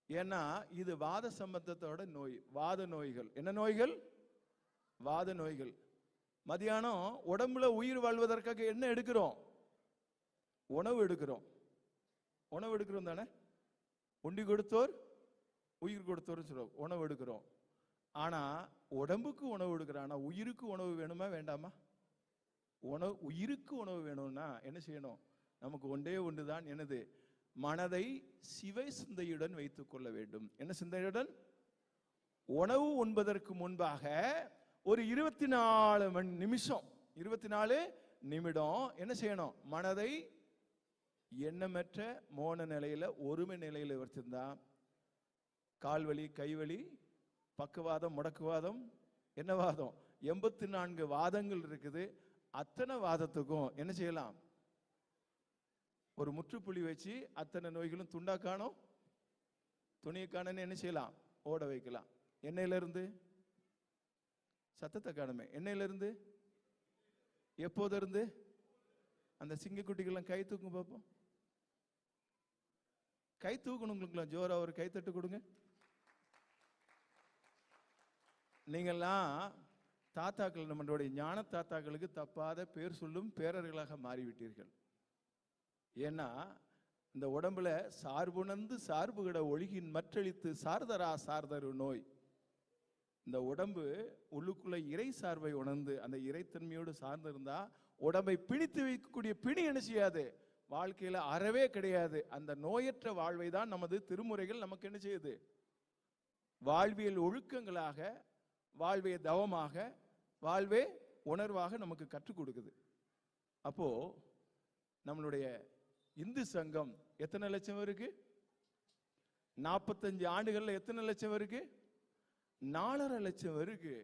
ஏன்னா இது வாத சம்பந்தத்தோட நோய். வாத நோய்கள். என்ன நோய்கள்? வாத நோய்கள். மதியானம் உடம்புல உயிர் வாழ்வதற்காக என்ன எடுக்கிறோம்? உணவு எடுக்கிறோம். உணவு எடுக்கிறோம் தானே? உண்டி கொடுத்தோர் உயிர் கொடுத்தோர் சொல்றோம். உணவு எடுக்கிறோம். ஆனா உடம்புக்கு உணவு எடுக்கிறோம். ஆனா உயிருக்கு உணவு வேணுமா வேண்டாமா? உயிருக்கு உணவு வேணும்னா என்ன செய்யணும்? நமக்கு ஒன்றே ஒன்றுதான். என்னது? மனதை சிவ சிந்தையுடன் வைத்துக் கொள்ள வேண்டும். என்ன சிந்தையுடன்? உணவு உண்பதற்கு முன்பாக ஒரு 24 நிமிஷம் 24 நிமிடம் என்ன செய்யணும்? மனதை எண்ணமற்ற மோன நிலையில ஒருமை நிலையில வச்சிருந்தா கால்வலி கைவலி பக்கவாதம் முடக்குவாதம் என்ன வாதம் 84 வாதங்கள் இருக்குது. அத்தனை வாதத்துக்கும் என்ன செய்யலாம்? ஒரு முற்றுப்புள்ளி வச்சு அத்தனை நோய்களும் துண்டா காணும் துணியை காணன்னு என்ன செய்யலாம்? ஓட வைக்கலாம். என்னையிலிருந்து? சத்தத்தை காணுமே. என்னையிலிருந்து? எப்போது இருந்து? அந்த சிங்கக்குட்டிகள்லாம் கை தூக்கும் பார்ப்போம். கை தூக்கணுங்களுக்குலாம் ஜோரா ஒரு கைத்தட்டு கொடுங்க. நீங்கள்லாம் தாத்தாக்கள், நம்மளுடைய ஞான தாத்தாக்களுக்கு தப்பாத பேர் சொல்லும் பேரர்களாக மாறிவிட்டீர்கள். ஏன்னா இந்த உடம்புல சார்புணர்ந்து சார்புகிட ஒழுகின் மற்றளித்து சார்தரா சார்தரு நோய். இந்த உடம்பு உள்ளுக்குள்ள இறை சார்பை உணர்ந்து அந்த இறைத்தன்மையோடு சார்ந்திருந்தா உடம்பை பிணித்து வைக்கக்கூடிய பிணி என்ன செய்யாது? வாழ்க்கையில அறவே கிடையாது. அந்த நோயற்ற வாழ்வை தான் நமது திருமுறைகள் நமக்கு என்ன செய்யுது? வாழ்வியல் ஒழுக்கங்களாக, வாழ்வே தவமாக, வாழ்வே உணர்வாக நமக்கு கற்றுக் கொடுக்குது. அப்போ நம்மளுடைய இந்து சங்கம் எத்தனை லட்சம் இருக்கு? 45 ஆண்டுகள்ல எத்தனை லட்சம் இருக்கு? 4.5 லட்சம் இருக்கு.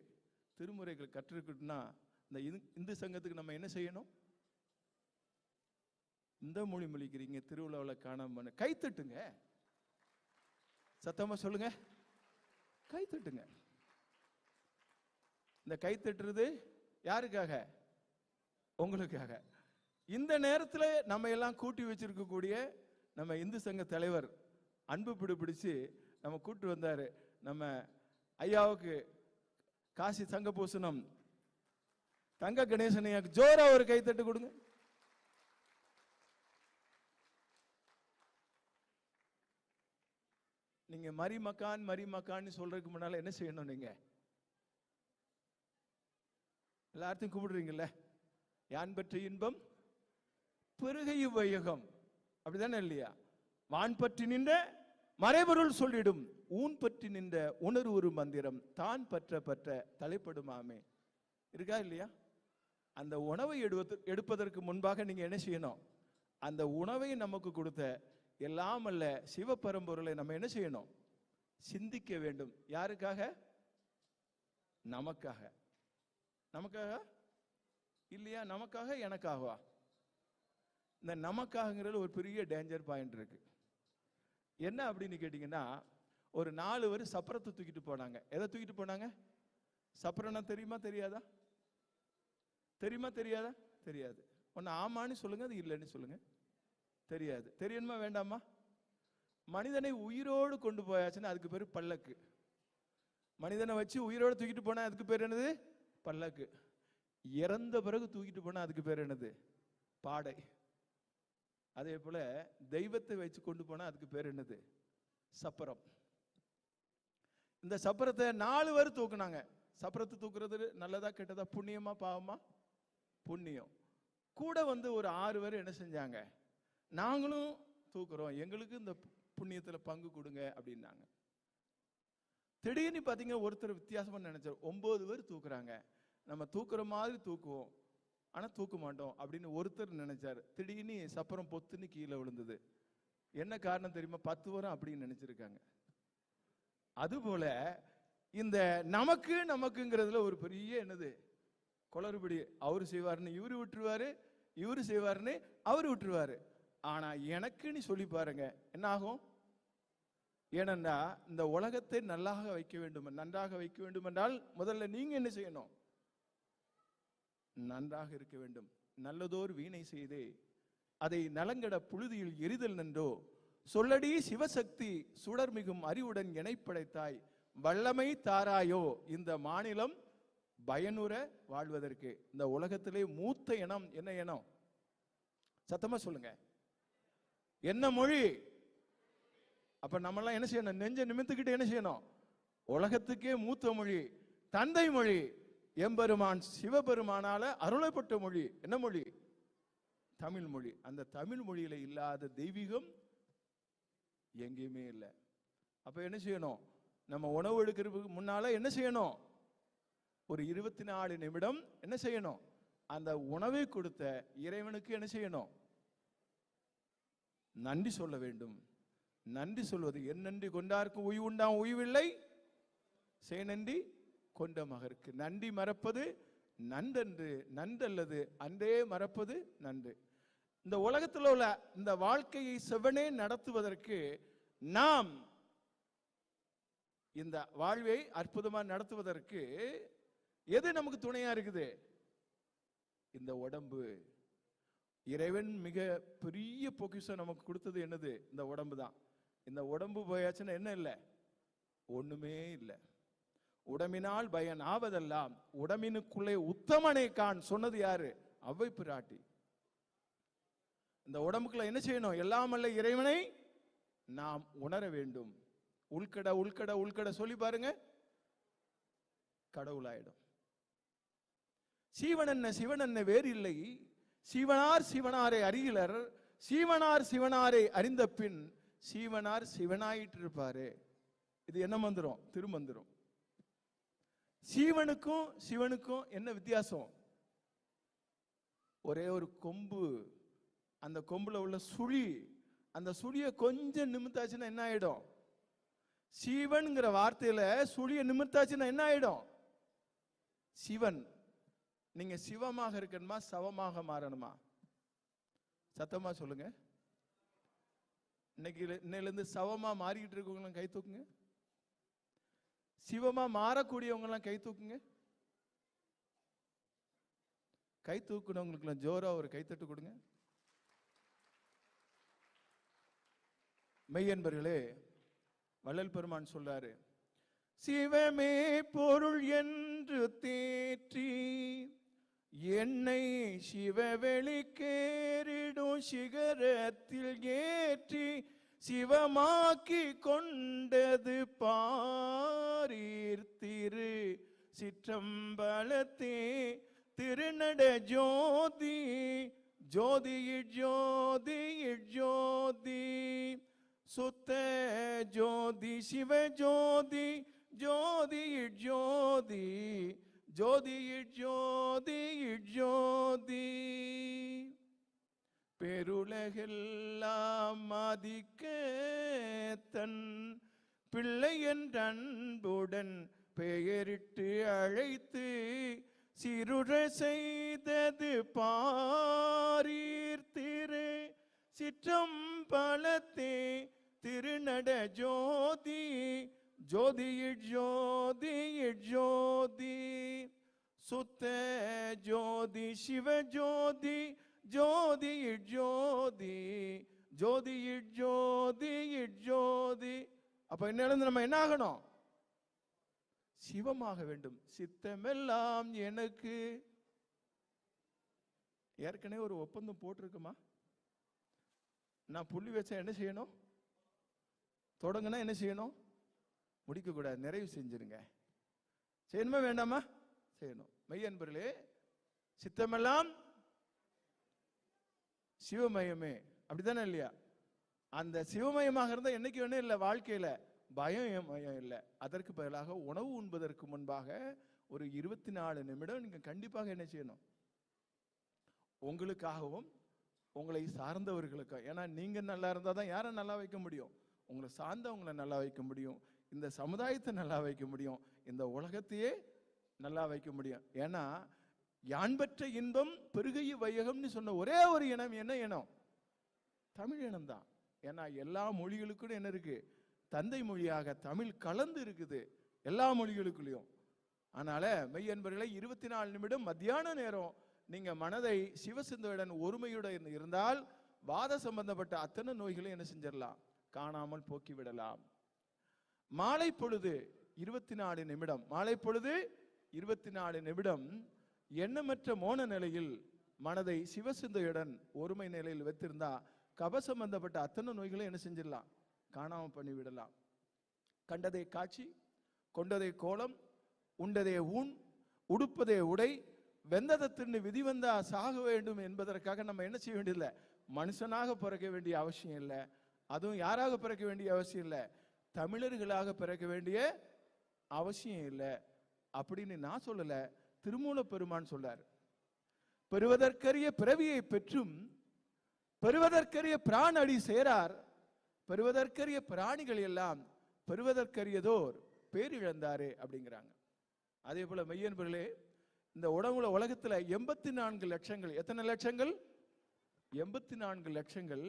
திருமுறைகள் கற்றுக்கிட்டுனா இந்த இந்து சங்கத்துக்கு நம்ம என்ன செய்யணும்? இந்த மொழி மொழிக்கிறீங்க, திருவிழாவில் காணாம கைத்தட்டுங்க, சத்தமா சொல்லுங்க, கைத்தட்டுங்க. இந்த கைத்தட்டுறது யாருக்காக? உங்களுக்காக. இந்த நேரத்தில் நம்ம எல்லாம் கூட்டி வச்சிருக்கக்கூடிய நம்ம இந்து சங்க தலைவர் அன்பு பிடிச்சு நம்ம கூட்டு வந்தாரு. நம்ம ஐயாவுக்கு காசி சங்க பூசணம் தங்க கணேசன் ஐயாவுக்கு ஜோரா ஒரு கைத்தட்டு கொடுங்க. நீங்க மரிமக்கான்னு சொல்றதுக்கு முன்னால என்ன செய்யணும்? நீங்க எல்லாத்தையும் கூப்பிடுறீங்கல்ல, யான் பெற்ற இன்பம் பெருகை வையகம், அப்படிதானே இல்லையா? வான் பற்றி நின்ற மறைபொருள் சொல்லிடும், ஊன் பற்றி நின்ற உணர்வு ஒரு மந்திரம், தான் பற்ற தலைப்படுமாமே. இருக்கா இல்லையா? அந்த உணவை எடுப்பதற்கு முன்பாக நீங்க என்ன செய்யணும்? அந்த உணவை நமக்கு கொடுத்த எல்லாம் அல்ல சிவபரம்பொருளை நம்ம என்ன செய்யணும்? சிந்திக்க வேண்டும். யாருக்காக? நமக்காக. நமக்காக இல்லையா? நமக்காக, எனக்காகவா? இந்த நமக்காகங்கிறது ஒரு பெரிய டேஞ்சர் பாயிண்ட் இருக்கு. என்ன அப்படின்னு கேட்டீங்கன்னா, ஒரு 4 பேர் சப்பரத்தை தூக்கிட்டு போனாங்க. எதை தூக்கிட்டு போனாங்க? சப்பரம்னா தெரியுமா தெரியாதா? தெரியுமா தெரியாதா? தெரியாது. ஒன்னு ஆமான்னு சொல்லுங்க, அது இல்லைன்னு சொல்லுங்க. தெரியாது. தெரியணுமா வேண்டாமா? மனிதனை உயிரோடு கொண்டு போயாச்சுன்னா அதுக்கு பேரு பல்லக்கு. மனிதனை வச்சு உயிரோடு தூக்கிட்டு போனா அதுக்கு பேர் என்னது? பல்லக்கு. இறந்த பிறகு தூக்கிட்டு போனா அதுக்கு பேர் என்னது? பாடை. அதே போல தெய்வத்தை வச்சு கொண்டு போனா அதுக்கு பேர் என்னது? சப்பரம். இந்த சப்பரத்தை 4 பேர் தூக்குனாங்க. சப்பரத்தை தூக்குறது நல்லதா கெட்டதா? புண்ணியமா பாவமா? புண்ணியம். கூட ஒரு 6 பேர் என்ன செஞ்சாங்க? நாங்களும் தூக்குறோம், எங்களுக்கு இந்த புண்ணியத்துல பங்கு கொடுங்க அப்படின்னாங்க. திடீர்னு பாத்தீங்க ஒருத்தர் வித்தியாசமா நினைச்சார். 9 பேர் தூக்குறாங்க, நம்ம தூக்குற மாதிரி தூக்குவோம், ஆனா தூக்க மாட்டோம் அப்படின்னு ஒருத்தர் நினைச்சாரு. திடீர்னு சப்பரம் பொத்துன்னு கீழே விழுந்தது. என்ன காரணம் தெரியுமா? 10 பேரும் அப்படின்னு நினைச்சிருக்காங்க. அதுபோல இந்த நமக்குங்கிறதுல ஒரு பெரிய என்னது குளறுபடி. அவரு செய்வாருன்னு இவரு விட்டுருவாரு, இவரு செய்வாருன்னு அவரு விட்டுருவாரு. ஆனா எனக்குன்னு சொல்லி பாருங்க, என்ன ஆகும்? ஏனென்றா இந்த உலகத்தை நன்றாக வைக்க வேண்டும் என்றால் முதல்ல நீங்க என்ன செய்யணும்? நன்றாக இருக்க வேண்டும். நல்லதோர் வீணை செய்தே அதை நலங்கட புழுதியில் எரிதல் நன்றோ, சொல்லடி சிவசக்தி சுடர்மிகும் அறிவுடன் இணைப்படைத்தாய், வல்லமை தாராயோ இந்த மாநிலம் பயனுற வாழ்வதற்கு. இந்த உலகத்திலே மூத்த இனம் என்ன இனம்? சத்தமா சொல்லுங்க. என்ன மொழி? அப்ப நம்மெல்லாம் என்ன செய்யணும்? நெஞ்ச நிமித்துக்கிட்டு என்ன செய்யணும்? உலகத்துக்கே மூத்த மொழி தந்தை மொழி, எம்பெருமான் சிவபெருமானால அருளப்பட்ட மொழி. என்ன மொழி? தமிழ் மொழி. அந்த தமிழ் மொழியில இல்லாத தெய்வீகம் எங்கேயுமே இல்லை. அப்ப என்ன செய்யணும்? நம்ம உணவு எடுக்கிறதுக்கு முன்னால என்ன செய்யணும்? ஒரு 24 நிமிடம் என்ன செய்யணும்? அந்த உணவை கொடுத்த இறைவனுக்கு என்ன செய்யணும்? நன்றி சொல்ல வேண்டும். நன்றி சொல்வது என் நன்றி கொண்டார்க்கும் உய்வு உண்டாம் உய்வில்லை, செய் நன்றி கொண்ட மகருக்கு. நன்றி மறப்பது நன்றன்று, நன்றல்லது அன்றே மறப்பது நன்று. இந்த உலகத்தில் உள்ள இந்த வாழ்க்கையை செவனே நடத்துவதற்கு, நாம் இந்த வாழ்வை அற்புதமா நடத்துவதற்கு எது நமக்கு துணையா இருக்குது? இந்த உடம்பு. இறைவன் மிக பெரிய பொக்கிஷம் நமக்கு கொடுத்தது என்னது? இந்த உடம்பு தான். இந்த உடம்பு போயாச்சுன்னா என்ன இல்லை? ஒண்ணுமே இல்லை. உடம்பினால் பயன் ஆவதெல்லாம் உடம்பினுக்குள்ளே உத்தமனை கான் சொன்னது யாரு? அவ்வை பிராட்டி. இந்த உடம்புக்குள்ள என்ன செய்யணும்? எல்லாமல்ல இறைவனை நாம் உணர வேண்டும். உள்கட உள்கட உள்கட சொல்லி பாருங்க, கடவுளாயிடும். சீவன் என்ன சிவன் என்ன வேறு இல்லை, சிவனார் சிவனாரை அறிகிலர், சீவனார் சிவனாரை அறிந்த பின் சீவனார் சிவனாயிட்டு இருப்பாரு. இது என்ன மந்திரம்? திருமந்திரம். சீவனுக்கும் சிவனுக்கும் என்ன வித்தியாசம்? ஒரே ஒரு கொம்பு, அந்த கொம்புல உள்ள சுழி, அந்த சுழியை கொஞ்சம் நிமித்தாச்சுன்னா என்ன ஆயிடும்? சிவன்கிற வார்த்தையில சுழியை நிமித்தாச்சுன்னா என்ன ஆயிடும்? சிவன். நீங்க சிவமாக இருக்கணுமா சவமாக மாறணுமா? சத்தமா சொல்லுங்க. இன்னையிலிருந்து சவமா மாறிக்கிட்டு இருக்கவங்களாம் கை தூக்குங்க. சிவமா மாறக்கூடியவங்க எல்லாம் கை தூக்குங்க. கை தூக்குனவங்களுக்கு ஜோரா ஒரு கைத்தட்டு கொடுங்க. மெய்யன்பர்களே, வள்ளல் பெருமான் சொல்றாரு, சிவமே பொருள் என்று தேற்றி என்னை சிவவெளிக்கேறிடும் சிகரத்தில் ஏற்றி சிவமாக்கி கொண்டது பாரீர் திரு சிற்றம்பலத்தே திருநட ஜோதி ஜோதி ஜோதி ஜோதி சுத்த ஜோதி சிவ ஜோதி ஜோதி ஜோதி ஜோதி ஜோதி ஜோதி பெருலகெல்லாம் மதிக்க தன் பிள்ளை என்ற அன்புடன் பெயரிட்டு அழைத்து சிறுர செய்தது பாரீர் திரு சிற்றம்பலத்தே திருநட ஜோதி ஜோதி ஜோதி ஜோதி சுத்த ஜோதி சிவ ஜோதி ஜோதி ஜோதி ஜோதி ஜோதி ஜோதி. அப்ப இன்னிலிருந்து நம்ம என்ன ஆகணும்? சிவமாக வேண்டும். சித்தமெல்லாம் எனக்கு. ஏற்கனவே ஒரு ஒப்பந்தம் போட்டிருக்குமா? நான் புள்ளி வச்சா என்ன செய்யணும்? தொடங்கினா என்ன செய்யணும்? முடிக்க கூடாது, நிறைவு செஞ்சிருங்க. செய்யணுமா வேண்டாமா? செய்யணும். மெய்யன்பர்களே, சித்தமெல்லாம் சிவமயமே, அப்படித்தானே இல்லையா? அந்த சிவமயமாக இருந்தா என்னைக்கு வேணும் இல்லை, வாழ்க்கையில பயம் இல்லை. அதற்கு பதிலாக உணவு உண்பதற்கு முன்பாக ஒரு 24 நிமிடம் நீங்க கண்டிப்பாக என்ன செய்யணும்? உங்களுக்காகவும் உங்களை சார்ந்தவர்களுக்காக. ஏன்னா நீங்க நல்லா இருந்தா தான் யாரை நல்லா வைக்க முடியும்? உங்களை சார்ந்தவங்களை நல்லா வைக்க முடியும், இந்த சமுதாயத்தை நல்லா வைக்க முடியும், இந்த உலகத்தையே நல்லா வைக்க முடியும். ஏன்னா யான் பெற்ற இன்பம் பெருகைய வையகம்னு சொன்ன ஒரே ஒரு இனம் என்ன இனம்? தமிழ் இனம் தான். ஏன்னா எல்லா மொழிகளுக்கும் என்ன இருக்கு? தந்தை மொழியாக தமிழ் கலந்து இருக்குது எல்லா மொழிகளுக்குள்ளேயும். அதனால மெய்யன்பர்களை 24 நிமிடம் மத்தியான நேரம் நீங்க மனதை சிவசிந்தையுடன் ஒருமையுடன் இருந்தால் வாத சம்பந்தப்பட்ட அத்தனை நோய்களை என்ன செஞ்சிடலாம்? காணாமல் போக்கி விடலாம். மாலை பொழுது 24 நிமிடம், மாலை பொழுது 24 நிமிடம் எண்ணமற்ற மோன நிலையில் மனதை சிவசிந்தையுடன் ஒருமை நிலையில் வைத்திருந்தா கப சம்பந்தப்பட்ட அத்தனை நோய்களை என்ன செஞ்சிடலாம்? காணாமல் பண்ணிவிடலாம். கண்டதை காட்சி, கொண்டதை கோலம், உண்டதே ஊன், உடுப்பதே உடை, வெந்ததை தின்னு விதி வந்தா சாக வேண்டும் என்பதற்காக நம்ம என்ன செய்ய வேண்டியதில்லை? மனுஷனாக பிறக்க வேண்டிய அவசியம் இல்லை. அதுவும் யாராக பிறக்க வேண்டிய அவசியம் இல்லை, தமிழர்களாக பிறக்க வேண்டிய அவசியம் இல்லை அப்படின்னு நான் சொல்லல, திருமூல பெருமான் சொல்றார். பெறுவதற்கரிய பிறவியை பெற்றும் பெறுவதற்கரிய பிராண அடி சேரார், பெறுவதற்கரிய பிராணிகள் எல்லாம் பெறுவதற்கரியதோர் பேரிழந்தாரே அப்படிங்கிறாங்க. அதே போல மெய்யன்பர்களே, இந்த உலகத்துல 84 லட்சங்கள், எத்தனை லட்சங்கள்? 84 லட்சங்கள்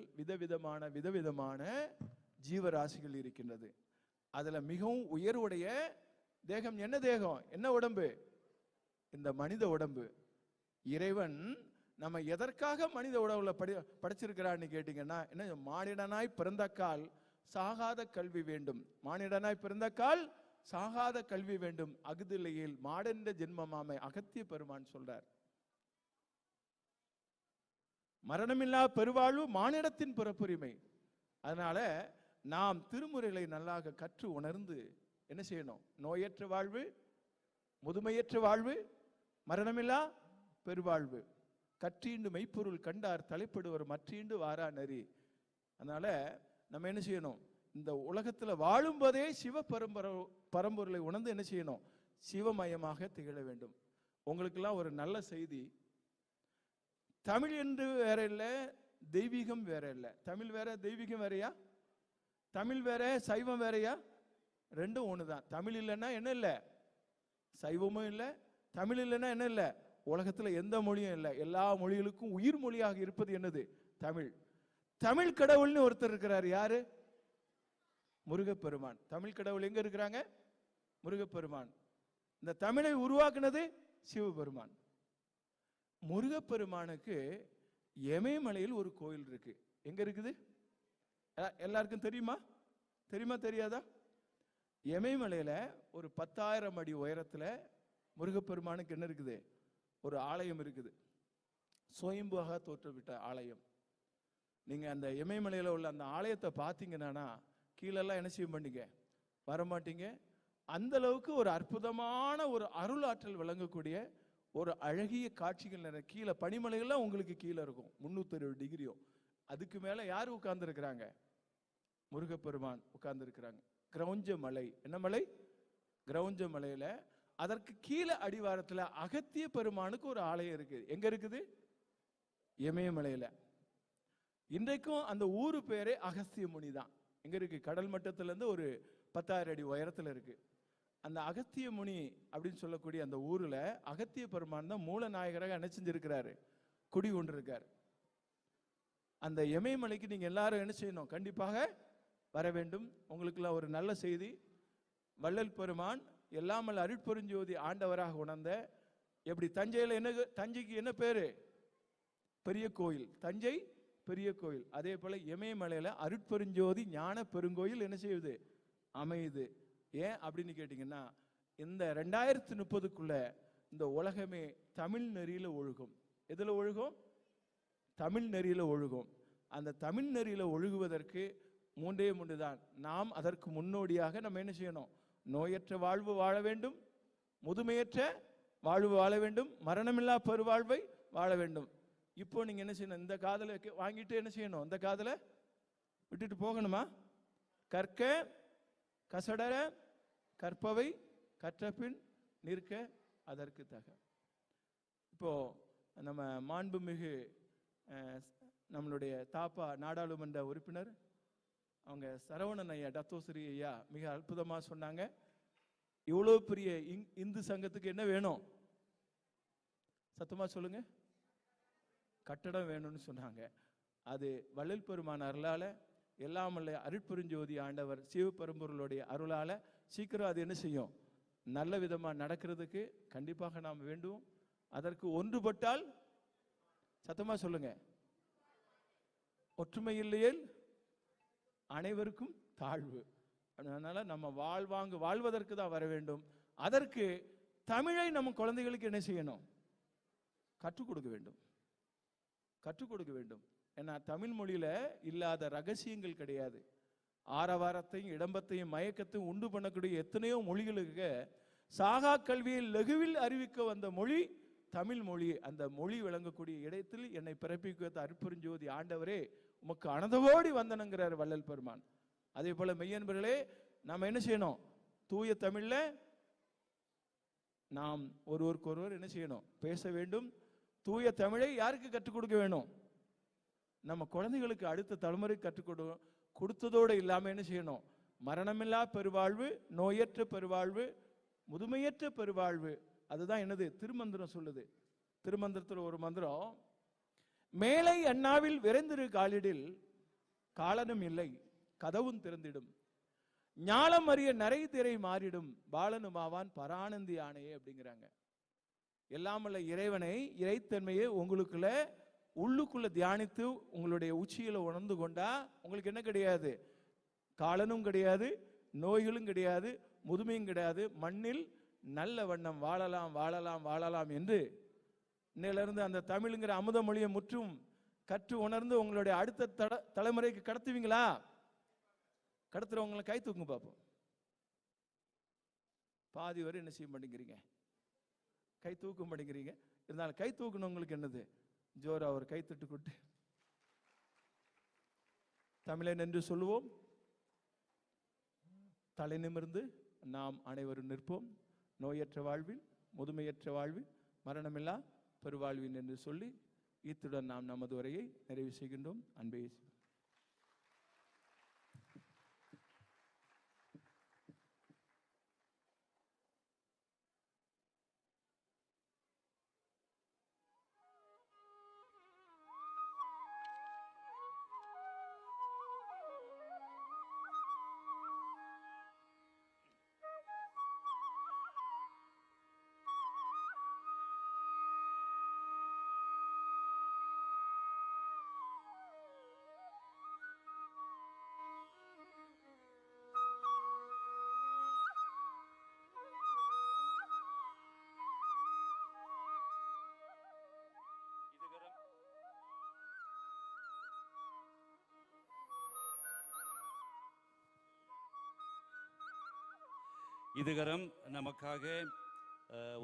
விதவிதமான ஜீவராசிகள் இருக்கின்றது. அதுல மிகவும் உயர்வுடைய தேகம் என்ன தேகம்? என்ன உடம்பு? இந்த மனித உடம்பு. இறைவன் நம்ம எதற்காக மனித உடம்புல படைச்சிருக்கிறான்னு கேட்டீங்கன்னா, என்ன? மானிடனாய் பிறந்தக்கால் சாகாத கல்வி வேண்டும், மானிடனாய் பிறந்தக்கால் சாகாத கல்வி வேண்டும், அகுதிலையில் மாடென்ற ஜென்மமாமை அகத்திய பெருமான் சொல்றார். மரணமில்லா பெருவாழ்வு மானிடத்தின் பிறப்புரிமை. அதனால நாம் திருமுறைகளை நல்லாக கற்று உணர்ந்து என்ன செய்யணும்? நோயற்ற வாழ்வு, முதுமையற்ற வாழ்வு, மரணமில்லா பெருவாழ்வு. கற்றீண்டு மெய்ப்பொருள் கண்டார் தலைப்படுவர் மற்றீண்டு வாரா நெறி. அதனால நம்ம என்ன செய்யணும், இந்த உலகத்துல வாழும்போதே சிவ பரம்பொருளை உணர்ந்து என்ன செய்யணும், சிவமயமாக திகழ வேண்டும். உங்களுக்கெல்லாம் ஒரு நல்ல செய்தி, தமிழ் என்று வேற இல்லை, தெய்வீகம் வேற இல்லை. தமிழ் வேற, தெய்வீகம் வேறையா? தமிழ் வேற, சைவம் வேறையா? ரெண்டும் ஒண்ணுதான். தமிழ் இல்லைன்னா என்ன இல்லை, சைவமும் இல்லை. தமிழ் இல்லைன்னா என்ன இல்லை, உலகத்துல எந்த மொழியும் இல்லை. எல்லா மொழிகளுக்கும் உயிர் மொழியாக இருப்பது என்னது, தமிழ். தமிழ் கடவுள்னு ஒருத்தர் இருக்கிறார். யாரு? முருகப்பெருமான். தமிழ் கடவுள் எங்க இருக்கிறாங்க? முருகப்பெருமான். இந்த தமிழை உருவாக்குனது சிவபெருமான். முருகப்பெருமானுக்கு எமயமலையில் ஒரு கோயில் இருக்கு. எங்க இருக்குது? எல்லாருக்கும் தெரியுமா? தெரியாதா? எமயமலையில ஒரு 10,000 அடி உயரத்துல முருகப்பெருமானுக்கு என்ன இருக்குது, ஒரு ஆலயம் இருக்குது. சுயம்புவாக தோற்றவிட்ட ஆலயம். நீங்க அந்த எமயமலையில உள்ள அந்த ஆலயத்தை பார்த்தீங்கன்னா கீழெல்லாம் என்ன செய்ய மாட்டீங்க, வரமாட்டீங்க. அந்த அளவுக்கு ஒரு அற்புதமான ஒரு அருளாற்றல் விளங்கக்கூடிய ஒரு அழகிய காட்சிகள் நிறைய. கீழே பனிமலைகள்லாம் உங்களுக்கு கீழே இருக்கும் 360 டிகிரியும். அதுக்கு மேல யார் உட்கார்ந்து இருக்கிறாங்க? முருகப்பெருமான் உட்கார்ந்து இருக்கிறாங்க. கிரௌஞ்ச மலை. என்ன மலை? கிரௌஞ்ச மலையில அதற்கு கீழே அடிவாரத்துல அகத்திய பெருமானுக்கு ஒரு ஆலயம் இருக்குது. எங்க இருக்குது? இமயமலையில. இன்றைக்கும் அந்த ஊரு பேரே அகஸ்திய முனி தான். எங்க இருக்கு? கடல் மட்டத்துல இருந்து ஒரு 10,000 அடி உயரத்துல இருக்கு. அந்த அகத்திய முனி அப்படின்னு சொல்லக்கூடிய அந்த ஊர்ல அகத்திய பெருமான் தான் மூல நாயகராக என்ன செஞ்சிருக்கிறாரு, குடி கொண்டிருக்காரு. அந்த இமயமலைக்கு நீங்க எல்லாரும் என்ன செய்யணும், கண்டிப்பாக வர வேண்டும். உங்களுக்குலாம் ஒரு நல்ல செய்தி, வள்ளல் பெருமான் எல்லாமல் அருட்பெருஞ்சோதி ஆண்டவராக உணர்ந்த, எப்படி தஞ்சையில என்ன, தஞ்சைக்கு என்ன பேரு? பெரிய கோயில். தஞ்சை பெரிய கோயில். அதே போல இமயமலையில அருட்பெருஞ்சோதி ஞான பெருங்கோயில் என்ன செய்யுது, அமையுது. ஏன் அப்படின்னு கேட்டீங்கன்னா, இந்த 2030க்குள்ள இந்த உலகமே தமிழ் நெறியில ஒழுகும். எதுல ஒழுகும்? தமிழ் நெறியில ஒழுகும். அந்த தமிழ் நெறியில ஒழுகுவதற்கு 3 தான். நாம் அதற்கு முன்னோடியாக நம்ம என்ன செய்யணும், நோயற்ற வாழ்வு வாழ வேண்டும், முதுமையற்ற வாழ்வு வாழ வேண்டும், மரணமில்லா பெருவாழ்வை வாழ வேண்டும். இப்போ நீங்க என்ன செய்யணும், இந்த காதலை வாங்கிட்டு என்ன செய்யணும், இந்த காதலை விட்டுட்டு போகணுமா? கற்க கசடர கற்பவை கற்றபின் நிற்க அதற்கு தக. இப்போ நம்ம மாண்புமிகு நம்மளுடைய தாப்பா நாடாளுமன்ற உறுப்பினர் அவங்க சரவணன் ஐயா, டத்தோஸ்ரீ ஐயா மிக அற்புதமா சொன்னாங்க. இவ்வளவு பெரிய இந்து சங்கத்துக்கு என்ன வேணும்? சத்தமா சொல்லுங்க. கட்டடம் வேணும்னு சொன்னாங்க. அது வள்ளல் பெருமான் அருளால, எல்லாமல்ல அருட்பெருஞ்சோதி ஆண்டவர் சிவபெரும்பொருளுடைய அருளால சீக்கிரம் அது என்ன செய்யும், நல்ல விதமா நடக்கிறதுக்கு கண்டிப்பாக நாம் வேண்டும். அதற்கு ஒன்றுபட்டால், சத்தமா சொல்லுங்க, ஒற்றுமை இல்லையேல் அனைவருக்கும் தாழ்வு. அதனால நம்ம வாழ்வதற்கு தான் வர வேண்டும். அதற்கு தமிழை நம்ம குழந்தைகளுக்கு என்ன செய்யணும், கற்றுக் கொடுக்க வேண்டும். ஏன்னா தமிழ் மொழியில இல்லாத ரகசியங்கள் கிடையாது. ஆரவாரத்தையும் இடம்பத்தையும் மயக்கத்தையும் உண்டு பண்ணக்கூடிய எத்தனையோ மொழிகளுக்கு சாகா கல்வியை லகுவில் அறிவிக்க வந்த மொழி தமிழ் மொழி. அந்த மொழி விளங்கக்கூடிய இடத்தில் என்னை பிறப்பிக்க அருட்பெருஞ்சோதி ஆண்டவரே உமக்கு அனந்தகோடி வந்தனங்கிறார் வள்ளல் பெருமான். அதே போல மெய்யன்பர்களே, நாம் என்ன செய்யணும், தூய தமிழ்ல நாம் ஒருவருக்கொருவர் என்ன செய்யணும், பேச வேண்டும். தூய தமிழை யாருக்கு கற்றுக் கொடுக்க வேணும்? நம்ம குழந்தைகளுக்கு, அடுத்த தலைமுறை கற்றுக் கொடுத்ததோடு இல்லாம என்ன செய்யணும், மரணமில்லா பெருவாழ்வு, நோயற்ற பெருவாழ்வு, முதுமையற்ற பெருவாழ்வு. அதுதான் என்னது, திருமந்திரம் சொல்லுது. திருமந்திரத்தில் ஒரு மந்திரம், மேலை அண்ணாவில் விரைந்திரு காலிடில் காலனும் இல்லை கதவும் திறந்திடும், ஞாலம் அறிய நரை திரை மாறிடும் பாலனுமாவான் பரானந்தி ஆணையே அப்படிங்கிறாங்க. எல்லாமல்ல இறைவனை, இறைத்தன்மையை உங்களுக்குள்ள உள்ளுக்குள்ள தியானித்து உங்களுடைய உச்சியில உணர்ந்து கொண்டா உங்களுக்கு என்ன கிடையாது, காலனும் கிடையாது, நோய்களும் கிடையாது, முதுமையும் கிடையாது. மண்ணில் நல்ல வண்ணம் வாழலாம் வாழலாம் வாழலாம் என்று இன்னையிலிருந்து அந்த தமிழுங்கிற அமுத மொழியை முற்றும் கற்று உணர்ந்து உங்களுடைய அடுத்த தலைமுறைக்கு கடத்துவீங்களா? கடத்துறவங்களை கை தூக்குங்க பார்ப்போம். பாதி வரை என்ன செய்ய மாட்டேங்கிறீங்க, கை தூக்க மாட்டேங்கிறீங்க. இருந்தாலும் கை தூக்கணும் உங்களுக்கு என்னது, ஜோரா ஒரு கைத்தட்டு கொட்டு. தமிழன் என்று சொல்லுவோம். தலை நிமிர்ந்து நாம் அனைவரும் நிற்போம். நோயற்ற வாழ்வில், முதுமையற்ற வாழ்வில், மரணமில்லா பெருவாழ்வின் என்று சொல்லி இத்துடன் நாம் நமது உரையை நிறைவு செய்கின்றோம். அன்பே இயேசுவே. இதுகரம் நமக்காக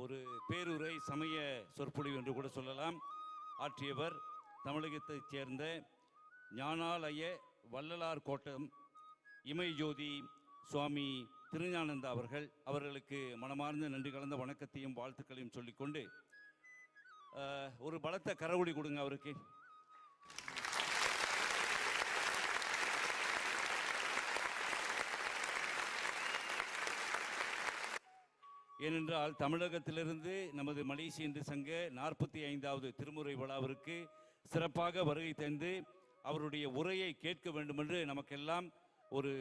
ஒரு பேருரை சமய சொற்பொழிவு என்று கூட சொல்லலாம் ஆற்றியவர் தமிழகத்தைச் சேர்ந்த ஞானாலய வள்ளலார் கோட்டம் இமயஜோதி சுவாமி திருஞானந்தா அவர்களுக்கு மனமார்ந்த நன்றி கலந்த வணக்கத்தையும் வாழ்த்துக்களையும் சொல்லிக்கொண்டு ஒரு பலத்த கரவொலி கொடுங்க அவருக்கு. ஏனென்றால் தமிழகத்திலிருந்து நமது மலேசிய இந்து சங்க 45வது திருமுறை விழாவிற்கு சிறப்பாக வருகை தந்து அவருடைய உரையை கேட்க வேண்டும் என்று நமக்கெல்லாம் ஒரு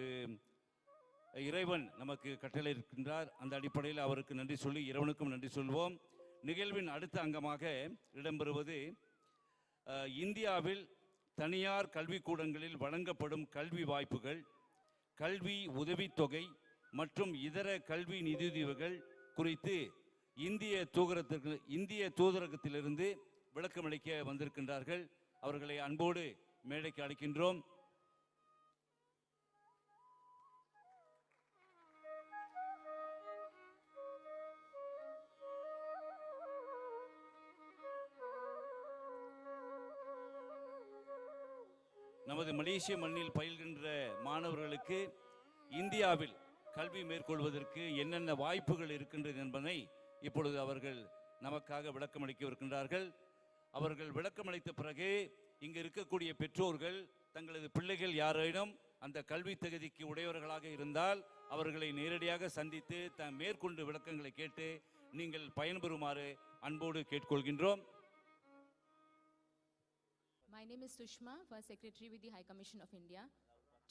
இறைவன் நமக்கு கட்டளை இருக்கின்றார். அந்த அடிப்படையில் அவருக்கு நன்றி சொல்லி இறைவனுக்கும் நன்றி சொல்வோம். நிகழ்வின் அடுத்த அங்கமாக இடம்பெறுவது இந்தியாவில் தனியார் கல்விக்கூடங்களில் வழங்கப்படும் கல்வி வாய்ப்புகள், கல்வி உதவித்தொகை மற்றும் இதர கல்வி நிதியுதவிகள் குறித்து இந்திய தூதரகத்திலிருந்து விளக்கமளிக்க வந்திருக்கின்றார்கள். அவர்களை அன்போடு மேடைக்கு அழைக்கின்றோம். நமது மலேசிய மண்ணில் பயில்கின்ற மாணவர்களுக்கு இந்தியாவில் கல்வி மேற்கொள்வதற்கு என்னென்ன வாய்ப்புகள் இருக்கின்றது என்பதை இப்பொழுது அவர்கள் நமக்காக விளக்கமளிக்க இருக்கின்றார்கள். அவர்கள் விளக்கமளித்த பிறகு இங்கு இருக்கக்கூடிய பெற்றோர்கள் தங்களது பிள்ளைகள் யாரேனும் அந்த கல்வி தகுதிக்கு உடையவர்களாக இருந்தால் அவர்களை நேரடியாக சந்தித்து மேற்கொண்டு விளக்கங்களை கேட்டு நீங்கள் பயன்பெறுமாறு அன்போடு கேட்டுக்கொள்கின்றோம். My name is Sushma, First Secretary with the High Commission of India.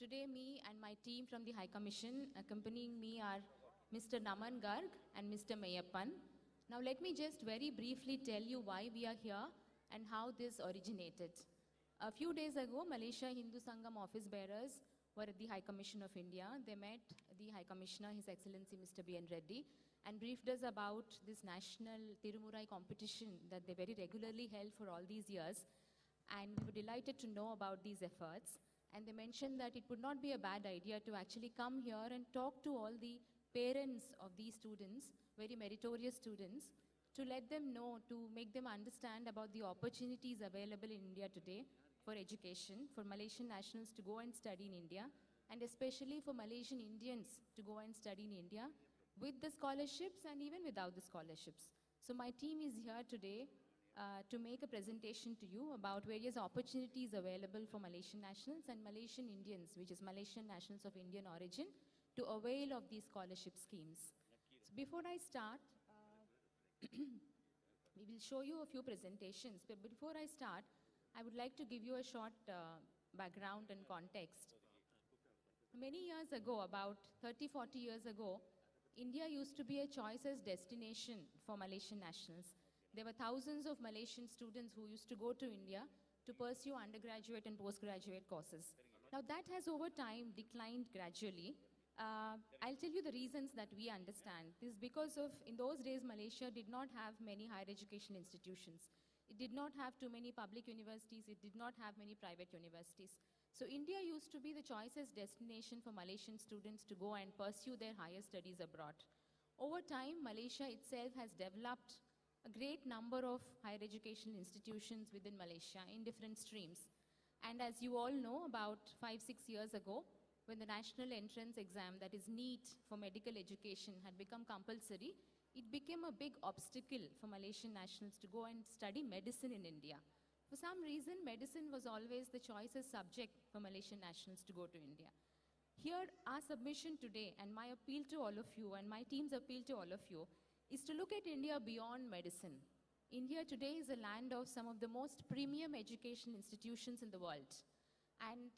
Today, me and my team from the High Commission, accompanying me are Mr. Naman Garg and Mr. Mayappan. Now, let me just very briefly tell you why we are here and how this originated. A few days ago, Malaysia Hindu Sangam office bearers were at the High Commission of India. They met the High Commissioner, His Excellency Mr. B.N. Reddy, and briefed us about this national Thirumurai competition that they very regularly held for all these years. And we were delighted to know about these efforts. And they mentioned that it would not be a bad idea to actually come here and talk to all the parents of these students, very meritorious students, to let them know, to make them understand about the opportunities available in India today for education, for Malaysian nationals to go and study in India, and especially for Malaysian Indians to go and study in India with the scholarships and even without the scholarships. So my team is here today to make a presentation to you about various opportunities available for Malaysian nationals and Malaysian Indians, which is Malaysian nationals of Indian origin, to avail of these scholarship schemes. So before I start, we will show you a few presentations. But before I start, I would like to give you a short background and context. Many years ago, about 30-40 years ago, India used to be a choices destination for Malaysian nationals. There were thousands of Malaysian students who used to go to India to pursue undergraduate and postgraduate courses. Now that has over time declined gradually. I'll tell you the reasons that we understand. This is because of, in those days, Malaysia did not have many higher education institutions. It did not have too many public universities. It did not have many private universities. So India used to be the choicest destination for Malaysian students to go and pursue their higher studies abroad. Over time, Malaysia itself has developed a great number of higher educational institutions within Malaysia in different streams. And as you all know, about 5-6 years ago, when the national entrance exam, that is NEET for medical education, had become compulsory, it became a big obstacle for Malaysian nationals to go and study medicine in India. For some reason, medicine was always the choicest subject for Malaysian nationals to go to India. Here, our submission today, and my appeal to all of you, and my team's appeal to all of you, is to look at India beyond medicine. India today is a land of some of the most premium education institutions in the world. And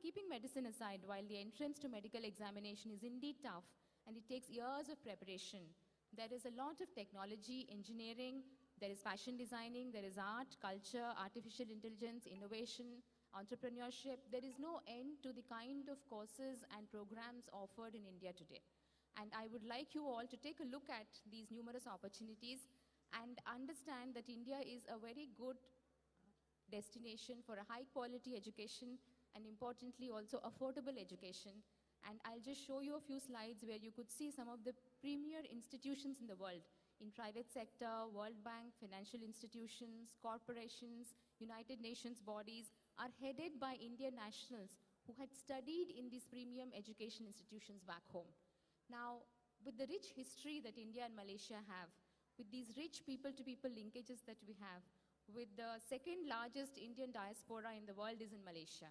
keeping medicine aside, while the entrance to medical examination is indeed tough, and it takes years of preparation, there is a lot of technology, engineering, there is fashion designing, there is art, culture, artificial intelligence, innovation, entrepreneurship. There is no end to the kind of courses and programs offered in India today. And I would like you all to take a look at these numerous opportunities and understand that India is a very good destination for a high quality education and importantly also affordable education. And I'll just show you a few slides where you could see some of the premier institutions in the world, in private sector, World Bank, financial institutions, corporations, United Nations bodies, are headed by Indian nationals who had studied in these premium education institutions back home. Now, with the rich history that India and Malaysia have, with these rich people-to-people linkages that we have, with the second largest Indian diaspora in the world is in Malaysia.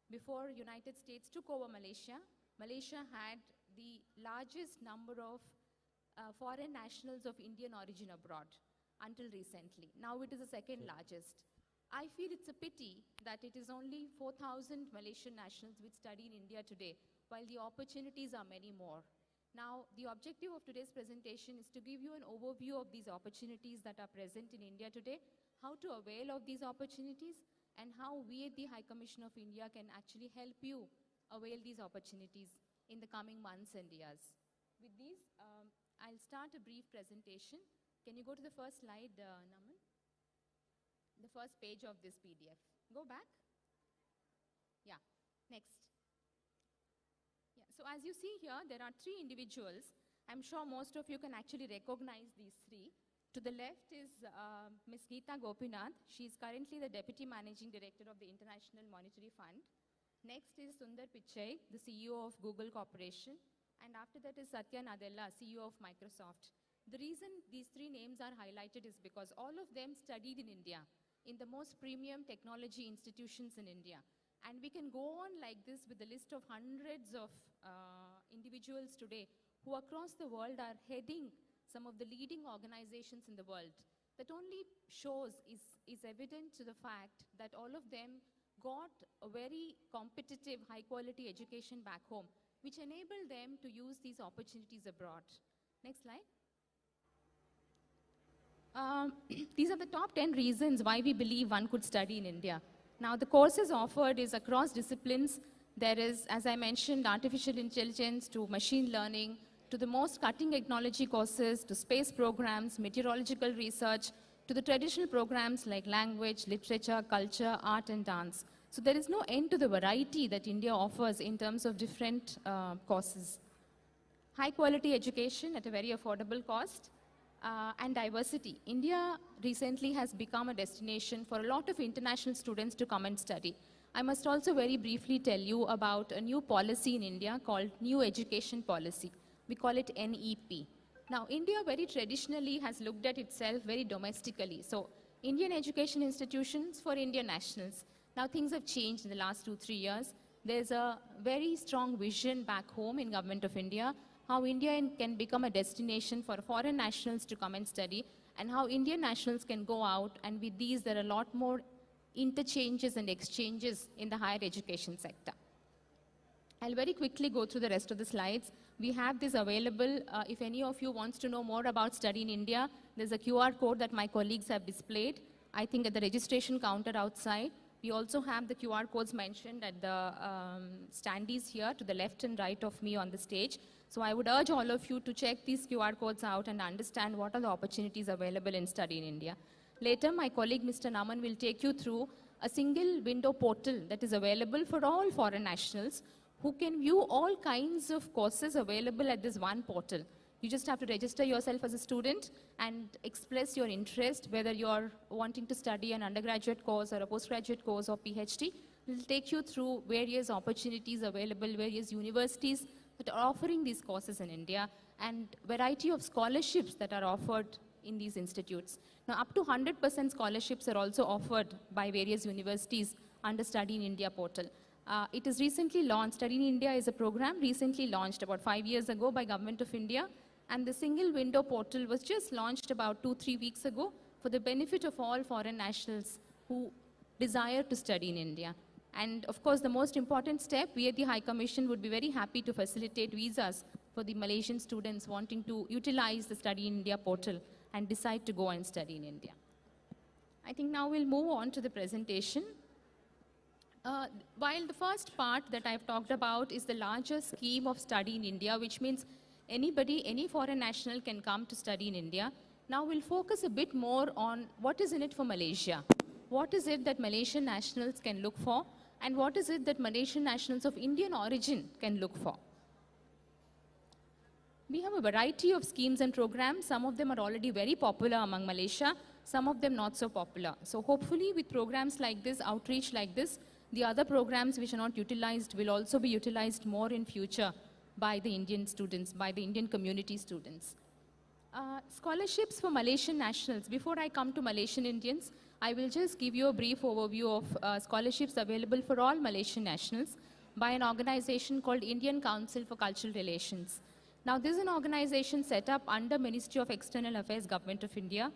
Before United States took over Malaysia, Malaysia had the largest number of foreign nationals of Indian origin abroad until recently. Now it is the second largest. I feel it's a pity that it is only 4,000 Malaysian nationals which study in India today, while the opportunities are many more. Now, the objective of today's presentation is to give you an overview of these opportunities that are present in India today, how to avail of these opportunities, and how we at the High Commission of India can actually help you avail these opportunities in the coming months and years. With these, I'll start a brief presentation. Can you go to the first slide, Naman? The first page of this PDF. Go back. Yeah, next. Yeah, so as you see here, there are three individuals. I'm sure most of you can actually recognize these three. To the left is Ms. Geeta Gopinath. She is currently the Deputy Managing Director of the International Monetary Fund. Next is Sundar Pichai, the CEO of Google Corporation. And after that is Satya Nadella, CEO of Microsoft. The reason these three names are highlighted is because all of them studied in India, in the most premium technology institutions in India. And we can go on like this with a list of hundreds of individuals today who across the world are heading some of the leading organizations in the world. That only shows, is evident to the fact that all of them got a very competitive, high-quality education back home, which enabled them to use these opportunities abroad. Next slide. These are the top 10 reasons why we believe one could study in India. Now, the courses offered is across disciplines. There is, as I mentioned, artificial intelligence to machine learning, to the most cutting technology courses, to space programs, meteorological research, to the traditional programs like language, literature, culture, art, and dance. So there is no end to the variety that India offers in terms of different courses. High quality education at a very affordable cost. And diversity. India recently has become a destination for a lot of international students to come and study. I must also very briefly tell you about a new policy in India called New Education Policy. We call it NEP. Now, India very traditionally has looked at itself very domestically. So, Indian education institutions for Indian nationals. Now, things have changed in the last 2-3 years. There's a very strong vision back home in Government of India, how India can become a destination for foreign nationals to come and study, and how Indian nationals can go out, and with these there are a lot more interchanges and exchanges in the higher education sector. I'll very quickly go through the rest of the slides. We have this available. If any of you wants to know more about study in India, there's a QR code that my colleagues have displayed, I think at the registration counter outside. We also have the QR codes mentioned at the standees here to the left and right of me on the stage. So I would urge all of you to check these QR codes out and understand what are the opportunities available in study in India. Later, my colleague Mr. Naman will take you through a single window portal that is available for all foreign nationals who can view all kinds of courses available at this one portal. You just have to register yourself as a student and express your interest, whether you're wanting to study an undergraduate course or a postgraduate course or PhD. We'll take you through various opportunities available, various universities that are offering these courses in India, and variety of scholarships that are offered in these institutes. Now, up to 100% scholarships are also offered by various universities under Study in India portal. It is recently launched. Study in India is a program recently launched about 5 years ago by Government of India, and the single window portal was just launched about 2-3 weeks ago for the benefit of all foreign nationals who desire to study in India. And of course, the most important step, we at the High Commission would be very happy to facilitate visas for the Malaysian students wanting to utilize the Study in India portal and decide to go and study in India. I think now we'll move on to the presentation. While the first part that I've talked about is the larger scheme of Study in India, which means anybody, any foreign national can come to study in India. Now we'll focus a bit more on what is in it for Malaysia. What is it that Malaysian nationals can look for, and what is it that Malaysian nationals of Indian origin can look for? We have a variety of schemes and programs. Some of them are already very popular among Malaysia, some of them not so popular. So hopefully with programs like this, outreach like this, the other programs which are not utilized will also be utilized more in future by the Indian students, by the Indian community students. Scholarships for Malaysian nationals. Before I come to Malaysian Indians, I will just give you a brief overview of scholarships available for all Malaysian nationals by an organization called Indian Council for Cultural Relations. Now, this is an organization set up under Ministry of External Affairs, Government of India,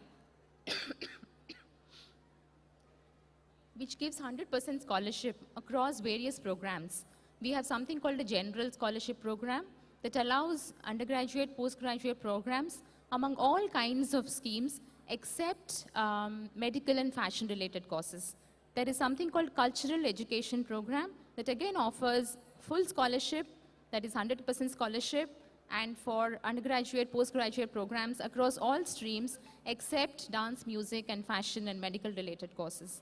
which gives 100% scholarship across various programs. We have something called a general scholarship program that allows undergraduate, postgraduate programs among all kinds of schemes except medical and fashion related courses. There is something called cultural education program that again offers full scholarship, that is 100% scholarship, and for undergraduate, postgraduate programs across all streams except dance, music, and fashion and medical related courses.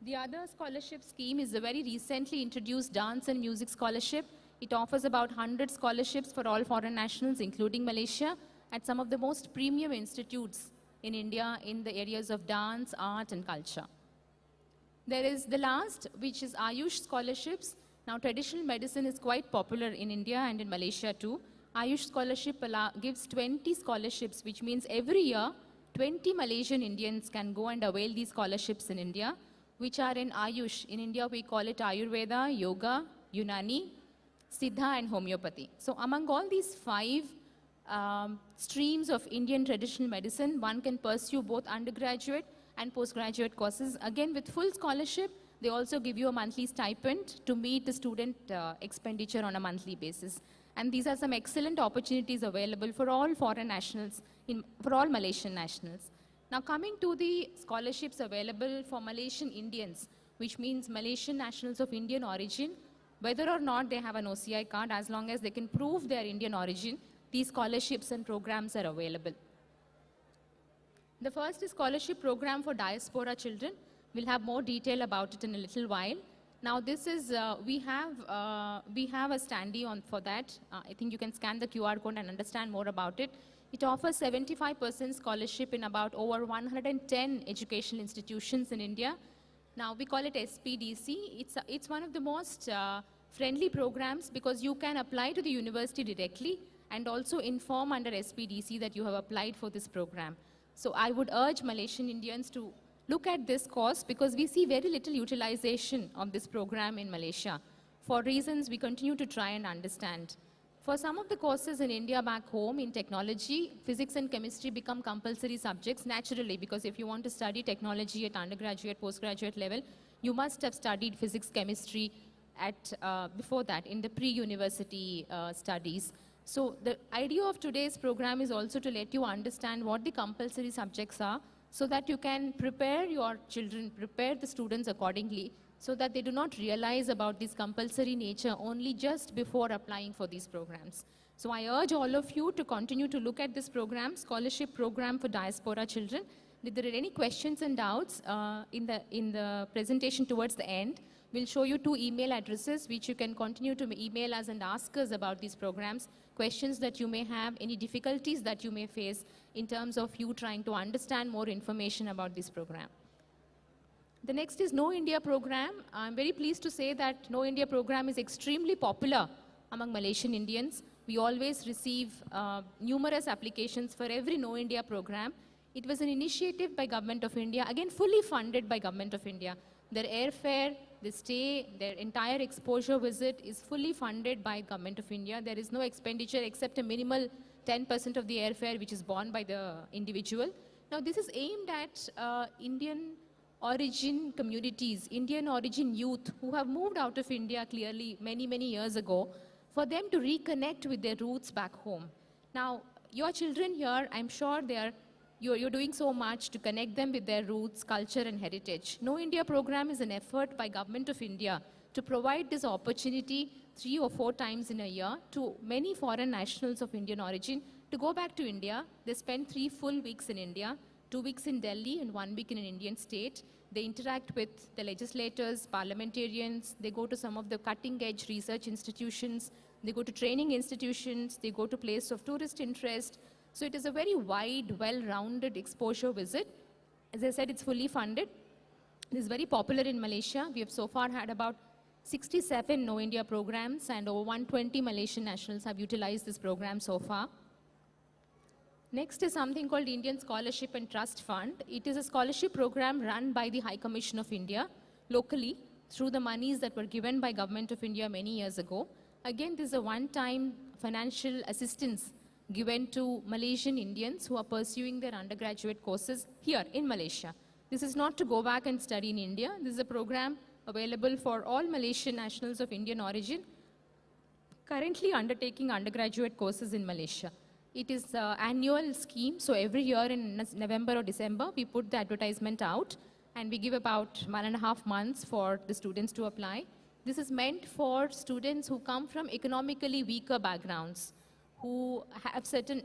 The other scholarship scheme is the very recently introduced Dance and Music Scholarship. It offers about 100 scholarships for all foreign nationals, including Malaysia, at some of the most premium institutes in India in the areas of dance, art, and culture. There is the last, which is Ayush scholarships. Now, traditional medicine is quite popular in India and in Malaysia too. Ayush scholarship gives 20 scholarships, which means every year, 20 Malaysian Indians can go and avail these scholarships in India, which are in Ayush. In India, we call it Ayurveda, Yoga, Unani, Siddha, and Homeopathy. So among all these 5 streams of Indian traditional medicine, one can pursue both undergraduate and postgraduate courses. Again, with full scholarship, they also give you a monthly stipend to meet the student expenditure on a monthly basis. And these are some excellent opportunities available for all foreign nationals, for all Malaysian nationals. Now coming to the scholarships available for Malaysian Indians, which means Malaysian nationals of Indian origin, whether or not they have an OCI card, as long as they can prove their Indian origin, these scholarships and programs are available. The first is scholarship program for diaspora children. We'll have more detail about it in a little while. Now this is, we have a standee for that. I think you can scan the QR code and understand more about it. It offers 75% scholarship in about over 110 educational institutions in India. Now we call it SPDC. It's one of the most friendly programs because you can apply to the university directly and also inform under SPDC that you have applied for this program. So I would urge Malaysian Indians to look at this course because we see very little utilization of this program in Malaysia for reasons we continue to try and understand. For some of the courses in India back home in technology, physics and chemistry become compulsory subjects naturally because if you want to study technology at undergraduate, postgraduate level, you must have studied physics, chemistry at, before that in the pre-university studies. So the idea of today's program is also to let you understand what the compulsory subjects are so that you can prepare your children, prepare the students accordingly so that they do not realize about this compulsory nature only just before applying for these programs. So I urge all of you to continue to look at this program, scholarship program for diaspora children. If there are any questions and doubts in the presentation towards the end, We'll show you 2 email addresses which you can continue to email us and ask us about these programs, questions that you may have, any difficulties that you may face in terms of you trying to understand more information about this program. The next is Know India program. I'm very pleased to say that Know India program is extremely popular among Malaysian Indians. We always receive numerous applications for every Know India program. It was an initiative by Government of India, again fully funded by Government of India. Their airfare, the stay, their entire exposure visit is fully funded by Government of India. There is no expenditure except a minimal 10% of the airfare which is borne by the individual. Now this is aimed at Indian origin communities, Indian origin youth who have moved out of India clearly many years ago, for them to reconnect with their roots back home. Now, your children here, I'm sure you're doing so much to connect them with their roots, culture and heritage. Know India program is an effort by Government of India to provide this opportunity 3 or 4 times in a year to many foreign nationals of Indian origin to go back to India. They spend 3 full weeks in India, 2 weeks in Delhi and 1 week in an Indian state. They interact with the legislators, parliamentarians, they go to some of the cutting-edge research institutions, they go to training institutions, they go to places of tourist interest. So it is a very wide, well-rounded exposure visit. As I said, it's fully funded. It is very popular in Malaysia. We have so far had about 67 Know India programs and over 120 Malaysian nationals have utilized this program so far. Next is something called Indian Scholarship and Trust Fund. It is a scholarship program run by the High Commission of India locally through the monies that were given by Government of India many years ago. Again, this is a one-time financial assistance given to Malaysian Indians who are pursuing their undergraduate courses here in Malaysia. This is not to go back and study in India. This is a program available for all Malaysian nationals of Indian origin currently undertaking undergraduate courses in Malaysia. It is an annual scheme, so every year in November or December, we put the advertisement out and we give about 1.5 months for the students to apply. This is meant for students who come from economically weaker backgrounds, who have certain,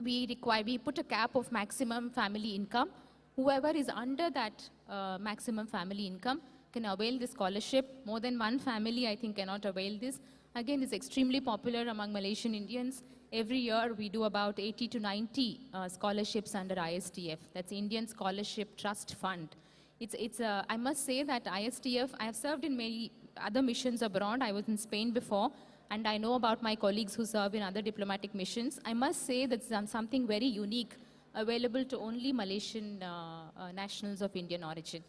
we put a cap of maximum family income. Whoever is under that maximum family income can avail this scholarship. More than one family, I think, cannot avail this. Again, it's extremely popular among Malaysian Indians. Every year, we do about 80 to 90 scholarships under ISTF. That's Indian Scholarship Trust Fund. I must say that ISTF, I have served in many other missions abroad. I was in Spain before, and I know about my colleagues who serve in other diplomatic missions. I must say that something very unique available to only Malaysian nationals of Indian origin.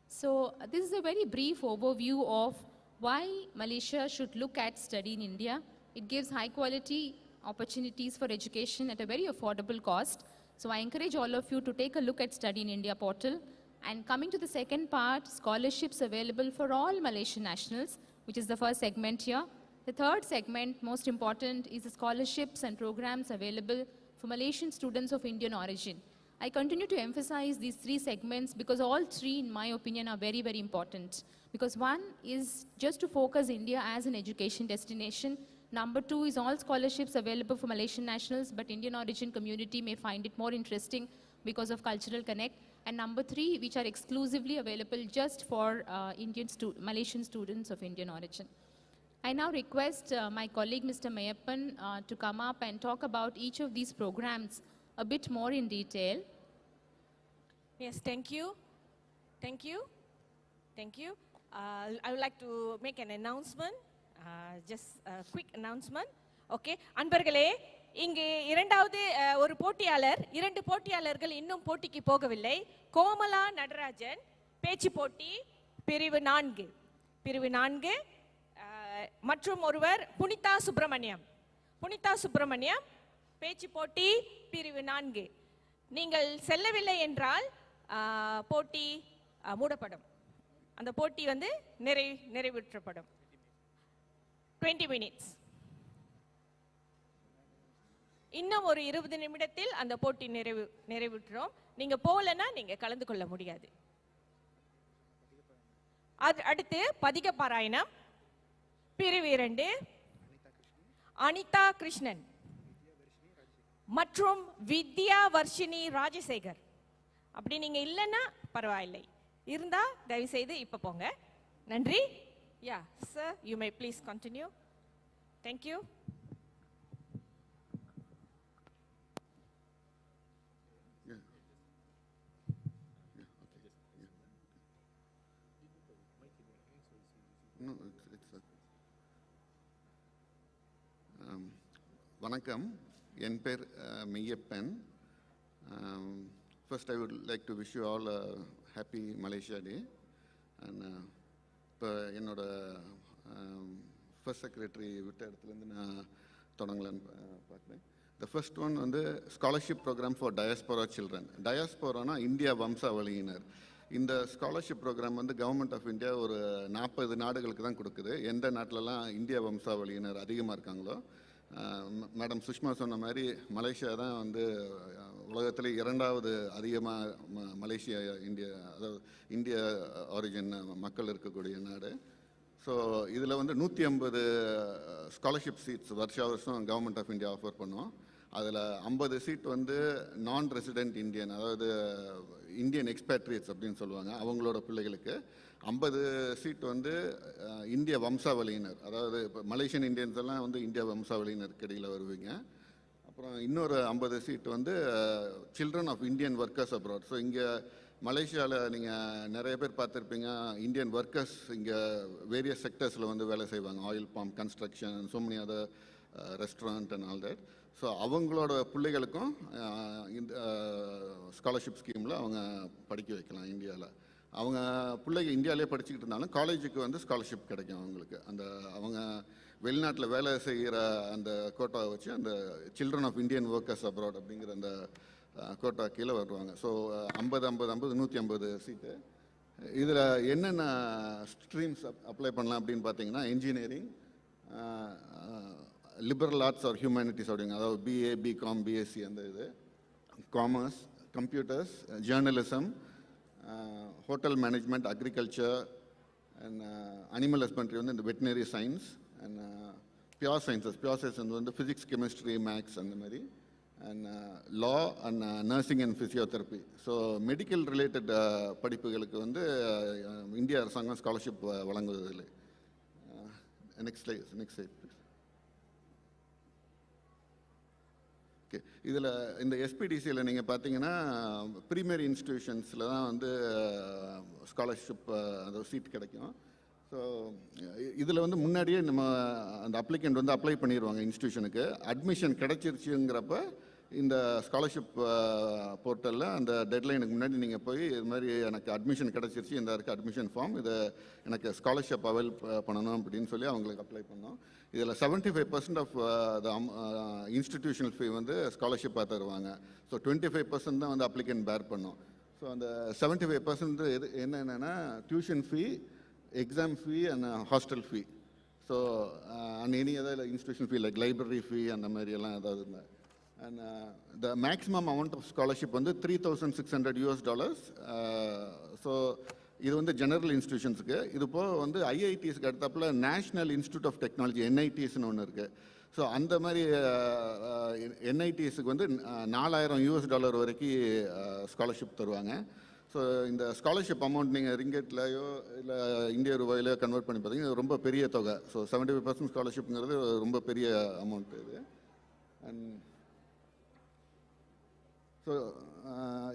So this is a very brief overview of why Malaysia should look at study in India. It gives high quality opportunities for education at a very affordable cost. So I encourage all of you to take a look at Study in India portal. And coming to the second part, scholarships available for all Malaysian nationals, which is the first segment here. The third segment, most important, is the scholarships and programs available for Malaysian students of Indian origin. I continue to emphasize these 3 segments because all 3, in my opinion, are very, very important. Because one is just to focus India as an education destination. Number 2 is all scholarships available for Malaysian nationals, but Indian origin community may find it more interesting because of cultural connect. And number 3, which are exclusively available just for Malaysian students of Indian origin. I now request my colleague Mr. Mayappan to come up and talk about each of these programs a bit more in detail. Yes, thank you. Thank you. Thank you. I would like to make an announcement. Just a quick announcement. Okay. அன்பர்களே, இங்கே இரண்டாவது ஒரு போட்டியாளர், 2 போட்டியாளர்கள் இன்னும் போட்டிக்கு போகவில்லை. கோமலா நடராஜன் பேச்சு போட்டி பிரிவு 4 மற்றும் ஒருவர் புனிதா சுப்பிரமணியம் பேச்சு போட்டி பிரிவு 4. நீங்கள் செல்லவில்லை என்றால் போட்டி மூடப்படும். அந்த போட்டி வந்து நிறைவேற்றப்படும். 20 minutes. இன்னும் ஒரு 20 நிமிடத்தில் அந்த போட்டி நிறைவுற்றோம். நீங்க போலனா நீங்க கலந்து கொள்ள முடியாது. அடுத்து பதிக பாராயணம் பிரிவு 2 அனிதா கிருஷ்ணன் மற்றும் வித்யா வர்ஷினி ராஜசேகர். அப்படி நீங்க இல்லைன்னா பரவாயில்லை. இருந்தா தயவு செய்து இப்ப போங்க. நன்றி. Yeah sir, you may please continue. Thank you. வணக்கம், என் பேர் Meyyappan. First, I would like to wish you all a happy Malaysia Day. And இப்போ என்னோட ஃபர்ஸ்ட் செக்ரட்டரி விட்ட இடத்துலேருந்து நான் தொடங்கலான்னு பார்க்குறேன். The first one வந்து scholarship programme for diaspora children. டயஸ்போரானா இந்தியா வம்சாவளியினர். இந்த ஸ்காலர்ஷிப் ப்ரோக்ராம் வந்து கவர்மெண்ட் ஆஃப் இந்தியா ஒரு 40 நாடுகளுக்கு தான் கொடுக்குது. எந்த நாட்டிலலாம் இந்தியா வம்சாவளியினர் அதிகமாக இருக்காங்களோ. மேடம் சுஷ்மா சொன்ன மாதிரி மலேசியா தான் வந்து உலகத்தில் 2வது அதிகமாக மலேசியா இந்தியா, அதாவது இந்தியா ஆரிஜின் மக்கள் இருக்கக்கூடிய நாடு. ஸோ இதில் வந்து 150 ஸ்காலர்ஷிப் சீட்ஸ் வருஷம் கவர்மெண்ட் ஆஃப் இந்தியா ஆஃபர் பண்ணுவோம். அதில் 50 சீட் வந்து நான் ரெசிடென்ட் இந்தியன், அதாவது இந்தியன் எக்ஸ்பேட்ரியேட்ஸ் அப்படின்னு சொல்லுவாங்க, அவங்களோட பிள்ளைகளுக்கு. 50 சீட் வந்து இந்திய வம்சாவளியினர், அதாவது இப்போ மலேசியன் இந்தியன்ஸ் எல்லாம் வந்து இந்திய வம்சாவளியினருக்கு இடையில் வருவீங்க. அப்புறம் இன்னொரு 50 சீட் வந்து children of Indian workers abroad. So இங்கே மலேசியாவில் நீங்கள் நிறைய பேர் பார்த்துருப்பீங்க, இந்தியன் ஒர்க்கர்ஸ் இங்கே வேரியஸ் செக்டர்ஸில் வந்து வேலை செய்வாங்க. Oil palm, construction, so many other restaurant and all that. So அவங்களோட பிள்ளைகளுக்கும் இந்த ஸ்காலர்ஷிப் ஸ்கீமில் அவங்க படிக்க வைக்கலாம் இந்தியாவில். அவங்க பிள்ளைங்க இந்தியாவிலே படிச்சுக்கிட்டு இருந்தாலும் காலேஜுக்கு வந்து ஸ்காலர்ஷிப் கிடைக்கும் அவங்களுக்கு. அந்த அவங்க வெளிநாட்டில் வேலை செய்கிற அந்த கோட்டாவை வச்சு அந்த children of Indian workers abroad அப்படிங்கிற அந்த கோட்டா கீழே வருவாங்க. So 150 seat. இதில் என்னென்ன ஸ்ட்ரீம்ஸ் அப்ளை பண்ணலாம் அப்படின்னு பார்த்தீங்கன்னா, engineering, liberal arts or humanities அப்படிங்க, அதாவது பிஏ, பிகாம், பிஎஸ்சி அந்த இது, commerce, computers, journalism, hotel management, agriculture and animal husbandry வந்து இந்த veterinary science and pure sciences வந்து ஃபிசிக்ஸ், கெமிஸ்ட்ரி, மேக்ஸ் அந்த மாதிரி, and law and nursing and physiotherapy. So medical related படிப்புகளுக்கு வந்து இந்திய அரசாங்கம் ஸ்காலர்ஷிப் வழங்குவதில்லை. Next slide. ஓகே, இதில் இந்த எஸ்பிடிசியில் நீங்கள் பார்த்தீங்கன்னா ப்ரீமியர் இன்ஸ்டிடியூஷன்ஸில் தான் வந்து ஸ்காலர்ஷிப் அந்த சீட் கிடைக்கும். ஸோ இதில் வந்து முன்னாடியே நம்ம அந்த அப்ளிகண்ட் வந்து அப்ளை பண்ணிடுவாங்க இன்ஸ்டிடியூஷனுக்கு. அட்மிஷன் கிடைச்சிருச்சுங்கிறப்ப இந்த ஸ்காலர்ஷிப் போர்ட்டலில் அந்த டெட்லைனுக்கு முன்னாடி நீங்கள் போய் இது மாதிரி எனக்கு அட்மிஷன் கிடச்சிருச்சு, இந்த இருக்குது அட்மிஷன் ஃபார்ம், இதை எனக்கு ஸ்காலர்ஷிப் அவைல் பண்ணணும் அப்படின்னு சொல்லி அவங்களுக்கு அப்ளை பண்ணோம். இதில் 75% ஆஃப் த இன்ஸ்டிடியூஷனல் ஃபீ வந்து ஸ்காலர்ஷிப்பாக தருவாங்க. ஸோ 25% தான் வந்து அப்ளிகண்ட் பேர் பண்ணோம். ஸோ அந்த 75% இது என்னென்னா tuition fee, exam fee and hostel fee. So and any other institution fee like library fee and the மாதிரியெல்லாம் ஏதாவது இருந்தால். And the maximum amount of scholarship வந்து $3,600. ஸோ இது வந்து ஜெனரல் இன்ஸ்டிடியூஷன்ஸுக்கு. இது போக வந்து ஐஐடிஸ்க்கு அடுத்தப்பில் நேஷ்னல் இன்ஸ்டியூட் ஆஃப் டெக்னாலஜி, என்ஐடிஸ்னு ஒன்று இருக்குது. ஸோ அந்த மாதிரி என்ஐடிஸுக்கு வந்து $4,000 வரைக்கும் ஸ்காலர்ஷிப் தருவாங்க. ஸோ இந்த ஸ்காலர்ஷிப் அமௌண்ட் நீங்கள் ரிங்கெட்லையோ இல்லை இந்திய ரூபாயிலையோ கன்வெர்ட் பண்ணி பார்த்தீங்கன்னா இது ரொம்ப பெரிய தொகை. ஸோ 75% ஸ்காலர்ஷிப்ங்கிறது ரொம்ப பெரிய அமௌண்ட் இது. அண்ட் ஸோ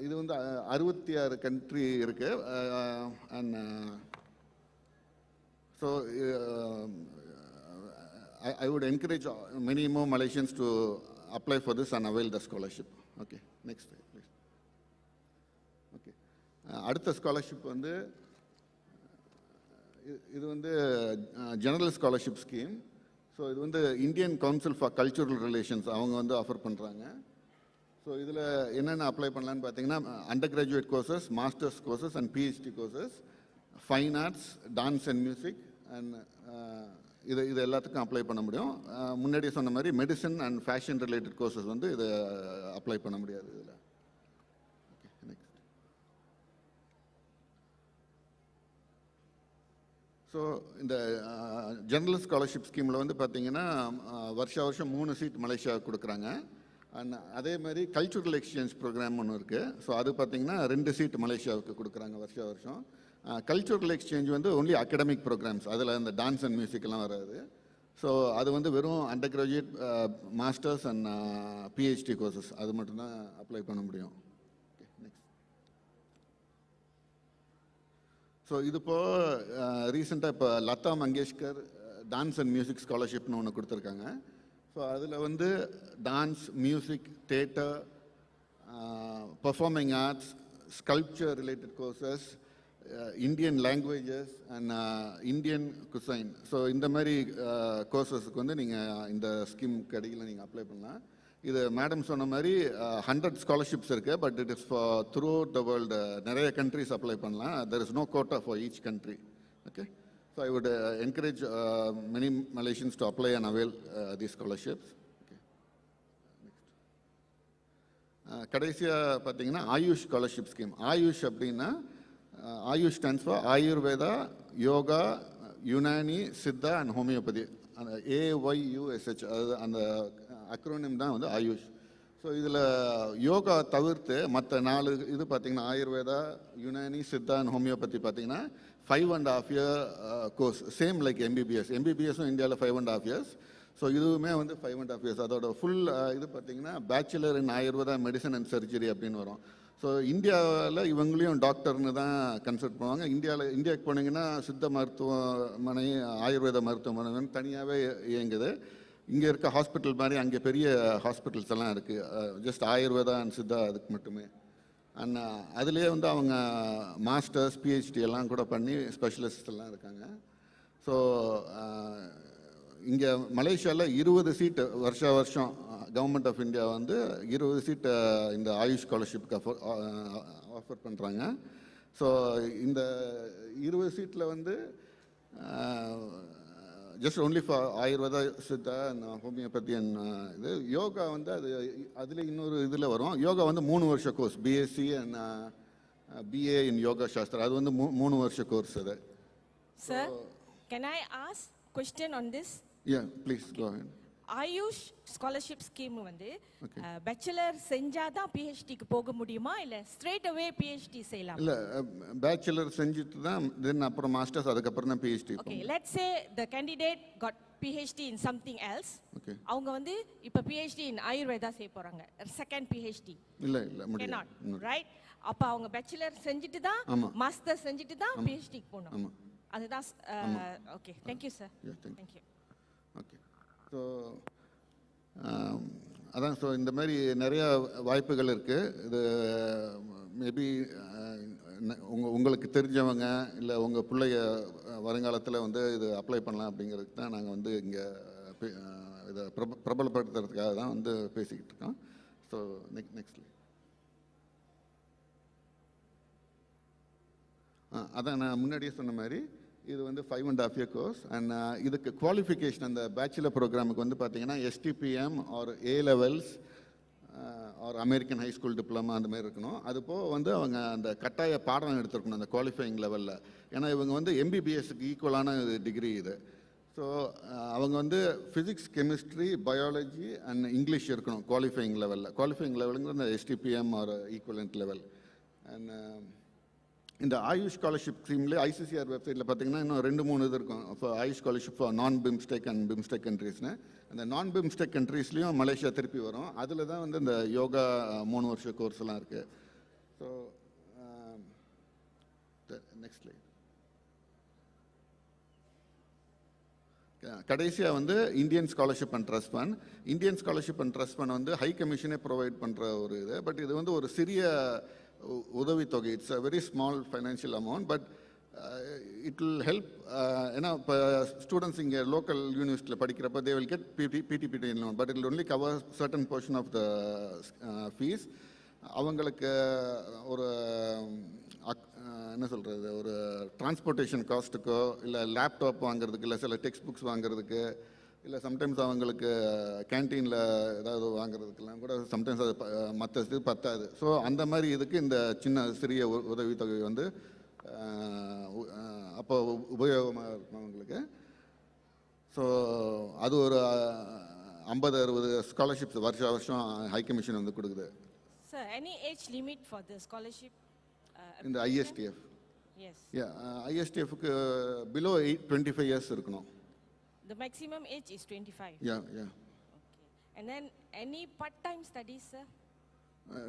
இது வந்து 66 கண்ட்ரி இருக்குது. And so I would encourage many more Malaysians to apply for this and avail the scholarship. Okay, next slide, please. Okay. அடுத்த ஸ்காலர்ஷிப் வந்து இது வந்து ஜெனரல் ஸ்காலர்ஷிப் ஸ்கீம். ஸோ இது வந்து Indian council for cultural relations அவங்க வந்து ஆஃபர் பண்ணுறாங்க. ஸோ இதில் என்னென்ன அப்ளை பண்ணலான்னு பார்த்தீங்கன்னா, under graduate courses, masters courses and PhD courses, fine arts, dance and music and இது எல்லாத்துக்கும் அப்ளை பண்ண முடியும். முன்னாடியே சொன்ன மாதிரி medicine and fashion related courses வந்து இதை அப்ளை பண்ண முடியாது இதில். Okay, next. ஸோ இந்த ஜெனரல் ஸ்காலர்ஷிப் ஸ்கீமில் வந்து பார்த்தீங்கன்னா வருஷம் 3 சீட் மலேசியாவுக்கு கொடுக்குறாங்க. அண்ட் அதே மாதிரி கல்ச்சுரல் எக்ஸ்சேஞ்ச் ப்ரோக்ராம் ஒன்று இருக்குது. ஸோ அது பார்த்தீங்கன்னா 2 சீட் மலேசியாவுக்கு கொடுக்குறாங்க வருஷம். கல்ச்சுரல் எக்ஸ்சேஞ்ச் வந்து ஒன்லி அகடமிக் ப்ரோக்ராம்ஸ், அதில் இந்த டான்ஸ் அண்ட் மியூசிக்லாம் வராது. ஸோ அது வந்து வெறும் under graduate, masters and PhD courses அது மட்டும்தான் அப்ளை பண்ண முடியும். ஸோ இது இப்போ ரீசெண்டாக இப்போ Lata Mangeshkar dance and music ஸ்காலர்ஷிப்னு ஒன்று கொடுத்துருக்காங்க. ஸோ அதில் வந்து dance, music, theatre, performing arts, sculpture related courses, Indian languages and Indian cuisine, so இந்த மாதிரி கோர்சஸுக்கு வந்து நீங்கள் இந்த ஸ்கீம் கடையில் நீங்கள் அப்ளை பண்ணலாம். இது மேடம் சொன்ன மாதிரி 100 ஸ்காலர்ஷிப்ஸ் இருக்குது, but it is for throughout the world. நிறைய கண்ட்ரிஸ் அப்ளை பண்ணலாம். There is no quota for each country. Okay, so I would encourage many Malaysians to apply and avail these scholarships. Okay, கடைசியாக பார்த்தீங்கன்னா ஆயுஷ் ஸ்காலர்ஷிப் ஸ்கீம். ஆயுஷ் அப்படின்னா Ayush stands for Ayurveda, yoga, Unani, Siddha and homeopathy. அந்த AYUSH அது அந்த அக்ரோனிம் தான் வந்து ஆயுஷ். ஸோ இதில் யோகா தவிர்த்து மற்ற 4 இது பார்த்திங்கன்னா ஆயுர்வேதா, யுனானி, சித்தா அண்ட் ஹோமியோபதி பார்த்திங்கன்னா 5.5 year course, same like MBBS. MBBSும் இந்தியாவில் 5.5 years. ஸோ இதுவுமே வந்து 5.5 years. அதோட ஃபுல் இது பார்த்திங்கன்னா bachelor in Ayurveda medicine and surgery அப்படின்னு வரும். ஸோ இந்தியாவில் இவங்களையும் டாக்டர்னு தான் கன்சல்ட் பண்ணுவாங்க. இந்தியாவுக்கு போனீங்கன்னா சித்த மருத்துவமனை, ஆயுர்வேத மருத்துவமனை தனியாகவே இயங்குது. இங்கே இருக்க ஹாஸ்பிட்டல் மாதிரி அங்கே பெரிய ஹாஸ்பிட்டல்ஸ் எல்லாம் இருக்குது, ஜஸ்ட் ஆயுர்வேதா அண்ட் சித்தா அதுக்கு மட்டுமே. அண்ட் அதுலேயே வந்து அவங்க மாஸ்டர்ஸ், PhD எல்லாம் கூட பண்ணி ஸ்பெஷலிஸ்ட் எல்லாம் இருக்காங்க. ஸோ இங்கே மலேசியாவில் 20 சீட்டு வருஷம் கவர்மெண்ட் ஆஃப் இந்தியா வந்து 20 சீட்டு இந்த ஆயுஷ் ஸ்காலர்ஷிப்க்கு ஆஃபர் பண்ணுறாங்க. ஸோ இந்த 20 சீட்டில் வந்து just only for Ayurveda, Siddha and homeopathy and இது. யோகா வந்து அதில் இன்னொரு இதில் வரும். யோகா வந்து 3 வருஷ கோர்ஸ், BSc அண்ட் BA இன் யோகா சாஸ்திரா. அது வந்து 3 வருஷ கோர்ஸ் அது. Sir, can I ask question on this? Yeah, please go ahead. AYUSH scholarship scheme வந்து பேச்சுலர் செஞ்சாதான் PhDக்கு போக முடியுமா இல்ல ஸ்ட்ரெயிட் அவே PhD செய்யலாம்? இல்ல, பேச்சுலர் செஞ்சுட்டு தான் தென் அப்புறம் மாஸ்டர்ஸ், அதுக்கப்புறம் தான் PhD. Okay, let's say the candidate got PhD in something else. Okay. அவங்க வந்து இப்ப PhD in ஆயுர்வேதா செய்ய போறாங்க, செகண்ட் PhD. இல்ல முடியாது. Cannot, right? அப்ப அவங்க பேச்சுலர் செஞ்சுட்டு தான், மாஸ்டர் செஞ்சுட்டு தான் PhDக்கு போகணும். ஆமா, அதுதான். Okay, thank you sir. Thank you. Okay, so அதான். ஸோ இந்த மாதிரி நிறையா வாய்ப்புகள் இருக்குது. இது மேபி உங்களுக்கு தெரிஞ்சவங்க இல்லை உங்கள் பிள்ளைய வருங்காலத்தில் வந்து இது அப்ளை பண்ணலாம் அப்படிங்கிறதுக்கு தான் நாங்கள் வந்து இங்கே இதை பிரபலப்படுத்துறதுக்காக தான் வந்து பேசிக்கிட்டு இருக்கோம். ஸோ நெக்ஸ்ட்லி அதான் நான் முன்னாடியே சொன்ன மாதிரி இது வந்து 5.5 year கோர்ஸ். அண்ட் இதுக்கு குவாலிஃபிகேஷன் அந்த பேச்சுலர் ப்ரோக்ராமுக்கு வந்து பார்த்தீங்கன்னா STPM or A levels or American high school diploma அந்த மாதிரி இருக்கணும். அதுபோக வந்து அவங்க அந்த கட்டாய பாடம் எடுத்துருக்கணும் அந்த குவாலிஃபையிங் லெவலில். ஏன்னா இவங்க வந்து MBBSக்கு ஈக்குவலான டிகிரி இது. ஸோ அவங்க வந்து physics, chemistry, biology and English இருக்கணும் குவாலிஃபையிங் லெவலில். குவாலிஃபையிங் லெவலுங்கிற அந்த STPM or equivalent level. And இந்த ஆயுஷ் ஸ்காலர்ஷிப் ஸ்கீம்லேயே ICCR வெப்சைட்டில் பார்த்தீங்கன்னா இன்னும் 2-3 இது இருக்கும். இப்போ AYUSH scholarship for non BIMSTEC and BIMSTEC கண்ட்ரீஸ்னு. அந்த நான்-பிம்ஸ்டெக் கண்ட்ரீஸ்லேயும் மலேசியா திருப்பி வரும். அதில் தான் வந்து இந்த யோகா 3 வருஷ கோர்ஸ் எல்லாம் இருக்குது. So next line. கடைசியாக வந்து Indian scholarship and trust fund. Indian scholarship and trust fund வந்து ஹை கமிஷனே ப்ரொவைட் பண்ணுற ஒரு இது. பட் இது வந்து ஒரு சிறிய உதவித்தொகை. It's a very small financial amount, but it will help. ஏன்னா இப்போ ஸ்டூடெண்ட்ஸ் இங்கே லோக்கல் யூனிவர்சிட்டியில் படிக்கிறப்ப they will get PTPT loan, but it will only cover certain portion of the fees. அவங்களுக்கு ஒரு என்ன சொல்கிறது, ஒரு டிரான்ஸ்போர்ட்டேஷன் காஸ்ட்டுக்கோ இல்லை லேப்டாப் வாங்குறதுக்கு, இல்லை சில டெக்ஸ்ட் புக்ஸ் வாங்குறதுக்கு, இல்லை சம்டைம்ஸ் அவங்களுக்கு கேன்டீனில் ஏதாவது வாங்குறதுக்கெல்லாம் கூட சம்டைம்ஸ் அது மற்ற இது பத்தாது. ஸோ அந்த மாதிரி இதுக்கு இந்த சின்ன சிறிய உதவித்தொகை வந்து அப்போ உபயோகமாக இருக்கும் அவங்களுக்கு. ஸோ அது ஒரு 50-60 ஸ்காலர்ஷிப்ஸ் வருஷம் ஹை கமிஷன் வந்து கொடுக்குது. Sir, any age limit for the scholarship? இந்த ISTF Yes. ஐஎஸ்டிஎஃப்க்கு பிலோ 25 இயர்ஸ் இருக்கணும். The maximum age is 25. Yeah. Okay. And then any part-time studies, sir?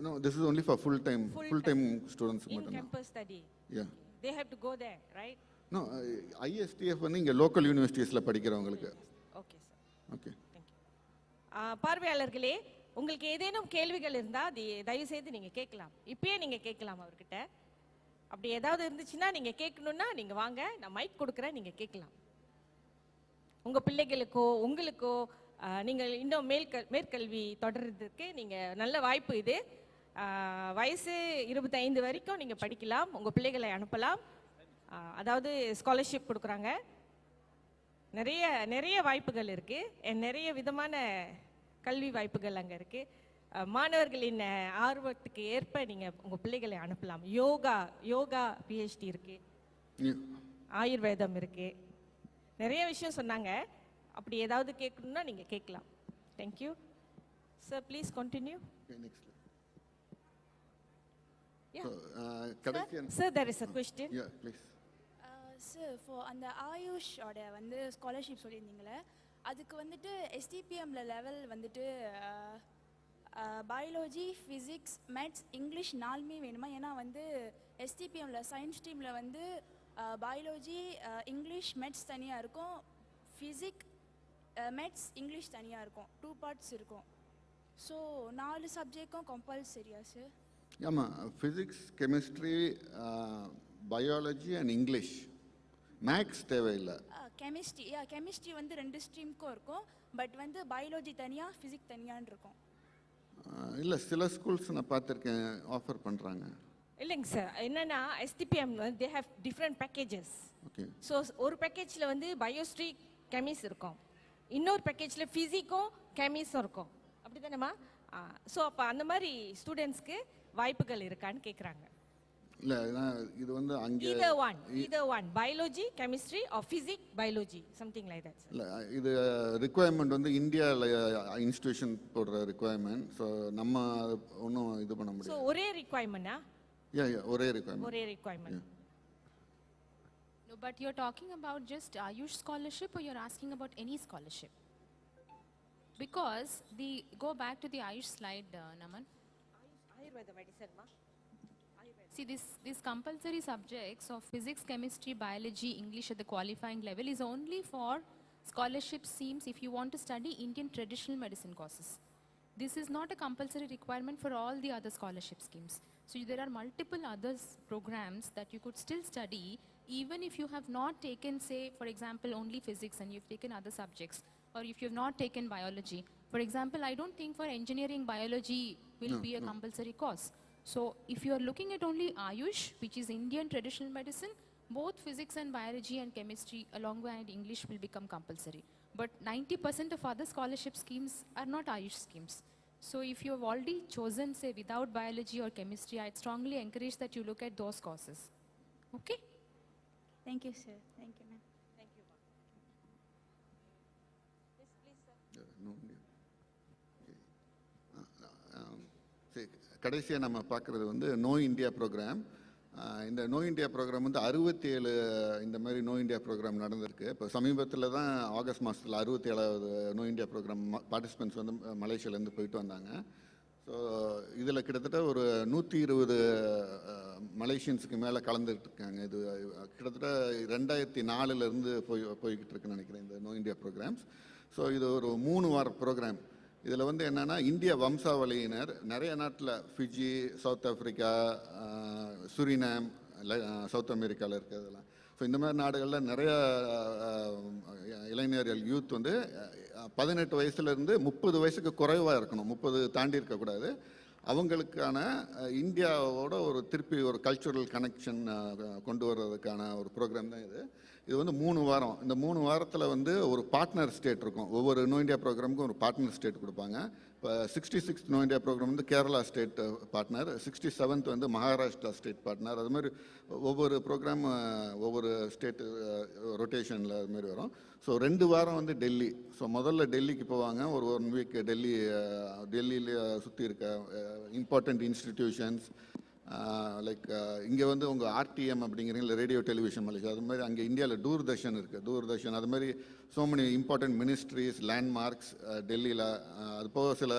No, this is only for full-time students. In campus study? Yeah. They have to go there, right? No, ISTF வந்து இங்கே லோக்கல் யூனிவர்சிட்டிஸில் படிக்கிறவங்களுக்கு. Okay, sir. Okay. Thank you. பார்வையாளர்களே, உங்களுக்கு ஏதேனும் கேள்விகள் இருந்தால் தயவு செய்து நீங்கள் கேட்கலாம். இப்பயே நீங்கள் கேட்கலாம் அவர்கிட்ட. அப்படி ஏதாவது இருந்துச்சுன்னா நீங்கள் கேட்கணுன்னா நீங்கள் வாங்க, நான் மைக் கொடுக்குறேன், நீங்கள் கேட்கலாம். உங்கள் பிள்ளைகளுக்கோ உங்களுக்கோ நீங்கள் இன்னும் மேற்கல்வி தொடர்றதுக்கு நீங்கள் நல்ல வாய்ப்பு இது. வயசு 25 வரைக்கும் நீங்கள் படிக்கலாம், உங்கள் பிள்ளைகளை அனுப்பலாம். அதாவது ஸ்காலர்ஷிப் கொடுக்குறாங்க. நிறைய வாய்ப்புகள் இருக்குது, நிறைய விதமான கல்வி வாய்ப்புகள் அங்கே இருக்குது. மாணவர்களின் ஆர்வத்துக்கு ஏற்ப நீங்கள் உங்கள் பிள்ளைகளை அனுப்பலாம். யோகா பிஹெச்டி இருக்குது, ஆயுர்வேதம் இருக்குது, நிறைய விஷயம் சொன்னாங்க. அப்படி ஏதாவது கேட்கணும்னா நீங்கள் கேட்கலாம். Thank you sir. Please continue. Sir, there is a question. Yeah, please. Sir, for அந்த ஆயுஷோட வந்து ஸ்காலர்ஷிப் சொல்லியிருந்தீங்களே, அதுக்கு வந்துட்டு எஸ்டிபிஎம்ல லெவல் வந்துட்டு பயாலஜி, ஃபிசிக்ஸ், மேத்ஸ், இங்கிலீஷ் 4மே வேணுமா? ஏன்னா வந்து எஸ்டிபிஎம்ல சயின்ஸ் ஸ்ட்ரீமில் வந்து பயாலஜி, இங்கிலீஷ், மேத்ஸ் தனியாக இருக்கும், ஃபிசிக்ஸ், மேத்ஸ், இங்கிலீஷ் தனியாக இருக்கும், 2 பார்ட்ஸ் இருக்கும். ஸோ 4 சப்ஜெக்டும் கம்பல்சரியா சார்? ஆமாம், physics, chemistry, biology and English. Maths தேவையில்லை. கெமிஸ்ட்ரி வந்து 2 ஸ்ட்ரீமுக்கும் இருக்கும், பட் வந்து பயாலஜி தனியாக, ஃபிசிக்ஸ் தனியான்னு இருக்கும். இல்லை, சில ஸ்கூல்ஸ் நான் பார்த்துருக்கேன் ஆஃபர் பண்ணுறாங்க. இல்லைங்க சார், என்னன்னா STPM they have different packages. Okay. So ஒரு பேக்கேஜில் வந்து பயோஸ்ட்ரி கெமிஸ் இருக்கும், இன்னொரு பேக்கேஜில் ஃபிசிக்கும் கெமிஸும் இருக்கும், அப்படி தானேம்மா? ஸோ அப்போ அந்த மாதிரி ஸ்டூடெண்ட்ஸ்க்கு வாய்ப்புகள் இருக்கான்னு கேட்குறாங்க. இல்லை, இது வந்து அங்கே either one biology, chemistry or physics, biology, something like that. இல்லை, இது ரிக்குவயர்மெண்ட் வந்து இந்தியாவில் இன்ஸ்டிடியூஷன் போடுற ரிக்குவயர்மெண்ட். ஸோ நம்ம ஒன்றும் இது பண்ண முடியாது. ஸோ ஒரே ரிக்குவயர்மெண்டா? ஒரே requirement. No, but you're talking about just Ayush scholarship, or you're asking about any scholarship? Because go back to the Ayush slide, Naman. Ayurveda medicine, ma. See, these compulsory subjects of physics, chemistry, biology, English at the qualifying level is only for scholarship schemes if you want to study Indian traditional medicine courses. This is not a compulsory requirement for all the other scholarship schemes. So there are multiple other programs that you could still study even if you have not taken, say, for example, only physics and you've taken other subjects, or if you've not taken biology. For example, I don't think for engineering biology will be a compulsory course. So if you are looking at only Ayush, which is Indian traditional medicine, both physics and biology and chemistry along with English will become compulsory. But 90% of other scholarship schemes are not Ayush schemes. So if you have already chosen, say, without biology or chemistry, I'd strongly encourage that you look at those courses. Okay? Thank you, sir. Thank you, ma'am. Thank you, ma. Yes, please, sir. கடைசியாக நம்ம பார்க்குறது வந்து நோ இந்தியா ப்ரோக்ராம். இந்த நோ இந்தியா ப்ரோக்ராம் வந்து 67 இந்த மாதிரி நோ இந்தியா ப்ரோக்ராம் நடந்திருக்கு. இப்போ சமீபத்தில் தான் ஆகஸ்ட் மாதத்தில் 67வது நோ இந்தியா ப்ரோக்ராம் பார்ட்டிசிபென்ட்ஸ் வந்து மலேசியாவிலேருந்து போயிட்டு வந்தாங்க. ஸோ இதில் கிட்டத்தட்ட ஒரு 120 மலேசியன்ஸுக்கு மேலே கலந்துட்டு இருக்காங்க. இது கிட்டத்தட்ட 2004 போய்கிட்டு இருக்குன்னு நினைக்கிறேன் இந்த நோ இந்தியா ப்ரோக்ராம்ஸ். ஸோ இது ஒரு 3 வார ப்ரோக்ராம். இதில் வந்து என்னென்னா இந்திய வம்சாவளியினர் நிறைய நாட்டில், Fiji, south Africa, Suriname, south அமெரிக்காவில் இருக்கிறதெல்லாம். ஸோ இந்த மாதிரி நாடுகளில் நிறைய இளைஞர்கள், யூத் வந்து 18 வயசுலேருந்து 30 வயசுக்கு குறைவாக இருக்கணும், 30 தாண்டி இருக்கக்கூடாது. அவங்களுக்கான இந்தியாவோட திருப்பி ஒரு கல்ச்சுரல் கனெக்ஷன் கொண்டு வர்றதுக்கான ஒரு ப்ரோக்ராம் தான் இது. இது வந்து 3 வாரம். இந்த 3 வாரத்தில் வந்து ஒரு பார்ட்னர் ஸ்டேட் இருக்கும். ஒவ்வொரு நோ இந்தியா ப்ரோக்ராமுக்கும் ஒரு பார்ட்னர் ஸ்டேட் கொடுப்பாங்க. இப்போ 66th நோ இந்தியா ப்ரோக்ராம் வந்து கேரளா ஸ்டேட் பார்ட்னர், 67th வந்து மகாராஷ்டிரா ஸ்டேட் பார்ட்னர். அது மாதிரி ஒவ்வொரு ப்ரோக்ராம் ஒவ்வொரு ஸ்டேட்டு ரொட்டேஷனில் அது மாதிரி வரும். ஸோ 2 வாரம் வந்து டெல்லி. ஸோ முதல்ல டெல்லிக்கு போவாங்க. ஒரு 1 வீக் டெல்லியில் சுற்றி இருக்க இம்பார்ட்டண்ட் இன்ஸ்டிடியூஷன்ஸ், லைக் இங்கே வந்து உங்கள் ஆர்டிஎம் அப்படிங்கிறீங்களா, ரேடியோ டெலிவிஷன் மலேசியா, அது மாதிரி அங்கே இந்தியாவில் தூர்தர்ஷன் இருக்குது. தூர்தர்ஷன் அது மாதிரி so many important ministries, landmarks டெல்லியில். அது போக சில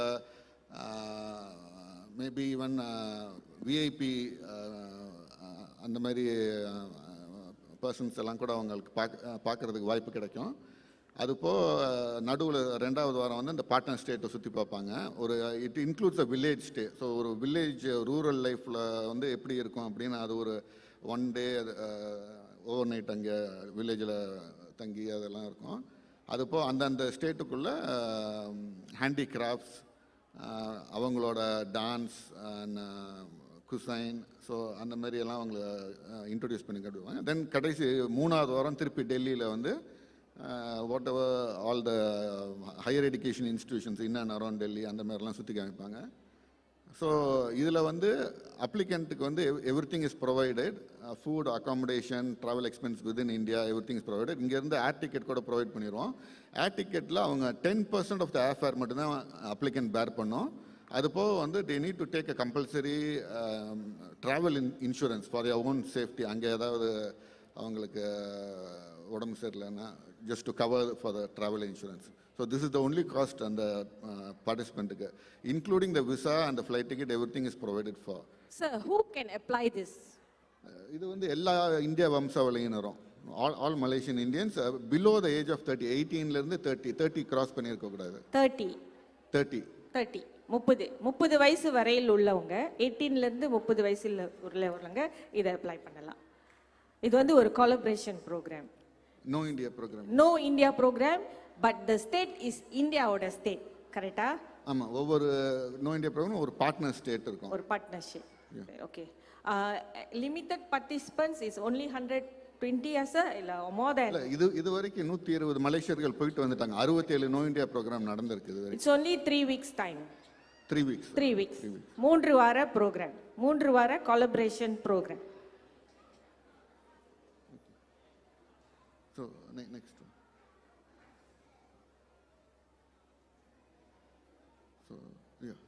மேபி ஈவன் விஐபி அந்த மாதிரி பர்சன்ஸ் எல்லாம் கூட அவங்களுக்கு பார்க்குறதுக்கு வாய்ப்பு கிடைக்கும். அதுப்போ நடுவில் 2வது வாரம் வந்து இந்த பார்ட்னர் ஸ்டேட்டை சுற்றி பார்ப்பாங்க. ஒரு it includes a village stay. So ஒரு வில்லேஜ் ரூரல் லைஃப்பில் வந்து எப்படி இருக்கும் அப்படின்னு அது ஒரு 1 டே ஓவர் நைட் அங்கே வில்லேஜில் தங்கி அதெல்லாம் இருக்கும். அதுப்போ அந்தந்த ஸ்டேட்டுக்குள்ளே ஹேண்டிகிராஃப்ட்ஸ், அவங்களோட டான்ஸ் அண்ட் குசைன், ஸோ அந்த மாதிரி எல்லாம் அவங்கள இன்ட்ரடியூஸ் பண்ணி கட்டுவாங்க. தென் கடைசி 3வது வாரம் திருப்பி டெல்லியில் வந்து what ever all the higher education institutions in and around Delhi அந்த மாதிரிலாம் சுற்றி காமிப்பாங்க. ஸோ இதில் வந்து அப்ளிகண்ட்டுக்கு வந்து every thing is provided, food, accommodation, travel expense within India, every thing is provided. இங்கேருந்து ஏர் டிக்கெட் கூட ப்ரொவைட் பண்ணிடுவோம். ஏர் டிக்கெட்டில் அவங்க 10% ஆஃப் த ஏர் ஃபேர் மட்டும்தான் அப்ளிகண்ட் பேர் பண்ணோம். அதுபோக வந்து they need to take a compulsory travel insurance for your own safety. அங்கே ஏதாவது அவங்களுக்கு உடம்பு சரியில்லைன்னா just to cover for the travel insurance. So this is the only cost அந்த பார்ட்டிசிபெண்ட்டுக்கு. Including the visa and the flight ticket, everything is provided for. Sir, who can apply this? இது வந்து எல்லா இந்தியா வம்சாவளியினரும், all Malaysian Indians below the age of 30, 18லேருந்து 30 கிராஸ் பண்ணியிருக்கக்கூடாது. 30 வயசு வரையில் உள்ளவங்க, 18லேருந்து 30 வயசில் உள்ளவங்க இதை அப்ளை பண்ணலாம். இது வந்து ஒரு collaboration programme. No India programme. No India programme, but the state is இந்தியாவோட ஸ்டேட், கரெக்டா? ஆமாம், ஒவ்வொரு நோ இந்தியா ப்ரோக்ராம் ஒரு பார்ட்னர் ஸ்டேட் இருக்கும். ஒரு partnership. Okay. Limited participants is only 120 இல்லை மோர் தென்? இது வரைக்கும் 120 மலேசியர்கள் போயிட்டு வந்துட்டாங்க. 67 நோ இந்தியா ப்ரோக்ராம் நடந்திருக்கு. It's only 3 weeks time. 3 weeks. 3 weeks. 3 வார ப்ரோக்ராம், 3 வார collaboration programme. So next one. So yeah.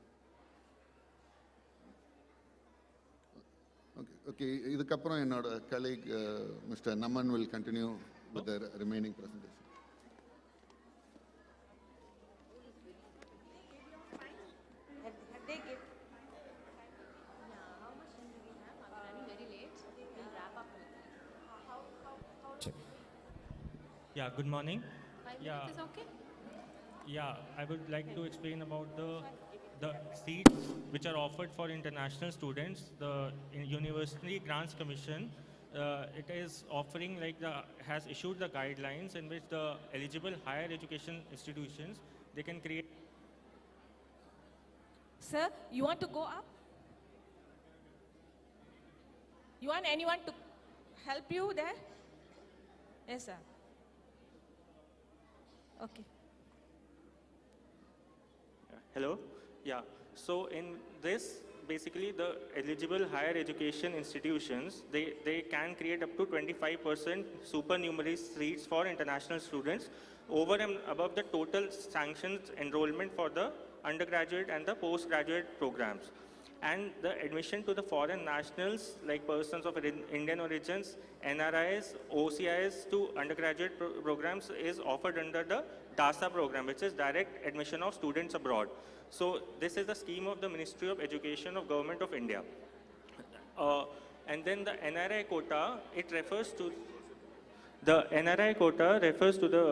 Okay. இதுக்கப்புறம் என்னோட colleague Mr. Naman will continue with the remaining presentation. Yeah, good morning. 5 minutes is okay? Yeah, I would like to explain about the seats which are offered for international students. The University Grants Commission, it is offering has issued the guidelines in which the eligible higher education institutions, they can create. Sir, you want to go up? You want anyone to help you there? Yes, sir. Okay. Hello. Yeah. So in this, basically the eligible higher education institutions, they can create up to 25% supernumerary seats for international students over and above the total sanctioned enrollment for the undergraduate and the postgraduate programs. And the admission to the foreign nationals, like persons of Indian origins, NRIs, OCIs to undergraduate programs is offered under the DASA program, which is Direct Admission of Students Abroad. So this is the scheme of the Ministry of Education of Government of India. And then the NRI quota, it refers to the NRI quota refers to the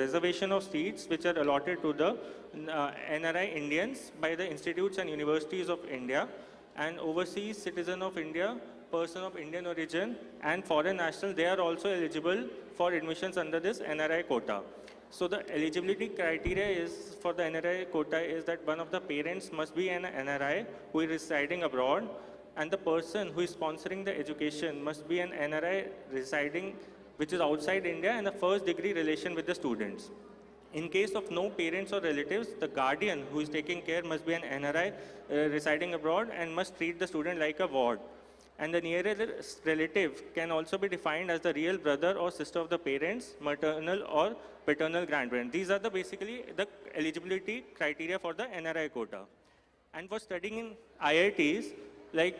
reservation of seats which are allotted to the NRI Indians by the institutes and universities of India, and overseas citizen of India, person of Indian origin and foreign national, they are also eligible for admissions under this NRI quota. So the eligibility criteria is for the NRI quota is that one of the parents must be an NRI who is residing abroad, and the person who is sponsoring the education must be an NRI residing which is outside India and a first degree relation with the students. In case of no parents or relatives, the guardian who is taking care must be an NRI residing abroad and must treat the student like a ward. And the nearest relative can also be defined as the real brother or sister of the parents, maternal or paternal grandparent. These are basically the eligibility criteria for the NRI quota. And for studying in IITs, like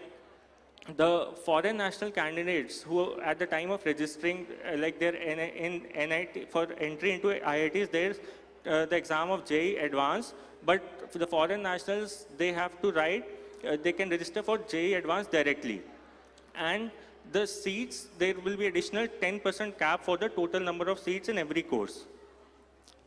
the foreign national candidates who at the time of registering, like their in NIT, for entry into IITs, there's the exam of JEE Advanced, but for the foreign nationals, they have to write, they can register for JEE Advanced directly. And the seats, there will be additional 10% cap for the total number of seats in every course.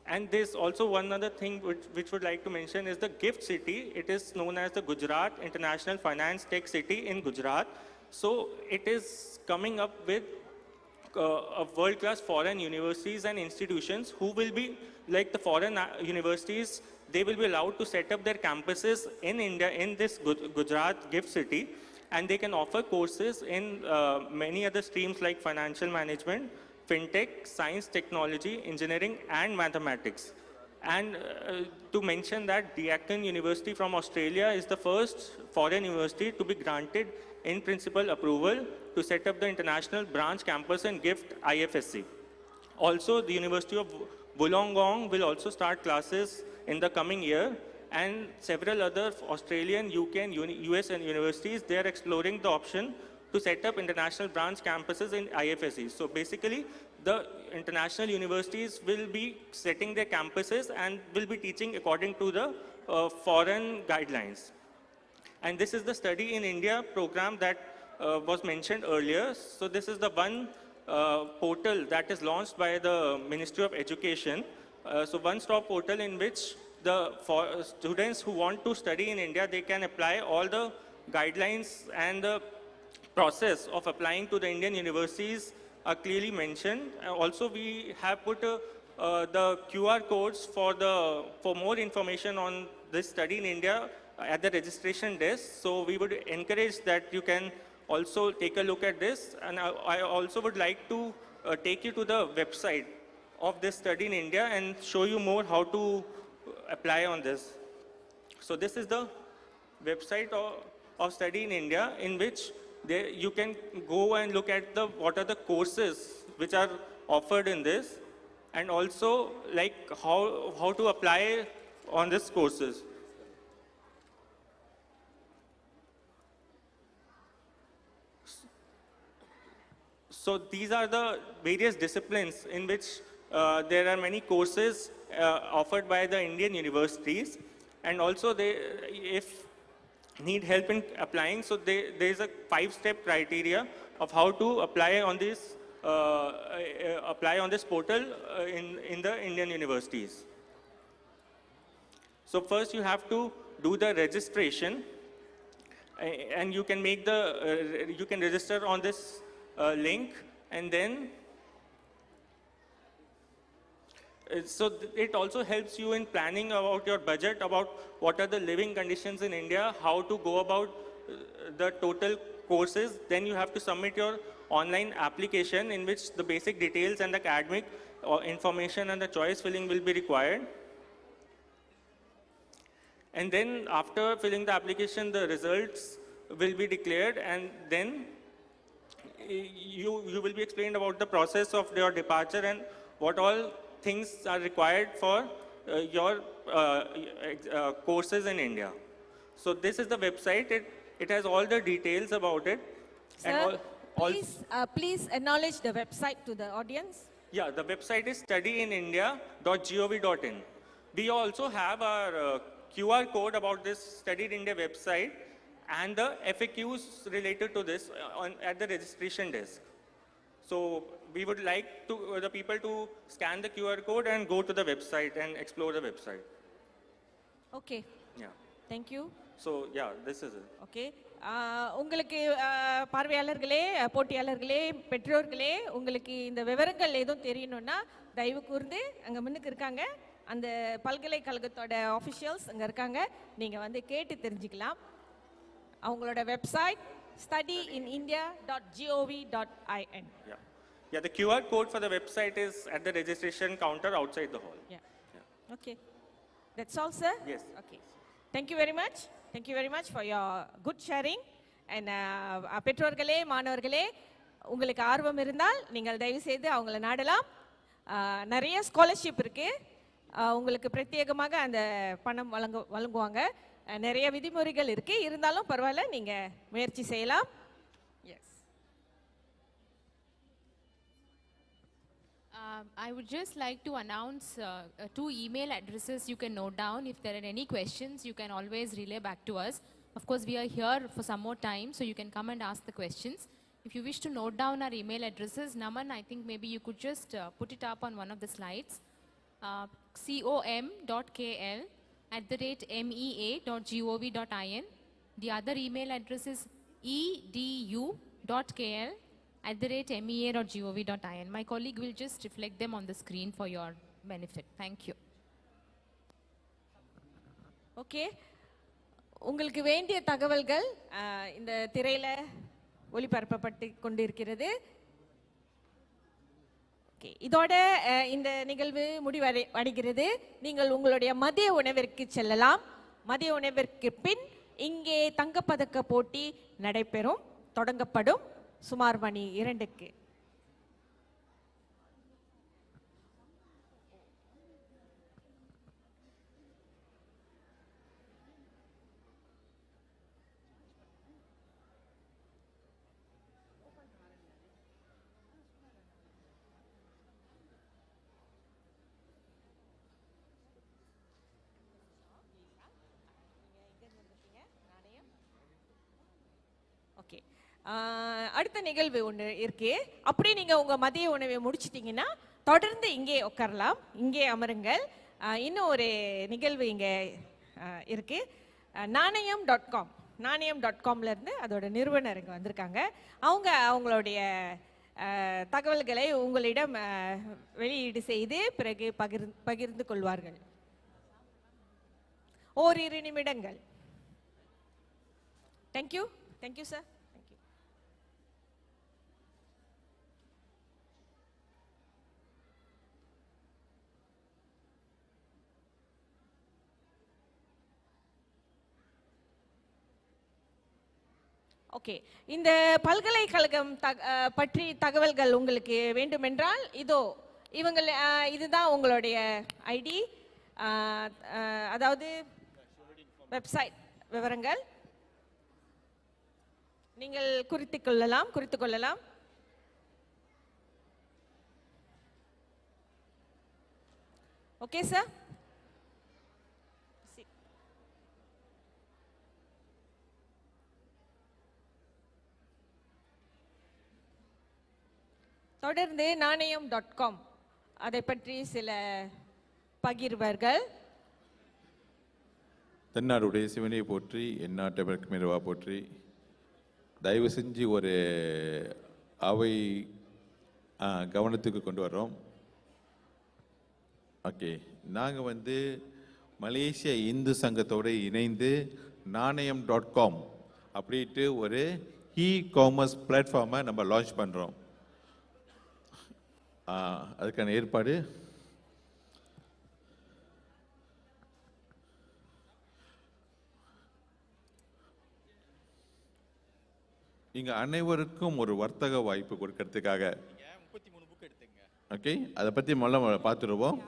And there's also one other thing which would like to mention is the GIFT City. It is known as the Gujarat International Finance Tech City in Gujarat. So it is coming up with world-class foreign universities and institutions who will be, like the foreign universities, they will be allowed to set up their campuses in India, in this Gujarat GIFT City, and they can offer courses in many other streams like financial management, fintech, science, technology, engineering, and mathematics. And to mention that Deccan University from Australia is the first foreign university to be granted in principle approval to set up the international branch campus in GIFT IFSC. Also, the University of Wollongong will also start classes in the coming year, and several other Australian, UK, and US and universities, they are exploring the option to set up international branch campuses in IFSC. So basically, the international universities will be setting their campuses and will be teaching according to the foreign guidelines. And this is the Study in India program that was mentioned earlier. So this is the one portal that is launched by the Ministry of Education. So one-stop portal in which the students who want to study in India, they can apply all the guidelines, and the process of applying to the Indian universities are clearly mentioned. Also, we have put the QR codes for more information on this study in India at the registration desk. So we would encourage that you can also take a look at this. And I also would like to take you to the website of this study in India and show you more how to apply on this. So this is the website of Study in India, in which you can go and look at what are the courses which are offered in this, and also like how to apply on these courses. So these are the various disciplines in which there are many courses offered by the Indian universities, and also if need help in applying, so there is a 5-step criteria of how to apply on this portal in the Indian universities. So first you have to do the registration, and you can make you can register on this link, and then so it also helps you in planning about your budget, about what are the living conditions in India, how to go about the total courses. Then you have to submit your online application, in which the basic details and the academic information and the choice filling will be required. And then after filling the application, the results will be declared, and then you will be explained about the process of your departure and what all things are required for your courses in India. So this is the website. It has all the details about it. Sir, please acknowledge the website to the audience. Yeah, the website is studyinindia.gov.in. We also have our QR code about this Study in India website and the FAQs related to this at the registration desk. So we would like the people to scan the QR code and go to the website and explore the website. Okay. Yeah. Thank you. So yeah, this is it. Okay. உங்களுக்கு பார்வையாளர்களே, போட்டியாளர்களே, பெற்றோர்களே, உங்களுக்கு இந்த விவரங்கள் எதுவும் தெரியணும்னா தயவு கூர்ந்து அங்கே முன்னுக்கு இருக்காங்க, அந்த பல்கலைக்கழகத்தோட ஆஃபிஷியல்ஸ் அங்கே இருக்காங்க, நீங்கள் வந்து கேட்டு தெரிஞ்சுக்கலாம். அவங்களோட website studyinindia.gov.in. Yeah, the QR code for the website is at the registration counter outside the hall. Yeah. Okay. That's all, sir? Yes. Okay. Thank you very much. Thank you very much for your good sharing. And பெற்றோர்களே, மாணவர்களே, உங்களுக்கு ஆர்வம் இருந்தால் நீங்கள் தயவு செய்து அவங்கள நாடலாம். நிறைய ஸ்காலர்ஷிப் இருக்கு. உங்களுக்கு பிரத்யேகமாக அந்த பணம் வழங்குவாங்க. நிறைய விதிமுறைகள் இருக்கு. இருந்தாலும் பரவாயில்ல, நீங்க முயற்சி செய்யலாம். Yes. I would just like to announce 2 email addresses you can note down. If there are any questions, you can always relay back to us. Of course, we are here for some more time, so you can come and ask the questions. If you wish to note down our email addresses, Naman, I think maybe you could just put it up on one of the slides. com.kl@mea.gov.in. The other email address is edu.kl@mea.gov.in. My colleague will just reflect them on the screen for your benefit. Thank you. Okay, உங்களுக்கு வேண்டிய தகவல்கள் இந்த திரையில ஒளிபரப்பப்பட்டு கொண்டிருக்கிறது. ஓகே, இதோட இந்த நிகழ்வு முடிவடைகிறது. நீங்கள் உங்களுடைய மதிய உணவிற்கு செல்லலாம். மதிய உணவிற்கு பின் இங்கே தங்கப்பதக்க போட்டி நடைபெறும், தொடங்கப்படும் சுமார் மணி 2க்கு. ஓகே, அடுத்த நிகழ்வு ஒன்று இருக்கு. அப்படி நீங்க உங்க மதிய உணவை முடிச்சிட்டீங்கன்னா தொடர்ந்து இங்கே உட்காரலாம், இங்கே அமருங்கள். இன்னும் ஒரு நிகழ்வு இங்கே இருக்கு. நாணயம்.com நாணயம்.comல இருந்து அதோட நிறுவனர் இங்கே வந்திருக்காங்க. அவங்களுடைய தகவல்களை உங்களிடம் வெளியீடு செய்து பிறகு பகிர்ந்து கொள்வார்கள். ஓரிரு நிமிடங்கள். Thank you. Thank you, sir. Thank you. Okay, இந்த பல்கலைக்கழகம் பற்றி தகவல்கள் உங்களுக்கு வேண்டுமென்றால் இதோ இதுதான் உங்களுடைய ஐடி, அதாவது வெப்சைட் விவரங்கள். நீங்கள் குறித்துக் கொள்ளலாம். Okay sir. தொடர்ந்து நாணயம்.com அதை பற்றி சில பகிர்வர்கள். தென்னாடுடைய சிவனை போற்றி, எந்நாட்டவர்க்கு மெருவா போற்றி. தயவு செஞ்சு ஒரு அவை கவனத்துக்கு கொண்டு வர்றோம். ஓகே, நாங்கள் மலேசிய இந்து சங்கத்தோடு இணைந்து நாணயம்.com அப்படின்ட்டு ஒரு இ-காமர்ஸ் பிளாட்ஃபார்மை நம்ம லான்ச் பண்ணுறோம். அதுக்கான ஏற்பாடு இங்கே அனைவருக்கும் ஒரு வர்த்தக வாய்ப்பு கொடுக்கறதுக்காக. ஓகே, அதை பற்றி முதல்ல பார்த்துருவோம்.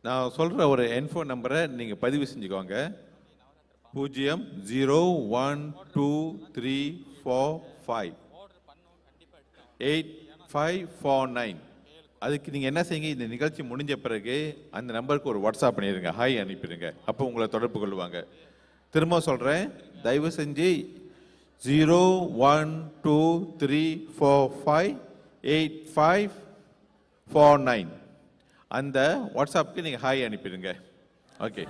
நான் சொல்கிற ஒரு என்ஃபோன் நம்பரை நீங்கள் பதிவு செஞ்சுக்கோங்க. 00123458549. அதுக்கு நீங்கள் என்ன செய்யுங்க, இந்த நிகழ்ச்சி முடிஞ்ச பிறகு அந்த நம்பருக்கு ஒரு வாட்ஸ்அப் பண்ணிடுங்க, ஹாய் அனுப்பிடுங்க. அப்போ உங்களை தொடர்பு கொள்வாங்க. திரும்ப சொல்கிறேன், தயவு செஞ்சு 01234585549 அந்த வாட்ஸ்அப்புக்கு நீங்கள் ஹாய் அனுப்பிடுங்க. ஓகே.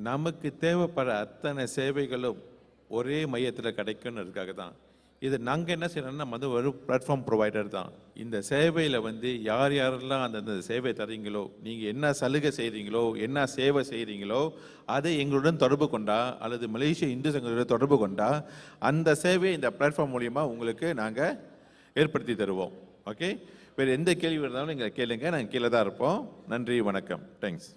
நமக்கு தேவைப்படுற அத்தனை சேவைகளும் ஒரே மையத்தில் கிடைக்கும்ன்றதுக்காக தான் இது நாங்கள் என்ன செய்யணும்னா நம்ம வந்து ஒரு பிளாட்ஃபார்ம் ப்ரொவைடர் தான். இந்த சேவையில் வந்து யார் யாரெல்லாம் அந்தந்த சேவை தரீங்களோ, நீங்கள் என்ன சலுகை செய்கிறீங்களோ, என்ன சேவை செய்கிறீங்களோ அதை எங்களுடன் தொடர்பு கொண்டா அல்லது மலேசிய இந்து சங்கத்துடன் தொடர்பு கொண்டா அந்த சேவையை இந்த பிளாட்ஃபார்ம் மூலிமா உங்களுக்கு நாங்கள் ஏற்படுத்தி தருவோம். ஓகே, வேறு எந்த கேள்வி இருந்தாலும் எங்களை கேளுங்க, நாங்கள் கீழே தான் இருப்போம். நன்றி, வணக்கம், தேங்க்ஸ்.